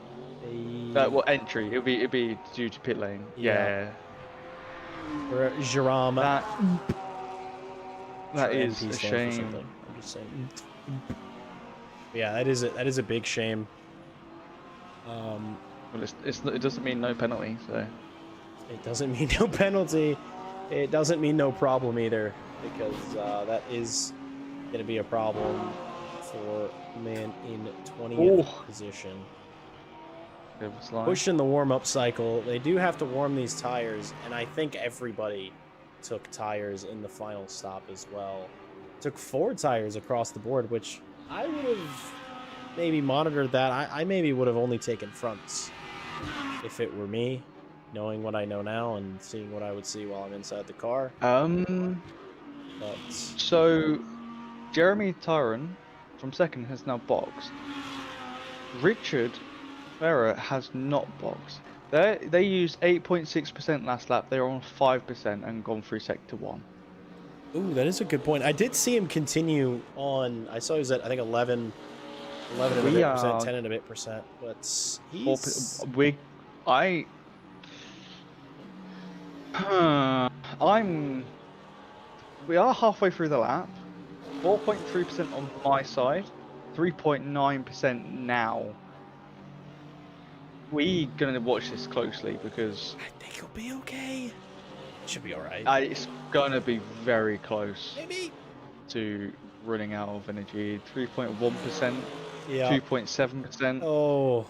Well, entry. It'll be due to pit lane. Yeah. Or Jerome. That is a shame. I'm just saying. Yeah, that is a big shame. Well, it doesn't mean no penalty, so. It doesn't mean no penalty. It doesn't mean no problem either, because that is going to be a problem for man in 20th position. Pushing the warm-up cycle. They do have to warm these tires, and I think everybody took tires in the final stop as well. Took 4 tires across the board, which I would have maybe monitored that. I maybe would have only taken fronts if it were me, knowing what I know now and seeing what I would see while I'm inside the car. But so Jeremy Tyron from second has now boxed. Richard Ferrer has not boxed. They used 8.6% last lap. They're on 5% and gone through sector 1. Ooh, that is a good point. I did see him continue on. I saw he was at, I think, 11 and a bit percent, 10 and a bit percent. But he's... We are halfway through the lap. 4.3% on my side. 3.9% now. We're gonna watch this closely because I think he'll be okay. Should be all right. It's gonna be very close. Maybe to running out of energy. 3.1%. Yeah. 2.7%. Oh.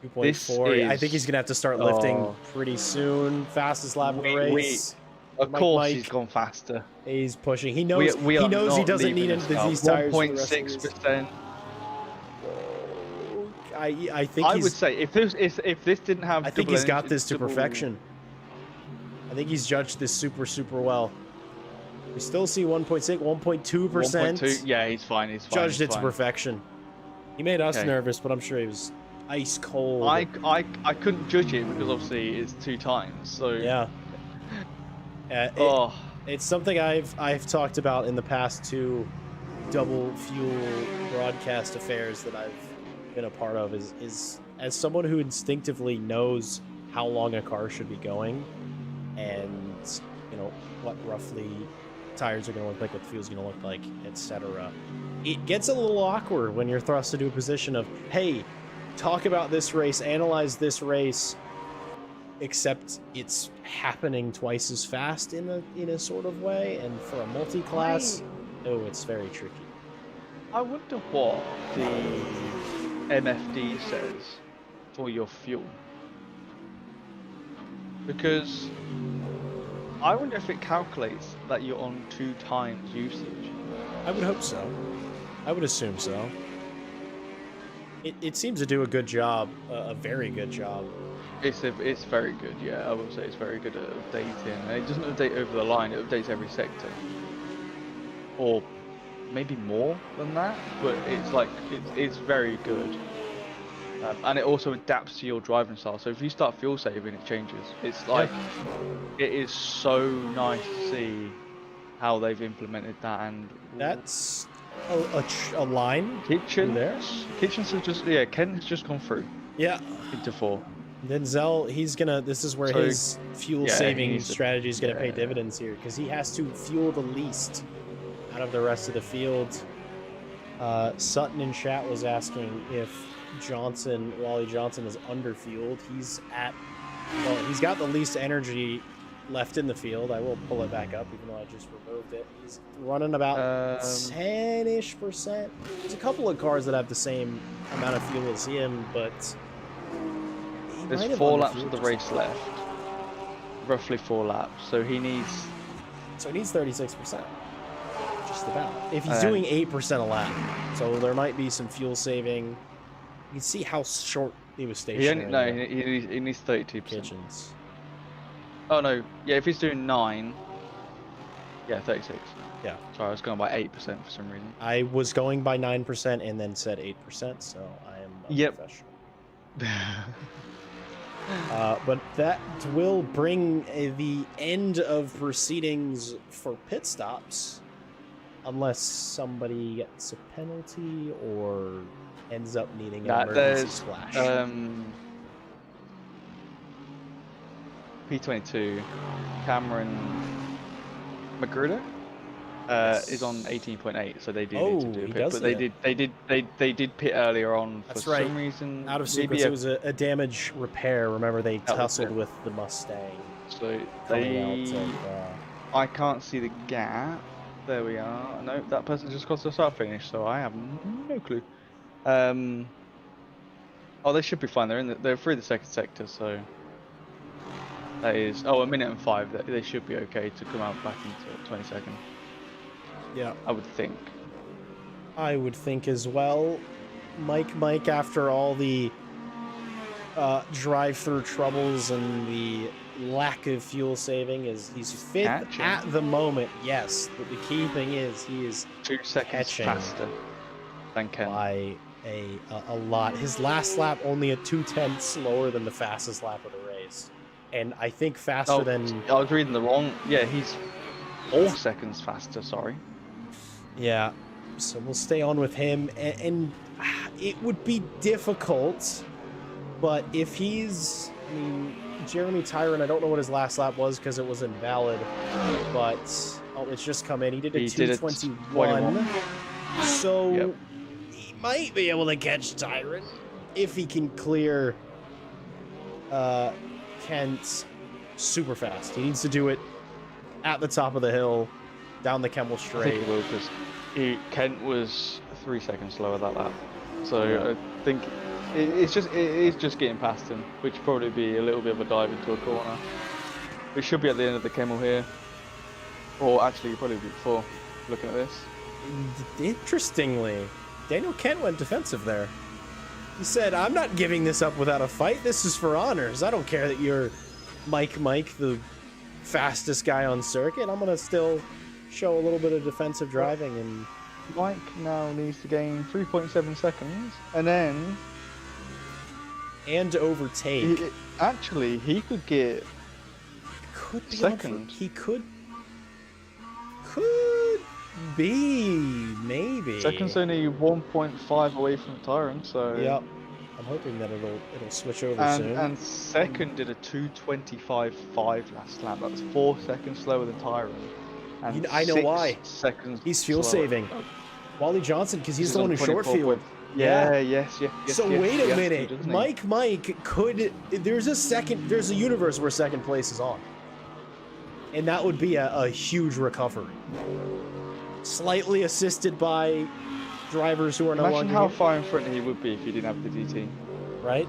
2.4. I think he's gonna have to start lifting pretty soon. Fastest lap of the race. Of course, he's gone faster. He's pushing. He knows. He knows he doesn't need these tires. 1.6%. I think I would say if this didn't have. I think he's got this to perfection. I think he's judged this super well. We still see 1.6, 1.2%. 1.2. Yeah, he's fine. He's fine. Judged it to perfection. He made us nervous, but I'm sure he was ice cold. I couldn't judge it because obviously it's 2 times. So yeah. It's something I've talked about in the past 2 double fuel broadcast affairs that I've been a part of. Is as someone who instinctively knows how long a car should be going, and you know what roughly tires are going to look like, what the fuel's going to look like, etc. It gets a little awkward when you're thrust into a position of, hey, talk about this race, analyze this race, except it's happening twice as fast in a sort of way, and for a multi-class, it's very tricky. I wonder what the MFD says for your fuel, because I wonder if it calculates that you're on 2 times usage. I would hope so. I would assume so. It seems to do a good job, a very good job. It's very good, yeah. I will say it's very good at updating. And it doesn't update over the line; it updates every sector, or maybe more than that. But it's like it's very good, and it also adapts to your driving style. So if you start fuel saving, it changes. It's like it is so nice to see how they've implemented that, and that's a line. Kitchens have just Kent has just gone through. Yeah. Into 4. Denzel, this is where his fuel saving strategy is going to pay dividends here, because he has to fuel the least out of the rest of the field. Sutton in chat was asking if Wally Johnson is underfueled. He's got the least energy left in the field. I will pull it back up, even though I just removed it. He's running about 10-ish%. There's a couple of cars that have the same amount of fuel as him, but there's 4 laps of the race left. Roughly 4 laps. So he needs 36%. Just about. If he's doing 8% a lap. So there might be some fuel saving. You can see how short he was stationary. He needs 32%. Kitchens. Oh no, yeah, if he's doing 9, yeah, 36. Yeah. Sorry, I was going by 8% for some reason. I was going by 9% and then said 8%, so I am professional. But that will bring the end of proceedings for pit stops, unless somebody gets a penalty or ends up needing an emergency splash. P22, Cameron Magruder is on 18.8, so they do need to do a pit. But they did pit earlier on for some reason. Out of sequence, it was a damage repair. Remember, they tussled with the Mustang. So I can't see the gap. There we are. No, that person just got to the start finish, so I have no clue. Oh, they should be fine. They're through the second sector, so. That is, a minute and 5. They should be okay to come out back into 22nd. Yeah, I would think. I would think as well. Mike, after all the drive-through troubles and the lack of fuel saving, he's fifth at the moment. Yes, but the key thing is he is 2 seconds faster than Ken by a lot. His last lap only a 2/10 slower than the fastest lap of the race, and I think faster than. I was reading the wrong. Yeah, he's 4 seconds faster. Sorry. Yeah, so we'll stay on with him, and it would be difficult. But if he's, I mean, Jeremy Tyron, I don't know what his last lap was because it was invalid, but it's just come in. He did a 2:21, so yep. He might be able to catch Tyron if he can clear Kent super fast. He needs to do it at the top of the hill, down the Kemmel Straight. I think he will, because Kent was 3 seconds slower that lap, so yeah. I think. It's just getting past him, which would probably be a little bit of a dive into a corner. We should be at the end of the Kemmel here, or actually probably before. Looking at this, interestingly, Daniel Kent went defensive there. He said, "I'm not giving this up without a fight. This is for honors. I don't care that you're Mike, the fastest guy on circuit. I'm gonna still show a little bit of defensive driving." And Mike now needs to gain 3.7 seconds, and then. And to overtake. Actually, he could get second. He could be, maybe. Second's only 1.5 away from Tyron, so. Yep. I'm hoping that it'll switch over soon. And second did a 2:25.5 last lap. That's 4 seconds slower than Tyron. And I know why. Seconds. He's fuel slower. Saving. Wally Johnson, because he's the one who short fueled. Yeah, yes. So wait a minute, Mike could. There's a universe where second place is on, and that would be a huge recovery. Slightly assisted by drivers who are no longer. Imagine how far in front he would be if he didn't have the DT. Right.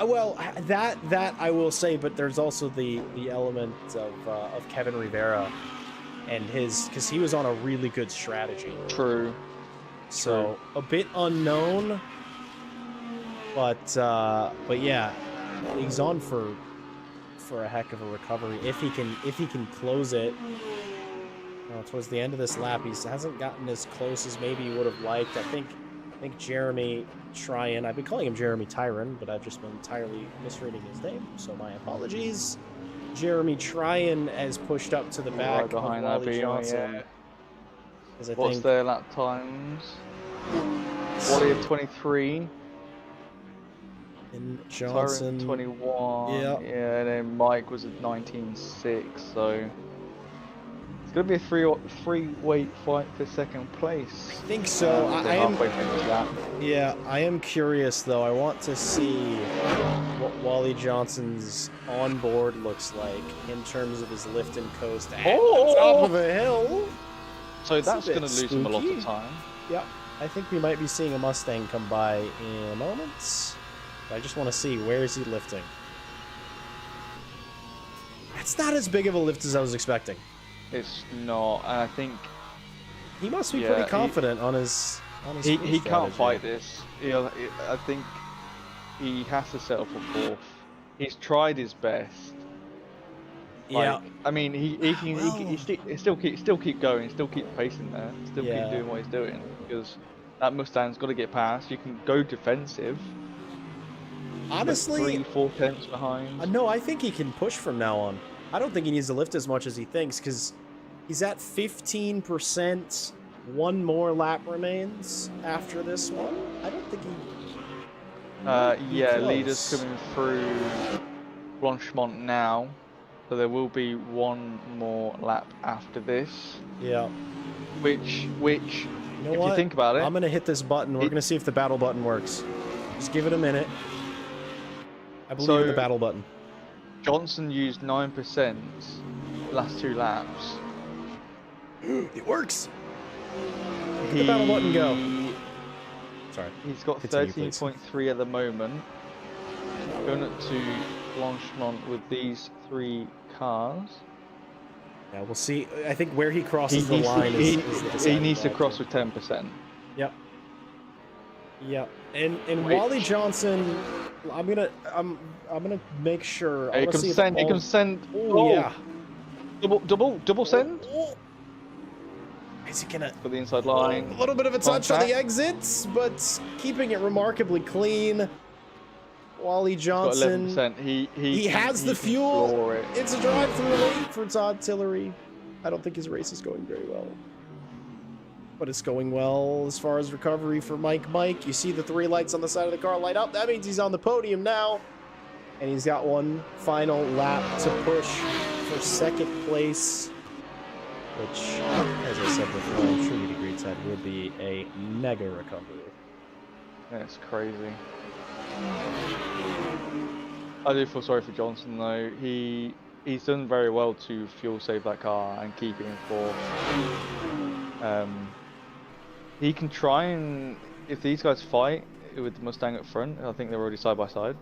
Well, that I will say, but there's also the element of Kevin Rivera and because he was on a really good strategy. True. So a bit unknown, but yeah, he's on for a heck of a recovery if he can close it. Towards the end of this lap, he hasn't gotten as close as maybe he would have liked. I think Jeremy Tryon. I've been calling him Jeremy Tyron, but I've just been entirely misreading his name, so my apologies. Jeremy Tryon has pushed up to the back behind Wally Johnson. Yeah. What's their lap times? Wally at 23. And Johnson Tyron 21. Yeah. Yeah, and then Mike was at 19.6. So it's gonna be a three-way fight for second place. I think so. I am curious though. I want to see what Wally Johnson's onboard looks like in terms of his lift and coast at the top of the hill. So that's going to lose him a lot of time. Yep. I think we might be seeing a Mustang come by in a moment. But I just want to see, where is he lifting? That's not as big of a lift as I was expecting. It's not, and I think... He must be pretty confident on his He can't fight this. I think he has to settle for fourth. He's tried his best. Yeah, I mean, he still keep going, still keep pacing there, still keep doing what he's doing, because that Mustang's got to get past. You can go defensive. Honestly, 3-4 tenths behind. No, I think he can push from now on. I don't think he needs to lift as much as he thinks, because he's at 15%. One more lap remains after this one. I don't think he. Yeah, leaders coming through Blanchemont now. So there will be one more lap after this. Yeah. Which, you know if what? you think about it, I'm gonna hit this button. We're gonna see if the battle button works. Just give it a minute. I believe in the battle button. Johnson used 9% last 2 laps. It works. Let the battle button go. Sorry. He's got 13.3 at the moment. Going up to Blanchemont with these 3 cars. Yeah, we'll see. I think where he crosses the line is the he needs to factor. cross with 10%. Yep. Yep. And Wally Johnson, I'm gonna make sure. He can send. He can send. Oh yeah. Double send. Oh. Is he gonna For the inside line. A little bit of a touch on the exits, but keeping it remarkably clean. Wally Johnson. Got 11%. He has the fuel. It's a drive-through late for Todd Tillery. I don't think his race is going very well. But it's going well as far as recovery for Mike. You see the 3 lights on the side of the car light up. That means he's on the podium now. And he's got one final lap to push for 2nd place. Which, as I said before, I'm sure you'd agree, Ted, would be a mega recovery. That's crazy. I do feel sorry for Johnson though. He's done very well to fuel save that car and keep it in 4th. He can try and, if these guys fight with the Mustang at front, I think they're already side by side.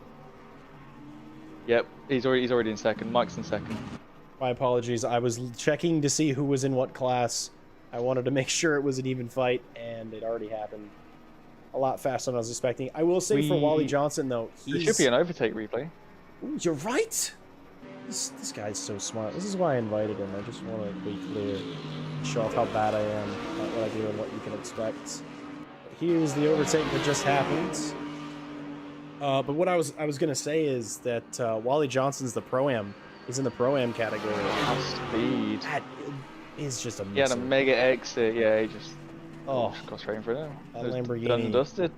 Yep, he's already in 2nd. Mike's in 2nd. My apologies. I was checking to see who was in what class. I wanted to make sure it was an even fight, and it already happened a lot faster than I was expecting. I will say for Wally Johnson, though, there should be an overtake replay. Ooh, you're right. This guy's so smart. This is why I invited him. I just want to be clear, show off how bad I am, not what I do and what you can expect. Here's the overtake that just happened. But what I was gonna say is that Wally Johnson's the Pro-Am. He's in the Pro-Am category. How speed. That is just amazing. He had a mega exit. Yeah, he just got straight in for it. That Lamborghini. Done and dusted.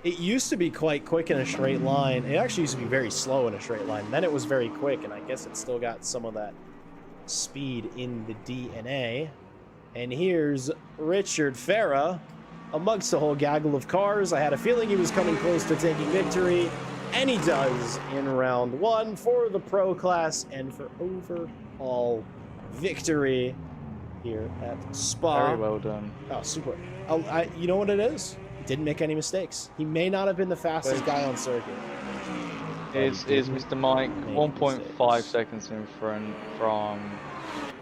It used to be quite quick in a straight line. It actually used to be very slow in a straight line. Then it was very quick, and I guess it still got some of that speed in the DNA. And here's Richard Farah amongst a whole gaggle of cars. I had a feeling he was coming close to taking victory, and he does in round 1 for the Pro class and for overall victory here at Spa. Very well done. Oh, super. You know what it is? He didn't make any mistakes. He may not have been the fastest guy on circuit. Is Mr. Mike 1.5 seconds in front from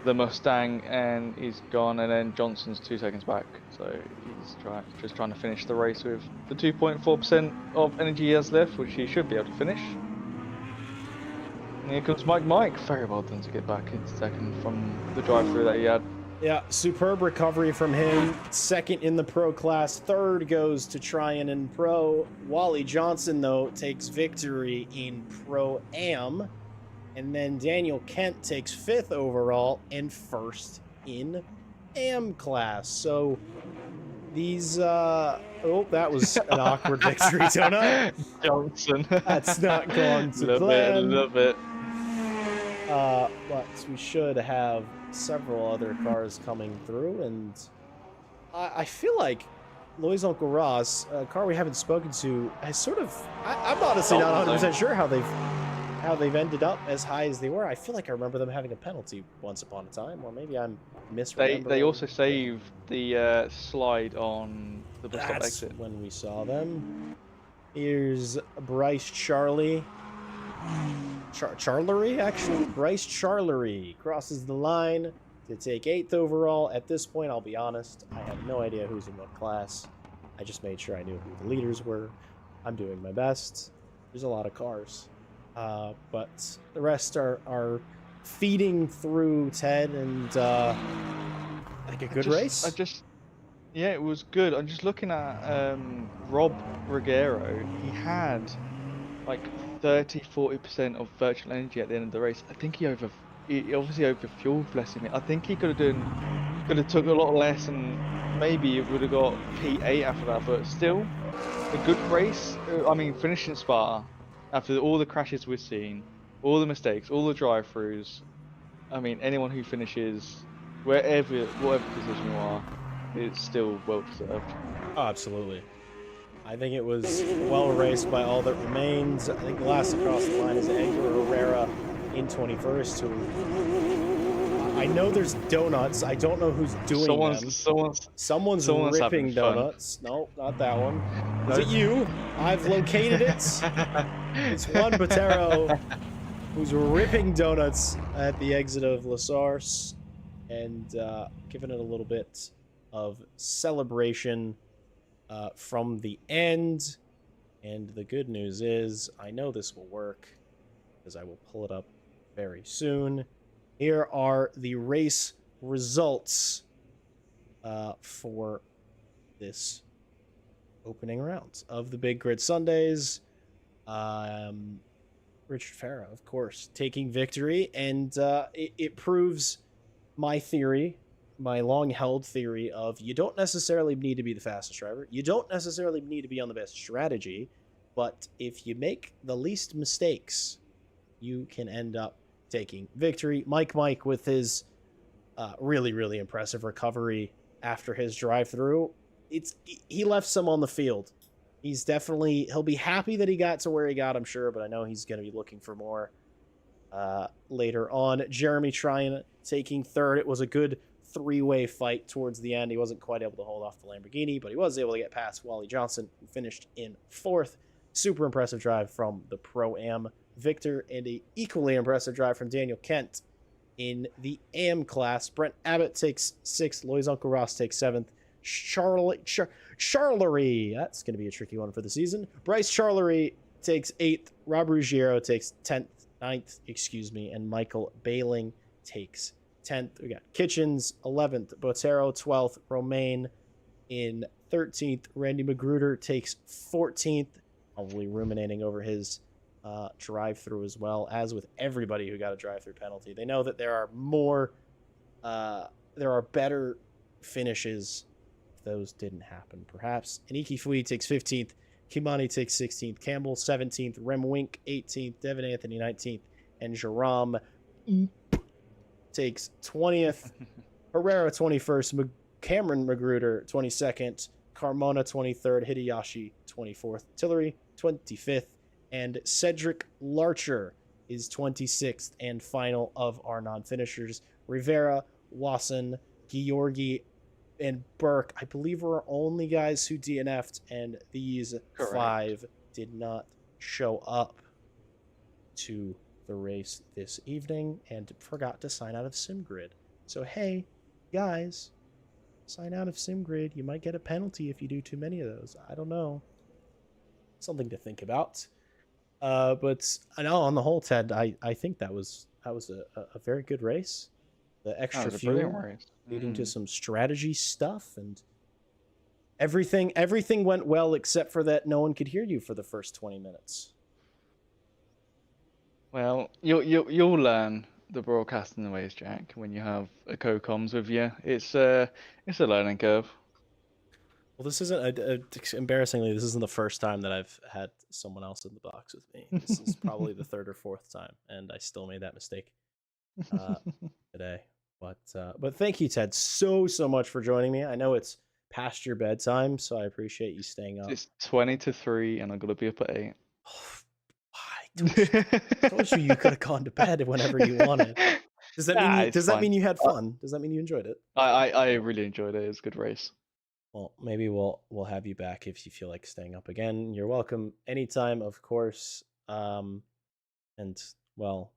the Mustang, and he's gone, and then Johnson's 2 seconds back. So he's just trying to finish the race with the 2.4% of energy he has left, which he should be able to finish. And here comes Mike. Very well done to get back into 2nd from the drive-through that he had. Yeah, superb recovery from him. 2nd in the Pro class. 3rd goes to Tryon in Pro. Wally Johnson, though, takes victory in Pro-Am. And then Daniel Kent takes 5th overall and 1st in Am class. So these, that was an awkward victory, Donut. Johnson. That's not going to plan. A little bit. But we should have several other cars coming through, and I feel like Lois Uncle Ross, a car we haven't spoken to, has sort of. I'm honestly not 100% sure how they've ended up as high as they were. I feel like I remember them having a penalty once upon a time, or maybe I'm misremembering. They also saved the slide on the bus stop exit. That's when we saw them. Here's Bryce Charlery, actually. Bryce Charlery crosses the line to take 8th overall. At this point, I'll be honest, I have no idea who's in what class. I just made sure I knew who the leaders were. I'm doing my best. There's a lot of cars. But the rest are feeding through Ted, and like a good race. Yeah, it was good. I'm just looking at Rob Ruggiero. He had like 30-40% of virtual energy at the end of the race. I think he obviously overfueled, bless him. I think he could have took a lot less, and maybe it would have got P8 after that. But still, a good race. I mean, finishing Spa after all the crashes we've seen, all the mistakes, all the drive-throughs. I mean, anyone who finishes whatever position you are, it's still well deserved. Oh, absolutely. I think it was well raced by all that remains. I think the last across the line is Edgar Herrera in 21st. Who I know there's donuts. I don't know who's doing them. Someone's ripping donuts. No, not that one. Is it you? I've located it. It's Juan Botero who's ripping donuts at the exit of La Sarce. and giving it a little bit of celebration from the end. And the good news is, I know this will work because I will pull it up very soon. Here are the race results for this opening round of the Big Grid Sundays. Richard Farah, of course, taking victory, and it proves my theory, my long-held theory of you don't necessarily need to be the fastest driver. You don't necessarily need to be on the best strategy, but if you make the least mistakes, you can end up taking victory. Mike with his really, really impressive recovery after his drive-through. He left some on the field. He'll be happy that he got to where he got, I'm sure, but I know he's going to be looking for more later on. Jeremy Tryon taking third. It was a good three-way fight towards the end. He wasn't quite able to hold off the Lamborghini, but he was able to get past Wally Johnson, who finished in fourth. Super impressive drive from the Pro-Am Victor, and a equally impressive drive from Daniel Kent in the AM class. Brent Abbott takes sixth. Lois Uncle Ross takes seventh. Charlery, that's going to be a tricky one for the season. Bryce Charlery takes eighth. Rob Ruggiero takes 9th, and Michael Bailing takes 10th. We got Kitchens 11th, Botero 12th, Romaine in 13th. Randy Magruder takes 14th, probably ruminating over his drive-through as well, as with everybody who got a drive-through penalty. They know that there are better finishes if those didn't happen, perhaps. Aniki Fui takes 15th, Kimani takes 16th, Campbell 17th, Rem Wink 18th, Devin Anthony 19th, and Jerome takes 20th, Herrera 21st, Cameron Magruder 22nd, Carmona 23rd, Hideyoshi 24th, Tillery 25th, and Cedric Larcher is 26th and final of our non-finishers. Rivera, Wasson, Georgi, and Burke, I believe, were our only guys who DNF'd, and these Correct. 5 did not show up to the race this evening and forgot to sign out of SimGrid. So, hey, guys, sign out of SimGrid. You might get a penalty if you do too many of those. I don't know. Something to think about. But I know on the whole, Ted, I think that was a very good race. The extra fuel leading to some strategy stuff, and everything went well except for that no one could hear you for the first 20 minutes. Well, you'll learn the broadcasting ways, Jack, when you have a co-coms with you. It's a learning curve. Well, this isn't embarrassingly, this isn't the first time that I've had someone else in the box with me. This is probably the third or fourth time, and I still made that mistake today. But thank you, Ted, so much for joining me. I know it's past your bedtime, so I appreciate you staying up. It's 20 to 3, and I've got to be up at 8. I told you could have gone to bed whenever you wanted. Does that mean you had fun? Does that mean you enjoyed it? I really enjoyed it. It was a good race. Well, maybe we'll have you back if you feel like staying up again. You're welcome anytime, of course. And well,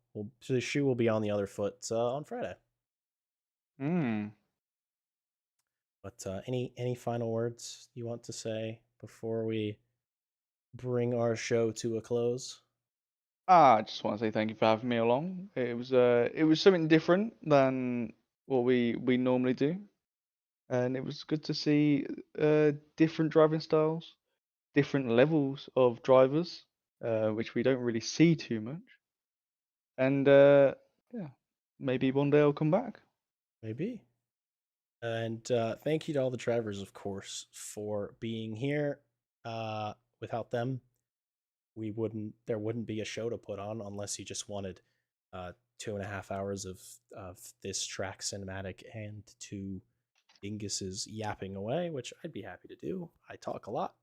the shoe will be on the other foot on Friday. But any final words you want to say before we bring our show to a close? I just want to say thank you for having me along. It was something different than what we normally do, and it was good to see different driving styles, different levels of drivers, which we don't really see too much. And yeah, maybe one day I'll come back. Maybe. And thank you to all the drivers, of course, for being here. Without them, there wouldn't be a show to put on unless you just wanted 2.5 hours of this track cinematic and 2 dinguses yapping away, which I'd be happy to do. I talk a lot,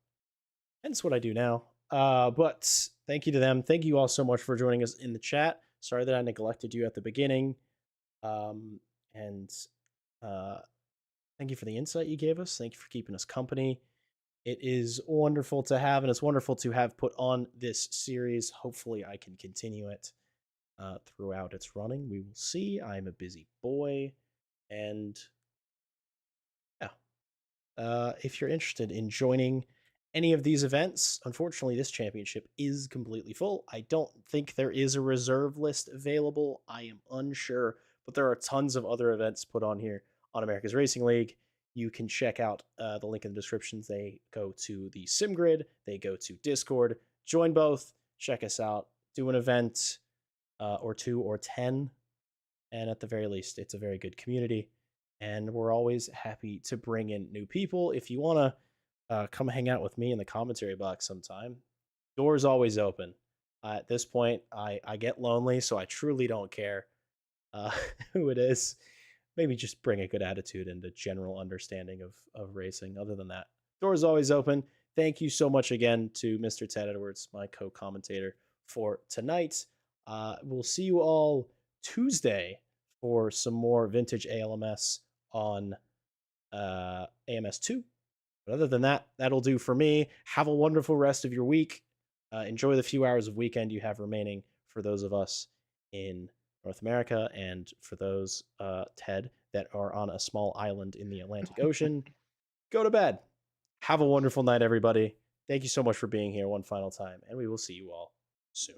and it's what I do now. But thank you to them. Thank you all so much for joining us in the chat. Sorry that I neglected you at the beginning. And thank you for the insight you gave us. Thank you for keeping us company. It is wonderful to have, and it's wonderful to have put on this series. Hopefully I can continue it throughout its running. We will see. I'm a busy boy. And yeah, if you're interested in joining any of these events, unfortunately, this championship is completely full. I don't think there is a reserve list available. I am unsure, but there are tons of other events put on here on America's Racing League. You can check out the link in the descriptions. They go to the sim grid, they go to Discord. Join both, check us out, do an event or two or 10. And at the very least, it's a very good community. And we're always happy to bring in new people. If you want to come hang out with me in the commentary box sometime, doors always open. At this point, I get lonely, so I truly don't care uh, who it is. Maybe just bring a good attitude and a general understanding of racing. Other than that, doors always open. Thank you so much again to Mr. Ted Edwards, my co-commentator, for tonight. We'll see you all Tuesday for some more vintage ALMS on AMS2. But other than that, that'll do for me. Have a wonderful rest of your week. Enjoy the few hours of weekend you have remaining for those of us in North America, and for those, Ted, that are on a small island in the Atlantic Ocean, go to bed. Have a wonderful night, everybody. Thank you so much for being here one final time, and we will see you all soon.